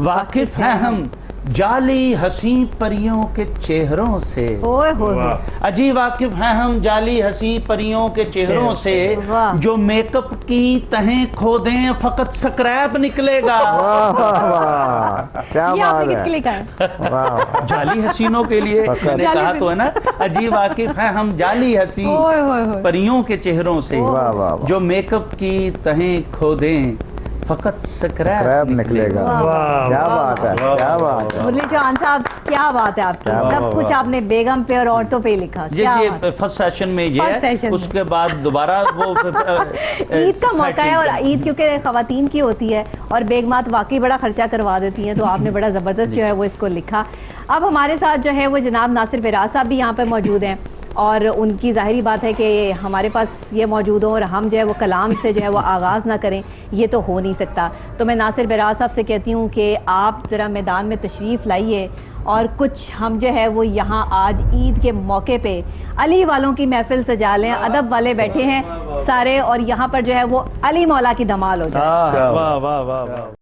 वाकिफ है हम जाली हसी परियों के चेहरों से। ओए होए। अजी वाकिफ हैं हम जाली हसी परियों के चेहरों से, वाह। जो मेकअप की तहें खोदें फकत स्क्रैप निकलेगा। वाह वाह वाह, क्या ये आपने बात किसके है। लिए कहा है? वाह जाली हसीनों के लिए मैंने जाली कहा तो है ना। अजी वाकिफ हैं हम जाली हसी ओए होए होए। परियों के चेहरों से, वाह वाह वाह। जो मेकअप की तहें खोदें फकत स्क्रैप क्रैप निकलेगा। वाह, क्या बात है, क्या बात है। मुरली चौहान साहब, क्या बात है आपकी, सब कुछ आपने बेगम पे और औरतों पे ही लिखा। ये क्या ये बात है। फर्स्ट सेशन में ये First है, session में। उसके बाद दोबारा वो ईद का मौका है और ईद क्योंकि खवातीन की होती है और बेगमात वाकई बड़ा खर्चा करवा देती हैं, तो आपने बड़ा ज़बरदस्त जो है वो इसको लिखा। अब हमारे साथ जो है वो जनाब नासिर बिराज साहब भी यहाँ पर मौजूद हैं और उनकी ज़ाहिरी बात है कि हमारे पास ये मौजूद हो और हम जो है वो कलाम से जो है वो आगाज़ ना करें, ये तो हो नहीं सकता। तो मैं नासिर बिराज साहब से कहती हूँ कि आप ज़रा मैदान में तशरीफ़ लाइए और कुछ हम जो है वो यहाँ आज ईद के मौके पे अली वालों की महफिल सजा लें। अदब वाले बैठे हैं सारे और यहाँ पर जो है वो अली मौला की धमाल हो जाए। वाह वाह वाह।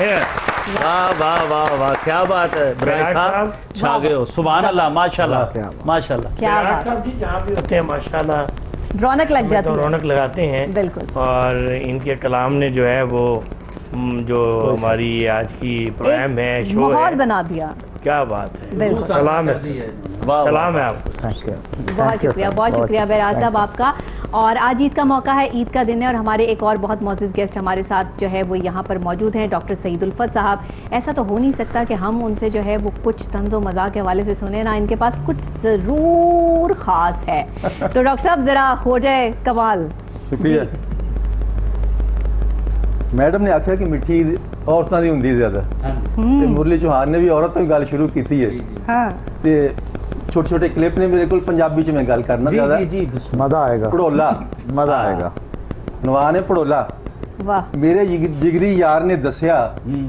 वाह वाह वाह वाह, क्या बात है ब्राइट विराट साहब, साहब, छा गए हो, सुभान अल्लाह, माशाल्लाह क्या माशाल्लाह। क्या विराट बात, साहब जी जहाँ भी होते हैं माशाल्लाह रौनक लग हमें जाती तो है। रौनक लगाते हैं। बिल्कुल। और इनके कलाम ने जो है वो जो हमारी आज की प्रोग्राम है, एक शो माहौल है, बना दिया। क्या बात है। बिल्कुल। सलाम है, वाह सलाम है आपको। Thank you. बहुत शुक्रिया बैराज साहब आपका। और आज ईद का मौका है, ईद का दिन है, और हमारे एक और बहुत मोअज़्ज़िज़ गेस्ट हमारे साथ जो है वो यहाँ पर मौजूद हैं, डॉक्टर सईद उल्फत साहब। ऐसा तो हो नहीं सकता कि हम उनसे जो है वो कुछ तंज़ो मज़ाक के हवाले से सुने ना, इनके पास कुछ ज़रूर ख़ास है। तो डॉक्टर साहब ज़रा हो जाए कमाल। शुक्रिया। मैडम ने आख्या कि मिठी औरतां दी हुंदी ज़्यादा, ते मुरली चौहान ने भी औरत तो गल शुरू की है, हाँ ते छोटे छोटे क्लिप ने मेरे को पंजाबी च मैं गल करना ज़्यादा। जी जी जी, मज़ा आएगा, पड़ोला मज़ा आएगा। नवान है पड़ोला। वाह मेरे जिगरी यार ने दसिया,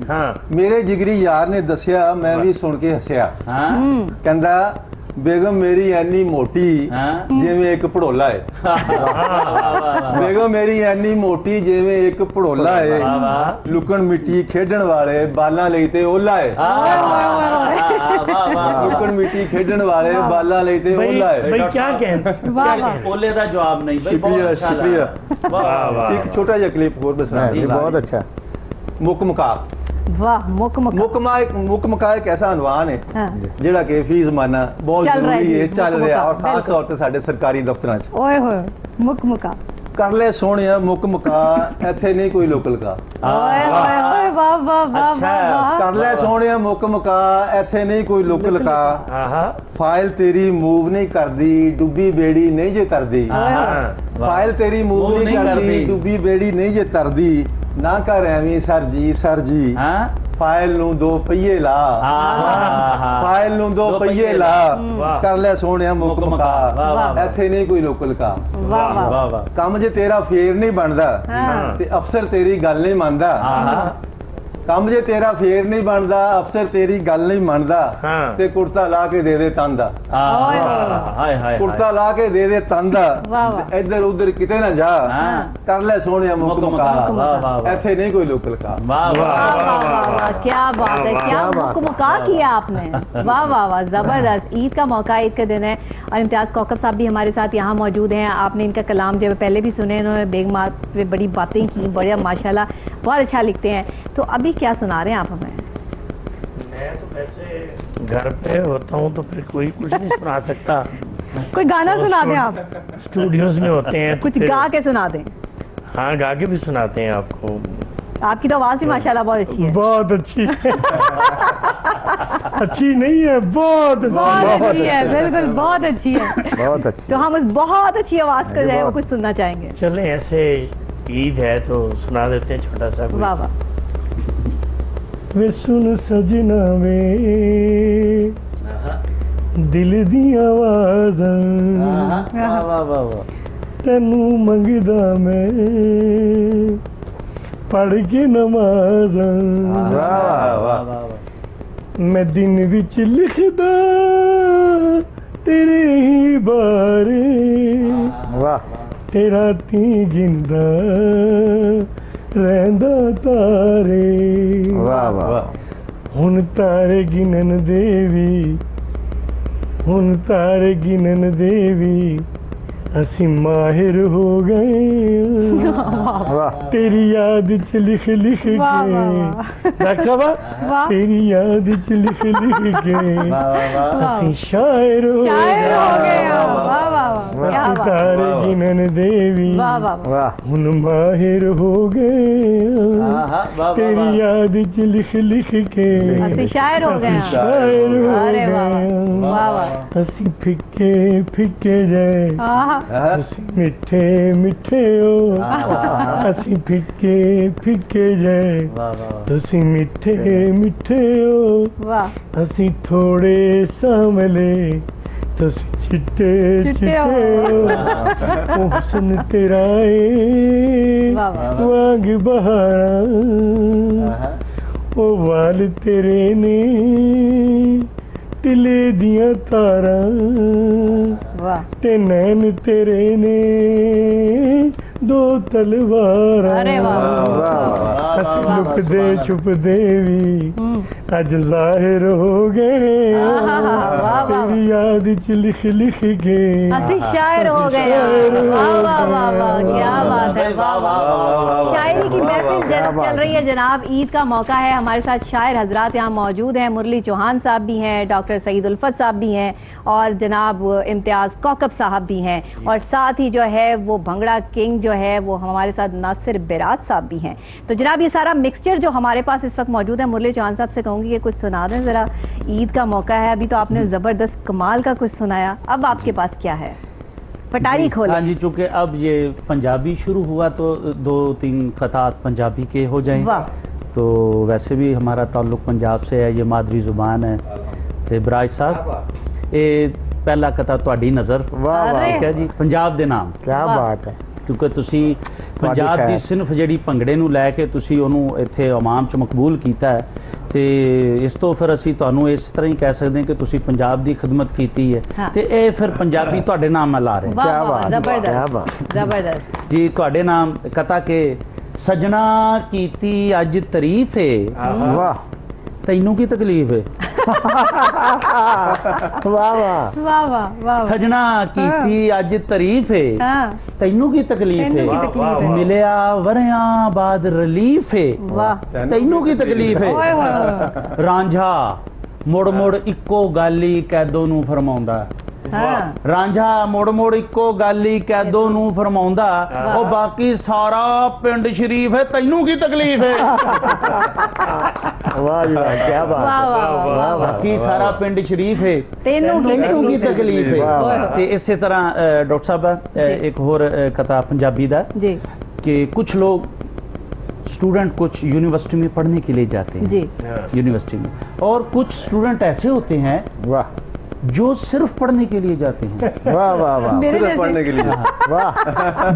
हाँ मेरे जिगरी यार ने दसिया, मैं भी सुन के हसिया। हाँ कहंदा बेगम मेरी ऐनी मोटी हाँ। जिवें एक पड़ोला है। बेगम मेरी ऐनी मोटी जिवें एक पड़ोला है, वाह, वाह। लुकन मिट्टी खेडण वाले बालां ਲਈ ਤੇ ਓਲਾ ਹੈ। वाह वाह, लुकन मिट्टी खेडण वाले बालां ਲਈ ਤੇ भाई ਓਲਾ है। भाई क्या कहना। वाह वाह, ओले का जवाब नहीं भाई, बहुत शुक्रिया अच्छा शुक्रिया। लगा। वाह वाह एक छोटा जिहा क्लिप होर दसना ये बहुत अच्छा। मुक मुका। वाह मुक मुका एक ऐसा अनवान है हाँ। ਜਿਹੜਾ ਕਿ ਫੀ ਜ਼ਮਾਨਾ ਬਹੁਤ ਚੱਲ ਰਿਹਾ ਜ਼ਰੂਰੀ ਜੀ, ਹੈ, ਚੱਲ ਮੁੱਕ ਰਿਹਾ, ਮੁਕਾ, ਔਰ ਖਾਸ ਬਿਲਕੁਲ। ਤੌਰ ਤੇ ਸਾਡੇ ਸਰਕਾਰੀ ਦਫ਼ਤਰਾਂ 'ਚ। ओए होए मुका ਕਰ ਲੈ ਸੋਹਣਿਆ ਮੁਕ ਮੁਕਾ, ਇੱਥੇ ਨਹੀਂ ਕੋਈ ਲੋਕਲ ਕਾ। ओए ओए ओए वाह वाह वाह अच्छा। वाह वाह। ਕਰ ਲੈ ਸੋਹਣਿਆ ਮੁਕ ਮੁਕਾ, ਇੱਥੇ ਨਹੀਂ ਕੋਈ ਲੋਕਲ ਕਾ। हाँ ਫਾਈਲ ਤੇਰੀ ਮੂਵ ਨਹੀਂ ਕਰਦੀ, ਡੁੱਬੀ ਬੇੜੀ ਨਹੀਂ ਜੇ ਤਰਦੀ। हाँ ਫਾਈਲ ਤੇਰੀ ਮੂਵ Move ਨਹੀਂ ਨਹੀਂ ਕਰਦੀ, ਕਰਦੀ। ਡੁੱਬੀ ਬੇੜੀ ਨਹੀਂ ਜੇ ਤਰਦੀ। ਨਾ ਕਰ ਐਵੇਂ ਸਰ ਜੀ हाँ ਫਾਈਲ ਨੂੰ ਦੋ ਪਹੀਏ ਲਾ। हाँ ਫਾਈਲ ਨੂੰ ਦੋ ਦੋ ਪਹੀਏ ਪਹੀਏ ਲਾ, ਵਾਹ। ਕਰ ਲੈ ਸੋਹਣਿਆ ਮੁਕ ਮੁੱਕ ਮੁਕਾ, ਵਾਹ, ਵਾਹ। ਇੱਥੇ ਨਹੀਂ ਕੋਈ ਲੋਕਲ ਕਾ। वाह वाह वाह वाह, ਕੰਮ ਜੇ ਤੇਰਾ ਫੇਰ ਨਹੀਂ ਬਣਦਾ हाँ। ਤੇ ਅਫਸਰ ਤੇਰੀ ਗੱਲ ਨਹੀਂ ਮੰਨਦਾ। हाँ ਕੰਮ ਜੇ ਤੇਰਾ ਫੇਰ ਨਹੀਂ ਬਣਦਾ, ਅਫਸਰ ਤੇਰੀ ਗੱਲ ਨਹੀਂ ਮੰਨਦਾ, ਹਾਂ। ਤੇ ਕੁੜਤਾ ਲਾ ਕੇ ਦੇ ਦੇ ਤੰਦਾ। ओए ओए हाय हाय ਕੁੜਤਾ ਲਾ ਕੇ ਦੇ ਦੇ ਤੰਦਾ, ਵਾਹ, ਵਾਹ। ਇੱਧਰ ਉੱਧਰ ਕਿਤੇ ਨਾ ਜਾ, हाँ ਕਰ ਲੈ ਸੋਹਣਿਆ ਮੁਕ मुक ਮੁਕਾ, मुका, वाह वाह वाह, ਇੱਥੇ नहीं कोई लोकल का। वाह वाह वाह वाह वाह वाह, क्या बात है, क्या बात है। मुका किया आपने। वाह वाह वाह, जबरदस्त। ईद का मौका, ईद का दिन है, और इम्तियाज़ कौकब साहब भी हमारे साथ यहाँ मौजूद हैं। आपने इनका कलाम जब पहले भी सुने, इन्होंने बेगम पे बड़ी बातें की, बढ़िया माशाल्लाह, बहुत अच्छा लिखते हैं। तो अभी क्या सुना रहे हैं आप हमें? मैं तो वैसे घर पे होता हूँ तो फिर कोई कुछ नहीं सुना सकता। कोई गाना सुना दें आप, स्टूडियोज में होते हैं तो कुछ फिर- गा के सुना दें। हाँ गा के भी सुनाते हैं आपको। आपकी तो आवाज़ भी माशाल्लाह बहुत अच्छी है। बहुत अच्छी अच्छी नहीं है, बहुत बहुत अच्छी है, बिल्कुल बहुत अच्छी है। बहुत अच्छी। तो हम उस बहुत अच्छी आवाज़ का जो है वो कुछ सुनना चाहेंगे। चले ऐसे ईद है तो सुना देते हैं छोटा सा कोई। वाह वाह। वे सुन सजना वे दिल दी आवाज़ां वाह वाह वाह वाह, तैनू मंगदा मैं पढ़ के नमाज़ां वाह वाह वाह वाह। वाह वाह, मैं दिन विच लिखदा तेरे ही बारे वाह ते रातीं गिनदा रहिंदा तारे वाह वाह। हुन तारे गिनन देवी, हुन तारे गिनन देवी, असी माहिर हो गए वाह तेरी याद च लिख लिख के। वाह, वाह, डॉक्टर साहब वाह। तेरी याद च लिख लिख के वाह वाह वाह, असी शायर हो शायर हो गए। गए हम। वाह वाह वाह, क्या असी बात। तारे गिनन देवी, वाह वाह वाह। वाह हुन माहिर हो गए हाँ हाँ वाह तेरी वाह, याद च लिख लिख के। असी शायर हो गए हम। शायर हो अरे वाह गए वाह वाह। असी फिक्के फिक्के जाए, हाँ असी मिठे मिठे हो, असी फिक्के फिक्के जाए, वाह वाह, तुसी मिठे मिठे हो, वाह। असी थोड़े सांवले, तुसी चिट्टे चिट्टे चिट्टे हो। हो। हुस्न तेरा ए वाह, वाह, वाग बहारा, हाँ, ओ वाल तेरे ने तिले दियां तारा, वाह ते नैन तेरे ने दो तलवार अरे वाह लुक दे छुप देवी अज जाहिर हो गए तेरी याद च लिख लिख के हंसी शायर हो गए वाह वाह वाह वाह क्या बात है वाह वाह शायरी की महफिल चल रही है जनाब ईद का मौका है हमारे साथ शायर हजरात यहाँ मौजूद हैं मुरली चौहान साहब भी हैं डॉक्टर सईद उल्फत साहब भी हैं और जनाब इम्तियाज़ कौकब साहब भी हैं और साथ ही जो है वो भंगड़ा किंग जो है वो हमारे साथ नासिर बिराज साहब भी हैं तो जनाब ये सारा मिक्सचर जो हमारे पास इस वक्त मौजूद है मुरली चौहान साहब से कहूँगी कि कुछ सुना दें ज़रा ईद का मौका है अभी तो आपने ज़बरदस्त कमाल का कुछ सुनाया अब आपके पास क्या है पटारी खोले हाँ जी चूँकि अब ये पंजाबी शुरू हुआ तो 2-3 ख़तात पंजाबी के हो जाएं वाह तो वैसे भी हमारा ताल्लुक पंजाब से है ये मादरी ज़ुबान है तो बराज साहब ये पहला कथा ਤੁਹਾਡੀ नज़र ठीक है जी पंजाब ਦੇ नाम क्या बात है ਕਿਉਂਕਿ ਤੁਸੀਂ ਪੰਜਾਬ ਦੀ ਸਿਨਫ ਜਿਹੜੀ ਭੰਗੜੇ ਨੂੰ ਲੈ ਕੇ ਤੁਸੀਂ ਉਹਨੂੰ ਇੱਥੇ ਆਵਾਮ 'ਚ ਮਕਬੂਲ ਕੀਤਾ ਹੈ ਤੇ ਇਸ ਤੋਂ ਫਿਰ ਅਸੀਂ ਤੁਹਾਨੂੰ ਇਸ ਤਰ੍ਹਾਂ ਹੀ ਕਹਿ ਸਕਦੇ ਹਾਂ ਕਿ ਤੁਸੀਂ ਪੰਜਾਬ ਦੀ ਖidmat ਕੀਤੀ ਹੈ ਤੇ ਇਹ ਫਿਰ ਪੰਜਾਬੀ ਤੁਹਾਡੇ ਨਾਮ ਨਾਲ ਆ ਰਹੇ वाह वाह जबरदस्त जबरदस्त ਜੀ ਤੁਹਾਡੇ ਨਾਮ ਕथा ਕੇ ਸਜਣਾ ਕੀਤੀ ਅੱਜ ਤਾਰੀਫ ਹੈ वाह ਤੈਨੂੰ ਕੀ ਤਕਲੀਫ ਹੈ वाह वाह वाह वाह वाह ਸਜਣਾ ਕੀਤੀ ਅੱਜ ਤਾਰੀਫ ਹੈ हाँ ਤੈਨੂੰ ਕੀ ਤਕਲੀਫ ਤੈਨੂੰ ਕੀ ਹੈ ਤਕਲੀਫ ਹੈ ਮਿਲਿਆ ਵਰਿਆਂ ਬਾਅਦ ਰਿਲੀਫ ਹੈ वाह ਤੈਨੂੰ ਕੀ ਤਕਲੀਫ ओए ਹੈ होए होए। ਰਾਂਝਾ ਮੁੜ ਮੁੜ ਇੱਕੋ ਗੱਲ ਹੀ ਕੈਦੋਂ ਨੂੰ ਫਰਮਾਉਂਦਾ हाँ ਰਾਂਝਾ ਮੁੜ ਮੁੜ ਇੱਕੋ ਗੱਲ ਹੀ ਕੈਦੋਂ ਨੂੰ ਫਰਮਾਉਂਦਾ ਉਹ ਬਾਕੀ ਸਾਰਾ ਪਿੰਡ ਸ਼ਰੀਫ ਹੈ ਤੈਨੂੰ ਕੀ ਤਕਲੀਫ ਹੈ वाह जी वाह क्या बात वाह है वाह वाह ਬਾਕੀ ਸਾਰਾ ਪਿੰਡ ਸ਼ਰੀਫ ਹੈ ਤੈਨੂੰ ਤੈਨੂੰ ਕੀ ਤਕਲੀਫ वाह, ਹੈ वाह। ਤੇ ਇਸੇ ਤਰ੍ਹਾਂ ਡਾਕਟਰ ਸਾਹਿਬ ਇੱਕ ਹੋਰ ਕथा पंजाबी ਦਾ जी कि कुछ लोग स्टूडेंट कुछ यूनिवर्सिटी में पढ़ने के लिए जाते हैं जी यूनिवर्सिटी में और कुछ स्टूडेंट ऐसे होते हैं वाह जो सिर्फ पढ़ने के लिए जाते हैं वाह वाह वाह मेरे सिर्फ जैसे। पढ़ने के लिए वाह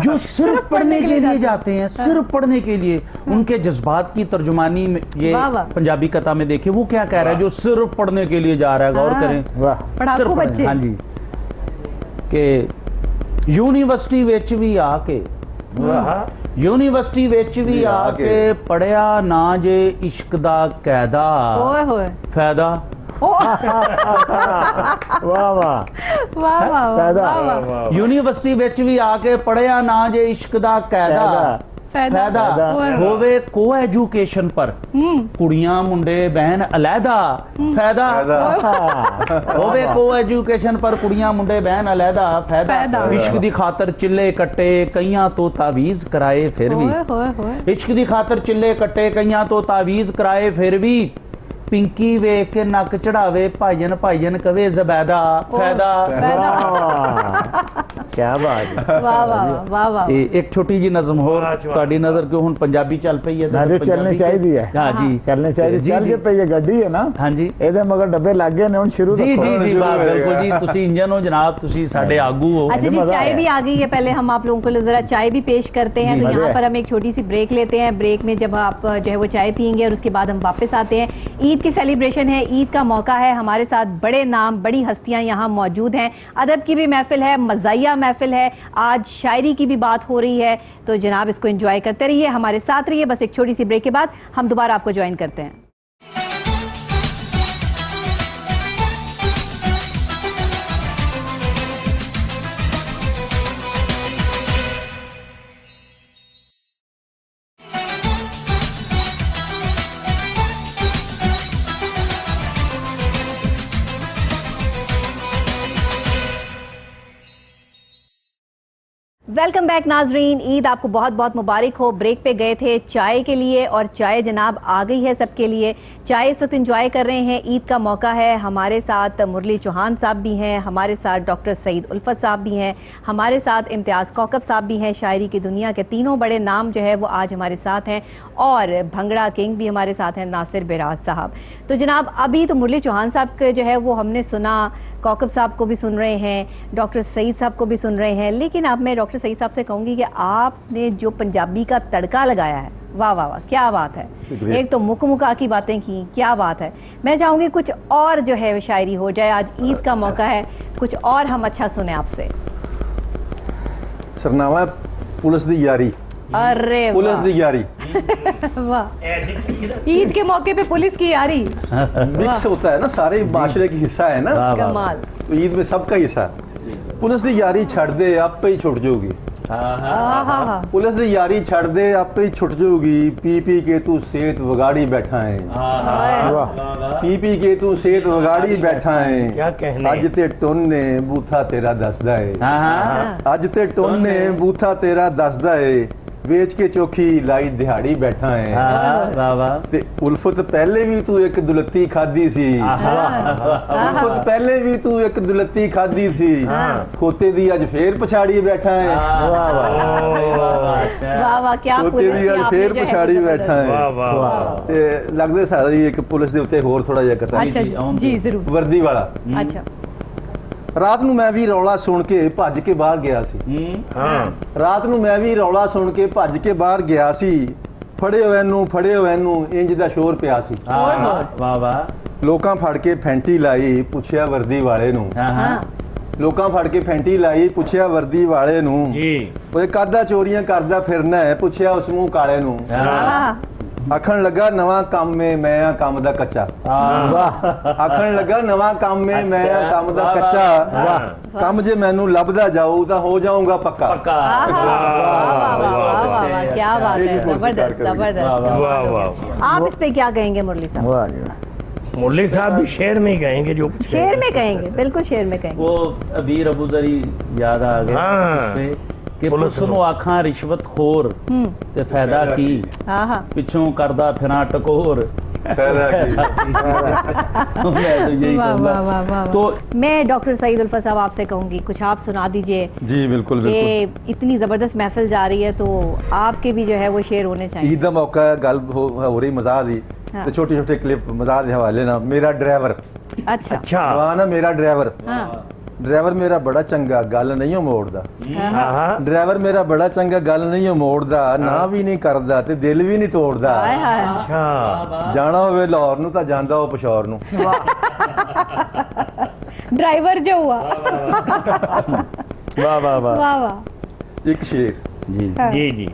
जो सिर्फ पढ़ने के लिए जाते हैं सिर्फ पढ़ने के लिए उनके जज्बात की तर्जुमानी में ये वाह, वाह। पंजाबी कथा में देखिए वो क्या कह रहा है जो सिर्फ पढ़ने के लिए जा रहा है गौर हाँ। करें वाह पढ़ाकू सिर्फ पढ़ने- बच्चे हाँ जी कि यूनिवर्सिटी विच भी आके यूनिवर्सिटी विच भी आके पढ़िया ना जे इश्क दा कैदा ओए होए फायदा वाह वाह वाह वाह फायदा। वाह वाह यूनिवर्सिटी विच भी आके पढ़िया ना जे इश्क दा कैदा फायदा फायदा ओए होए। होवे को एजुकेशन पर कुड़ियां मुंडे बहन अलहदा फायदा होवे को एजुकेशन पर कुड़ियां मुंडे बहन अलहदा फायदा फायदा। इश्क दी खातर चिल्ले कट्टे कईयां तो तावीज कराए फिर भी ओए होए होए। इश्क दी खातर चिल्ले कट्टे कईयां तो तावीज कराए फिर भी पिंकी वेख के नक चढ़ावे भाईजन भाईजन कवे जबैदा फायदा क्या बात है वाह वाह वाह वाह ਤੇ ਇੱਕ ਛੋਟੀ ਜੀ ਨਜ਼ਮ ਹੋਰ ਤੁਹਾਡੀ ਨਜ਼ਰ ਕਿਉਂ ਹੁਣ ਪੰਜਾਬੀ ਚੱਲ ਪਈ ਹੈ ਨਾਲੇ ਚੱਲਣੀ ਚਾਹੀਦੀ ਹੈ ਹਾਂ ਜੀ ਚੱਲਣੀ ਚਾਹੀਦੀ ਜੀ, ਚੱਲ ਜੀ। ਕੇ ਪਈ ਹੈ ਗੱਡੀ ਹੈ ਨਾ ਹਾਂਜੀ ਇਹਦੇ ਮਗਰ ਡੱਬੇ ਲੱਗ ਗਏ ਨੇ ਹੁਣ ਸ਼ੁਰੂ जी ਰੱਖੋ। जी जी बात बिल्कुल जी तुसी इंजन हो जनाब तुसी साडे आगू हो अच्छा जी मजा चाय आया। भी आ गई है पहले हम आप लोगों को जरा चाय भी पेश करते हैं तो मजा यहाँ है। पर हम एक छोटी सी ब्रेक लेते हैं ब्रेक में जब आप जो है वो चाय पियेंगे और उसके बाद हम वापस आते हैं ईद की सेलिब्रेशन है ईद का मौका है हमारे साथ बड़े नाम बड़ी हस्तियाँ यहाँ मौजूद हैं अदब की भी महफिल है मज़ाहिया महफिल है आज शायरी की भी बात हो रही है तो जनाब इसको एंजॉय करते रहिए हमारे साथ रहिए बस एक छोटी सी ब्रेक के बाद हम दोबारा आपको ज्वाइन करते हैं वेलकम बैक नाजरीन ईद आपको बहुत बहुत मुबारक हो ब्रेक पे गए थे चाय के लिए और चाय जनाब आ गई है सबके लिए चाय इस वक्त एंजॉय कर रहे हैं ईद का मौका है हमारे साथ मुरली चौहान साहब भी हैं हमारे साथ डॉक्टर सईद उल्फत साहब भी हैं हमारे साथ इम्तियाज़ कौकब साहब भी हैं शायरी की दुनिया के तीनों बड़े नाम जो है वो आज हमारे साथ हैं और भंगड़ा किंग भी हमारे साथ हैं नासिर बिराज साहब तो जनाब अभी तो मुरली चौहान साहब के जो है वो हमने सुना कौकब साहब को भी सुन रहे हैं डॉक्टर सईद साहब को भी सुन रहे हैं लेकिन अब मैं डॉक्टर सईद साहब से कहूँगी कि आपने जो पंजाबी का तड़का लगाया है वाह वाह वाह क्या बात है एक तो मुक मुका की बातें की क्या बात है मैं चाहूँगी कुछ और जो है शायरी हो जाए आज ईद का मौका है कुछ और हम अच्छा सुने आपसे सरनामा पुलिस दी यारी, अरे पुलिस दी यारी वाह, ईद के मौके पे पुलिस की यारी, मिक्स होता है ना, सारे माशरे की हिस्सा है ना, कमाल। तो ईद में सबका हिस्सा है। पुलिस दी यारी छड़ दे आपे ही छुट जाओगी, आहा, पुलिस दी यारी छड़ दे आपे ही छुट जाओगी, पी पी के तू सेहत वगाड़ी बैठा है, पी पी के तू सेहत वगाड़ी बैठा क्या है, कहने। अज ते टोने बूथा तेरा दसदा है, अज ते टोने बूथा तेरा दसदा है, ਵੇਚ ਕੇ ਚੋਖੀ ਲਾਈ ਦਿਹਾੜੀ ਬੈਠਾ ਹੈ। ਵਾਹ ਵਾਹ। ਤੇ ਉਲਫਤ ਪਹਿਲੇ ਵੀ ਤੂੰ ਇੱਕ ਦੁਲੱਤੀ ਖਾਦੀ ਸੀ, ਉਲਫਤ ਪਹਿਲੇ ਵੀ ਤੂੰ ਇੱਕ ਦੁਲੱਤੀ ਖਾਦੀ ਸੀ, ਖੋਤੇ ਦੀ ਅੱਜ ਫੇਰ ਪਛਾੜੀ ਬੈਠਾ ਹੈ। वाह वाह, क्या ਖੋਤੇ पुलिस ਦੀ की ਅੱਜ आपने ਫੇਰ जो है ਪਛਾੜੀ वो ਬੈਠਾ जबरदस्त। ਹੈ। वाह वाह। ਤੇ ਲੱਗਦੇ ਸਾਰੀ ਇੱਕ ਪੁਲਿਸ ਦੇ ਉੱਤੇ ਹੋਰ ਥੋੜਾ ਜਿਹਾ ਕਤਾ अच्छा जी जरूर, ਵਰਦੀ ਵਾਲਾ। अच्छा ਰਾਤ ਨੂੰ ਮੈਂ ਵੀ ਰੌਲਾ ਸੁਣ ਕੇ ਭੱਜ ਕੇ ਬਾਹਰ ਗਿਆ ਸੀ, हाँ ਰਾਤ ਨੂੰ ਮੈਂ ਵੀ ਰੌਲਾ ਸੁਣ ਕੇ ਭੱਜ ਕੇ ਬਾਹਰ ਗਿਆ ਸੀ, ਫੜੇ ਹੋਏ ਨੂੰ ਇੰਜ ਦਾ ਸ਼ੋਰ ਪਿਆ ਸੀ, ਵਾਹ ਵਾਹ। ਲੋਕਾਂ ਫੜ ਕੇ ਫੈਂਟੀ ਲਾਈ ਪੁੱਛਿਆ ਵਰਦੀ ਵਾਲੇ ਨੂੰ, हाँ ਲੋਕਾਂ ਫੜ ਕੇ ਫੈਂਟੀ ਲਾਈ ਪੁੱਛਿਆ ਵਰਦੀ ਵਾਲੇ ਨੂੰ, जी ਓਏ ਕਾਹਦਾ ਚੋਰੀਆਂ ਕਰਦਾ ਫਿਰਨਾ ਹੈ ਪੁੱਛਿਆ ਉਸ ਮੂੰਹ ਕਾਲੇ ਨੂੰ, ਆਖਣ ਲੱਗਾ ਨਵਾਂ ਕੰਮ ਏ ਮੈਂ ਆ ਕੰਮ ਦਾ ਕੱਚਾ, ਆਖਣ ਲੱਗਾ ਨਵਾਂ ਕੰਮ ਏ ਮੈਂ ਆ ਕੰਮ ਦਾ ਕੱਚਾ, ਕੰਮ ਜੇ ਮੈਨੂੰ ਲੱਭਦਾ ਜਾਊ ਤਾਂ ਹੋ ਜਾਊਂਗਾ ਪੱਕਾ। वाह वाह वाह, क्या बात है, जबरदस्त जबरदस्त। वाह वाह। आप इस पे क्या कहेंगे मुरली साहब? वाह जी वाह। मुरली साहब भी शेर में ही कहेंगे जो कुछ शेर में कहेंगे, बिल्कुल शेर में कहेंगे। वो अबीर अबू जरी याद आ गया हाँ। इस पे कि पुलिस पुलिस ਨੂੰ ਆਖਾਂ ਰਿਸ਼ਵਤ ਖੋਰ ਤੇ ਫਾਇਦਾ ਕੀ, हाँ हाँ, ਪਿੱਛੋਂ ਕਰਦਾ ਫਿਰਾਂ ਟਕੋਰ। ਫਾਇਦਾ ਕੀ? मैं तो यही वाह कहूंगा। वाह वाह वाह। तो मैं डॉक्टर सईद उल्फा साहब आपसे कहूंगी कुछ आप सुना दीजिए जी बिल्कुल कि बिल्कुल। इतनी जबरदस्त महफिल जा रही है तो आपके भी जो है वो शेर होने चाहिए। ईद का मौका है, गल हो रही मज़ाक दी, हाँ। तो छोटे छोटे क्लिप मज़ाक के हवाले ना, मेरा ड्राइवर अच्छा अच्छा ना, मेरा ड्राइवर हाँ ड्राइवर मेरा बड़ा चंगा गल नहीं मोड़दा, हाँ ड्राइवर मेरा बड़ा चंगा गल नहीं मोड़दा, ना भी नहीं करदा ते दिल भी नहीं तोड़दा, हाय हाय, अच्छा जाना होवे लाहौर नू तां जांदा हो पिशौर नू। ड्राइवर जो हुआ, वाह वाह वाह। वाह वाह, एक शेर जी जी जी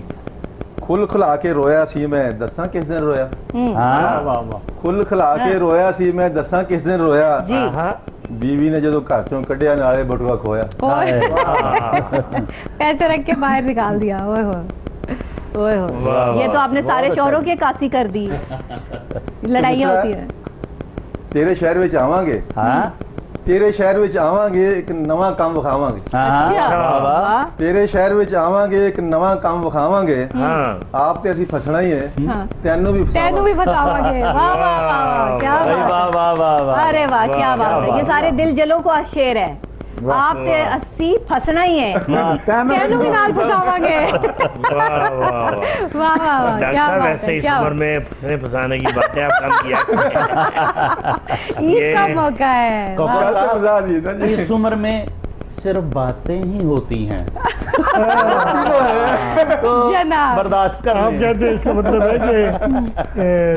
खुल खिला के रोया सी मैं दसां किस दिन रोया, हाँ खुल खिला के रोया सी मैं दसां किस दिन रोया, जी हाँ बीवी ने जदों घर चों कढ़िया नाले बटुआ खोया। ओए, पैसे रख के बाहर निकाल दिया, ओए हो ओए हो, वाह, ये तो आपने सारे शोरों के कासी कर दी। लड़ाइयाँ होती है। तेरे शहर विच आवांगे, हाँ तेरे शहर विच आवांगे एक नवां काम विखावांगे, अच्छा वाह वाह। वाह, तेरे शहर विच आवांगे एक नवां काम विखावांगे, हाँ आप ते ਅਸੀਂ फसना ही है, हाँ। ਤੈਨੂੰ भी तैनू भी फसावांगे। वाह वाह वाह वाह, क्या भाई बात वाह है। वाह वाह वाह। अरे वाह, क्या बात है, ये बात सारे दिल जलों को आज शेर है। आप ते 80 फसना ही है, तैनू भी नाल फसावांगे। वाह वाह वाह वाह वाह वाह, डॉक्टर क्या साहब बात वैसे है, इस क्या उम्र में फंसने फंसाने की बातें आप कम किया ईद का मौका है। वाह। गल ते मजाक दी ना जी। इस उम्र में सिर्फ बातें ही होती हैं तो जनाब। बर्दाश्त कर आप लें। कहते हैं इसका मतलब है कि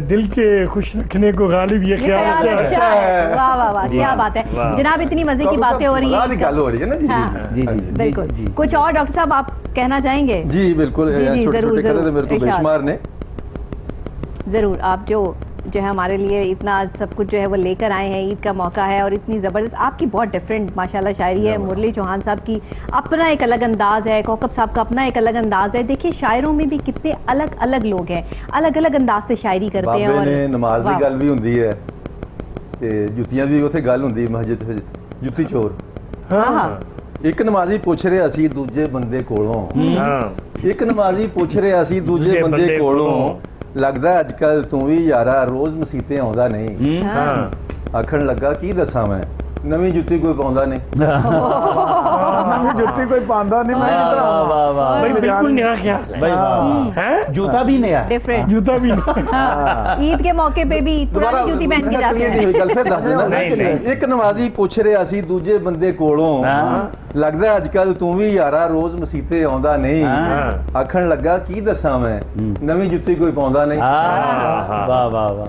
दिल के खुश रखने को गालिब ये ये ख्याल ख्याल होता है। अच्छा है। वाह वाह वाह, क्या बात है वाह। जनाब, इतनी मजे की बातें हो रही मज़ाक की गल हैं। हो रही है ना जी। हाँ। जी जी बिल्कुल, जी, जी। कुछ और डॉक्टर साहब आप कहना चाहेंगे? जी बिल्कुल, जी, जी, छोटे जरूर, छोटे कदम जरूर, मेरे को इरशाद। बेशुमार ने। ज़रूर, आप जो है हमारे लिए इतना सब कुछ जो है वो लेकर आए हैं, ईद का मौका है और इतनी ज़बरदस्त आपकी बहुत डिफरेंट माशाल्लाह शायरी है। मुरली चौहान साहब की अपना एक अलग अंदाज़ है, कौकब साहब का अपना एक अलग अंदाज़ है। देखिए शायरों में भी कितने अलग अलग लोग हैं, अलग अलग अंदाज से शायरी करते हैं। ਬਾਬੇ ਨੇ ਨਮਾਜ਼ ਦੀ वाह। ਗੱਲ ਵੀ ਹੁੰਦੀ ਹੈ ਤੇ ਜੁੱਤੀਆਂ ਦੀ ਉੱਥੇ ਗੱਲ ਹੁੰਦੀ ਮਸਜਿਦ ਵਿੱਚ, ਜੁੱਤੀ ਚੋਰ। हाँ हाँ, ਇੱਕ ਨਮਾਜ਼ੀ ਪੁੱਛ ਰਿਹਾ ਸੀ ਦੂਜੇ ਬੰਦੇ ਕੋਲੋਂ, हाँ ਇੱਕ ਨਮਾਜ਼ੀ ਪੁੱਛ ਰਿਹਾ ਸੀ ਦੂਜੇ ਦੂਜੇ ਬੰਦੇ ਬੰਦੇ ਕੋਲੋਂ, ਕੋਲੋਂ, ਲੱਗਦਾ ਅੱਜ ਕੱਲ ਤੂੰ ਵੀ ਯਾਰਾ ਰੋਜ਼ ਮਸੀਤੇ ਆਉਂਦਾ ਨਹੀਂ। हाँ ਆਖਣ ਲੱਗਾ ਕੀ ਦੱਸਾਂ ਮੈਂ, ਨਵੀਂ ਜੁੱਤੀ ਕੋਈ ਪਾਉਂਦਾ ਨਹੀਂ। नवी जुत्ती कोई पांदा नहीं, मैं वाह कितना वाह वाह वाह। भाई बिल्कुल नया ख्याल है भाई वाह। हैं? जूता भी नया है। डिफरेंट। जूता भी नहीं। हाँ, ईद के मौके पे भी पुरानी जूती पहन के जाते नहीं हुई हैं। ਗੱਲ ਫਿਰ ਦੱਸ नहीं, ਦਿੰਦਾ। नहीं। ਇੱਕ ਨਮਾਜ਼ੀ ਪੁੱਛ ਰਿਹਾ ਸੀ ਦੂਜੇ ਬੰਦੇ ਕੋਲੋਂ, हाँ ਲੱਗਦਾ ਅੱਜ ਕੱਲ ਤੂੰ ਵੀ ਯਾਰਾ ਰੋਜ਼ ਮਸੀਤੇ ਆਉਂਦਾ ਨਹੀਂ। हाँ ਆਖਣ ਲੱਗਾ ਕੀ ਦੱਸਾਂ ਮੈਂ, ਨਵੀਂ ਜੁੱਤੀ ਕੋਈ ਪਾਉਂਦਾ ਨਹੀਂ। हाँ, वाह वाह वाह।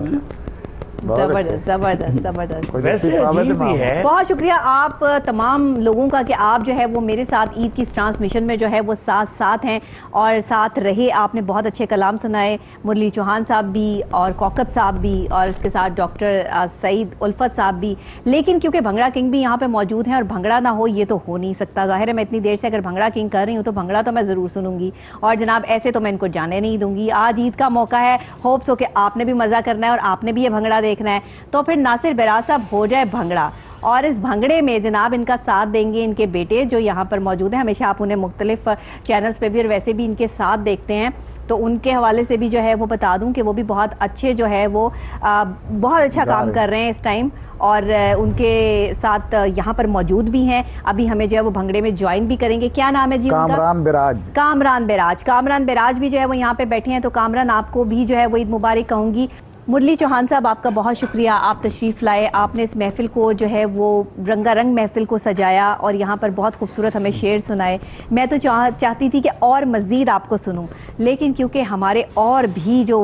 बहुत अच्छे। जबरदस्त जबरदस्त जबरदस्त। कोई वैसे अच्छी बात अजीब है, भी है बहुत शुक्रिया आप तमाम लोगों का कि आप जो है वो मेरे साथ ईद की इस ट्रांसमिशन में जो है वो साथ साथ हैं और साथ रहे। आपने बहुत अच्छे कलाम सुनाए, मुरली चौहान साहब भी और कौकब साहब भी और इसके साथ डॉक्टर सईद उल्फत साहब भी। लेकिन क्योंकि भंगड़ा किंग भी यहाँ पे मौजूद हैं और भंगड़ा ना हो ये तो हो नहीं सकता। ज़ाहिर है मैं इतनी देर से अगर भंगड़ा किंग कर रही हूँ तो भंगड़ा तो मैं ज़रूर सुनूंगी और जनाब ऐसे तो मैं इनको जाने नहीं दूंगी। आज ईद का मौका है, होप्स हो कि आपने भी मज़ा करना है और आपने भी ये भंगड़ा देखना है, तो फिर नासिर बराज साहब हो जाए भंगड़ा। और इस भंगड़े में जनाब इनका साथ देंगे इनके बेटे जो यहाँ पर मौजूद हैं। हमेशा आप उन्हें मुख्तलिफ चैनल्स पे भी और वैसे भी इनके साथ देखते हैं, तो उनके हवाले से भी जो है वो बता दूं कि वो भी बहुत अच्छे जो है वो बहुत अच्छा काम कर रहे हैं इस टाइम और उनके साथ यहाँ पर मौजूद भी हैं। अभी हमें जो है वो भंगड़े में ज्वाइन भी करेंगे। क्या नाम है जी उनका? कामरान बिराज। कामरान बिराज। कामरान बिराज भी जो है वो यहाँ पे बैठे हैं, तो कामरान आपको भी जो है वो ईद मुबारक कहूँगी। मुरली चौहान साहब आपका बहुत शुक्रिया, आप तशरीफ़ लाए, आपने इस महफ़िल को जो है वो रंगारंग महफ़िल को सजाया और यहाँ पर बहुत खूबसूरत हमें शेर सुनाए। मैं तो चाहती थी कि और मज़ीद आपको सुनूं, लेकिन क्योंकि हमारे और भी जो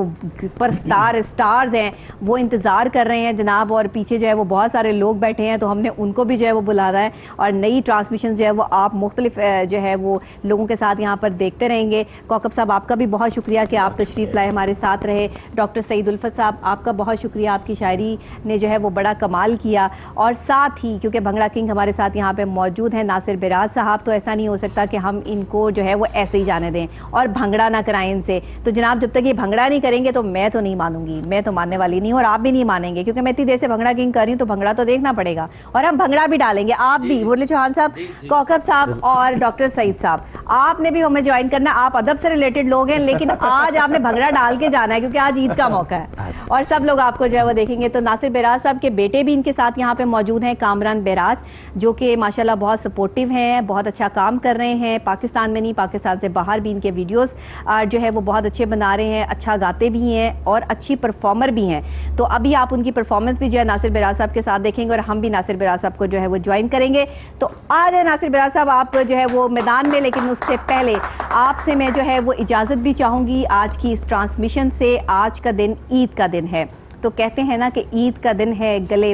पर स्टार्स हैं वो इंतज़ार कर रहे हैं जनाब और पीछे जो है वो बहुत सारे लोग बैठे हैं, तो हमने उनको भी जो है वो बुलाना है और नई ट्रांसमिशन जो है वो आप मुख्तलिफ जो है वो लोगों के साथ यहाँ पर देखते रहेंगे। कौकब साहब आपका भी बहुत शुक्रिया कि आप तशरीफ़ लाए, हमारे साथ रहे। डॉक्टर सईद उल्फत साहब आपका बहुत शुक्रिया, आपकी शायरी ने जो है वो बड़ा कमाल किया। और साथ ही क्योंकि भंगड़ा किंग हमारे साथ यहाँ पे मौजूद हैं नासिर बिराज साहब, तो ऐसा नहीं हो सकता कि हम इनको जो है वो ऐसे ही जाने दें और भंगड़ा ना कराएं इनसे। तो जनाब जब तक ये भंगड़ा नहीं करेंगे तो मैं तो नहीं मानूंगी, मैं तो मानने वाली नहीं और आप भी नहीं मानेंगे, क्योंकि मैं इतनी देर से भंगड़ा किंग कर रही हूँ तो भंगड़ा तो देखना पड़ेगा और हम भंगड़ा भी डालेंगे। आप भी, मुरली चौहान साहब, कौकब साहब और डॉक्टर सईद साहब, आपने भी हमें ज्वाइन करना। आप अदब से रिलेटेड लोग हैं, लेकिन आज आपने भंगड़ा डाल के जाना है क्योंकि आज ईद का मौका है और सब लोग आपको जो है वो देखेंगे। तो नासिर बिराज साहब के बेटे भी इनके साथ यहाँ पे मौजूद हैं, कामरान बिराज, जो कि माशाल्लाह बहुत सपोर्टिव हैं, बहुत अच्छा काम कर रहे हैं। पाकिस्तान में नहीं, पाकिस्तान से बाहर भी इनके वीडियोस जो है वो बहुत अच्छे बना रहे हैं, अच्छा गाते भी हैं और अच्छी परफॉर्मर भी हैं। तो अभी आप उनकी परफॉर्मेंस भी जो है नासिर बिराज साहब के साथ देखेंगे और हम भी नासिर बिराज साहब को जो है वो ज्वाइन करेंगे। तो आ जाए नासिर बिराज साहब आप जो है वो मैदान में, लेकिन उससे पहले आपसे मैं जो है वो इजाज़त भी चाहूँगी आज की इस ट्रांसमिशन से। आज का दिन ईद का दिन है, तो कहते हैं ना कि ईद का दिन है, गले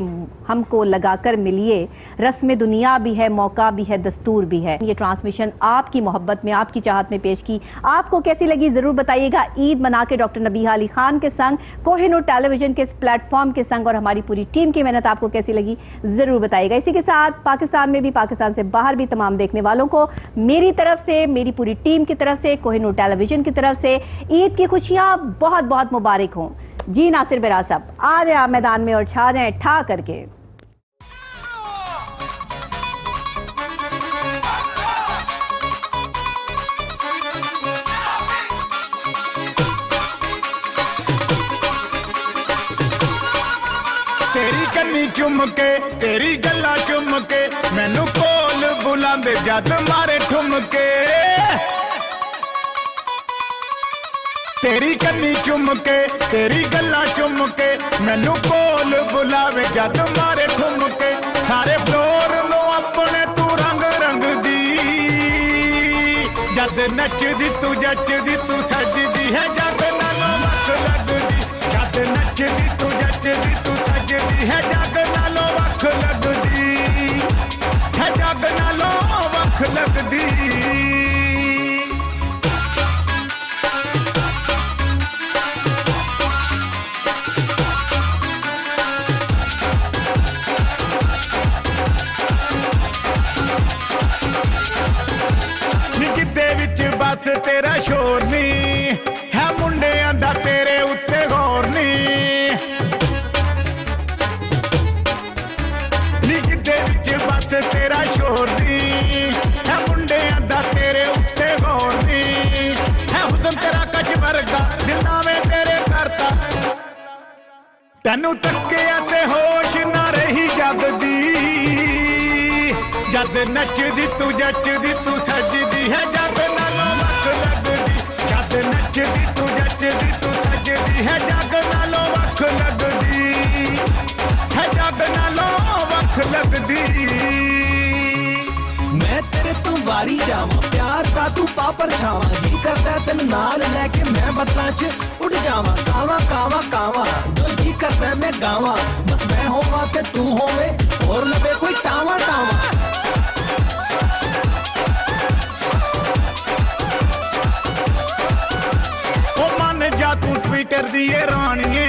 हमको लगाकर मिलिए, रस्म दुनिया भी है, मौका भी है, दस्तूर भी है। ये ट्रांसमिशन आपकी मोहब्बत में, आपकी चाहत में पेश की, आपको कैसी लगी ज़रूर बताइएगा। ईद मना के डॉक्टर नबीहा अली खान के संग, कोहिनूर टेलीविजन के इस प्लेटफॉर्म के संग और हमारी पूरी टीम की मेहनत आपको कैसी लगी ज़रूर बताइएगा। इसी के साथ पाकिस्तान में भी, पाकिस्तान से बाहर भी तमाम देखने वालों को मेरी तरफ से, मेरी पूरी टीम की तरफ से, कोहिनूर टेलीविजन की तरफ से ईद की खुशियाँ बहुत बहुत मुबारक हों। जी नासिर बिराज साहब आ जाए आप मैदान में और छा जाएं ठा करके। तेरी कन्नी चुम के, तेरी गल्ला चुम के, मैनू कोल बुलांदे जद मारे ठुमके। तेरी कन्नी चुम के, तेरी गल्ला चुम के, मैनू कोल बुलावे जद मारे ठुमके। सारे फ्लोर नो अपने तू रंग रंग दी, जद नचदी तू जचदी तू सजदी है, जग नालों वख लगदी। जद नचदी तू जचदी तू सजदी है, जग नालों वख लगदी है, जग नालों वख लगदी। बस तेरा शोर नी है, मुंडियां दा तेरे उत्ते गौर नी। निकते विच बस तेरा शोर नी है, मुंडियां दा तेरे उत्ते गौर नी। है हुस्न तेरा कच वर्गा, दिना में तेरे करता, तेनू तकिया ते होश ना रही जगदी। जद नचदी तू जचदी तू सजदी है, जग नालों वख लगदी। जद नचदी तू जचदी तू सजदी है, जग नालों वख लगदी है, जग नालों वख लगदी। मैं तेरे तू वारी जावां, प्यार दा तू पापर छावां, जी करदा तेन नाल लैके मैं बदलां च उड़ जावां। कावा कावा कावा जो जी करदा मैं गावां, ते तू होवे और लबे कोई टावा टावा ओ मन जा तू ट्विटर दिए रानिए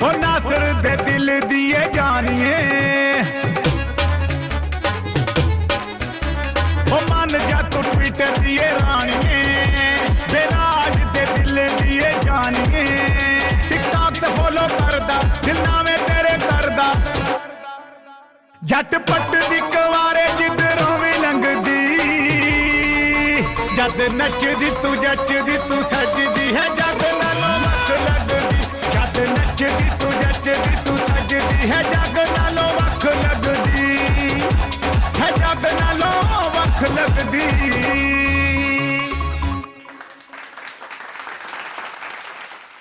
ओ नासर दे दिल दिए जानिए ओ मन जा तू ट्विटर दिए रानिए बेराज दे दिल दिए जानिए टिकटॉक ते फॉलो करदा जिन्ना में तेरे करदा झटपट दी कवारे जिधरों भी लंघदी जद नचदी तू जचदी तू सजदी है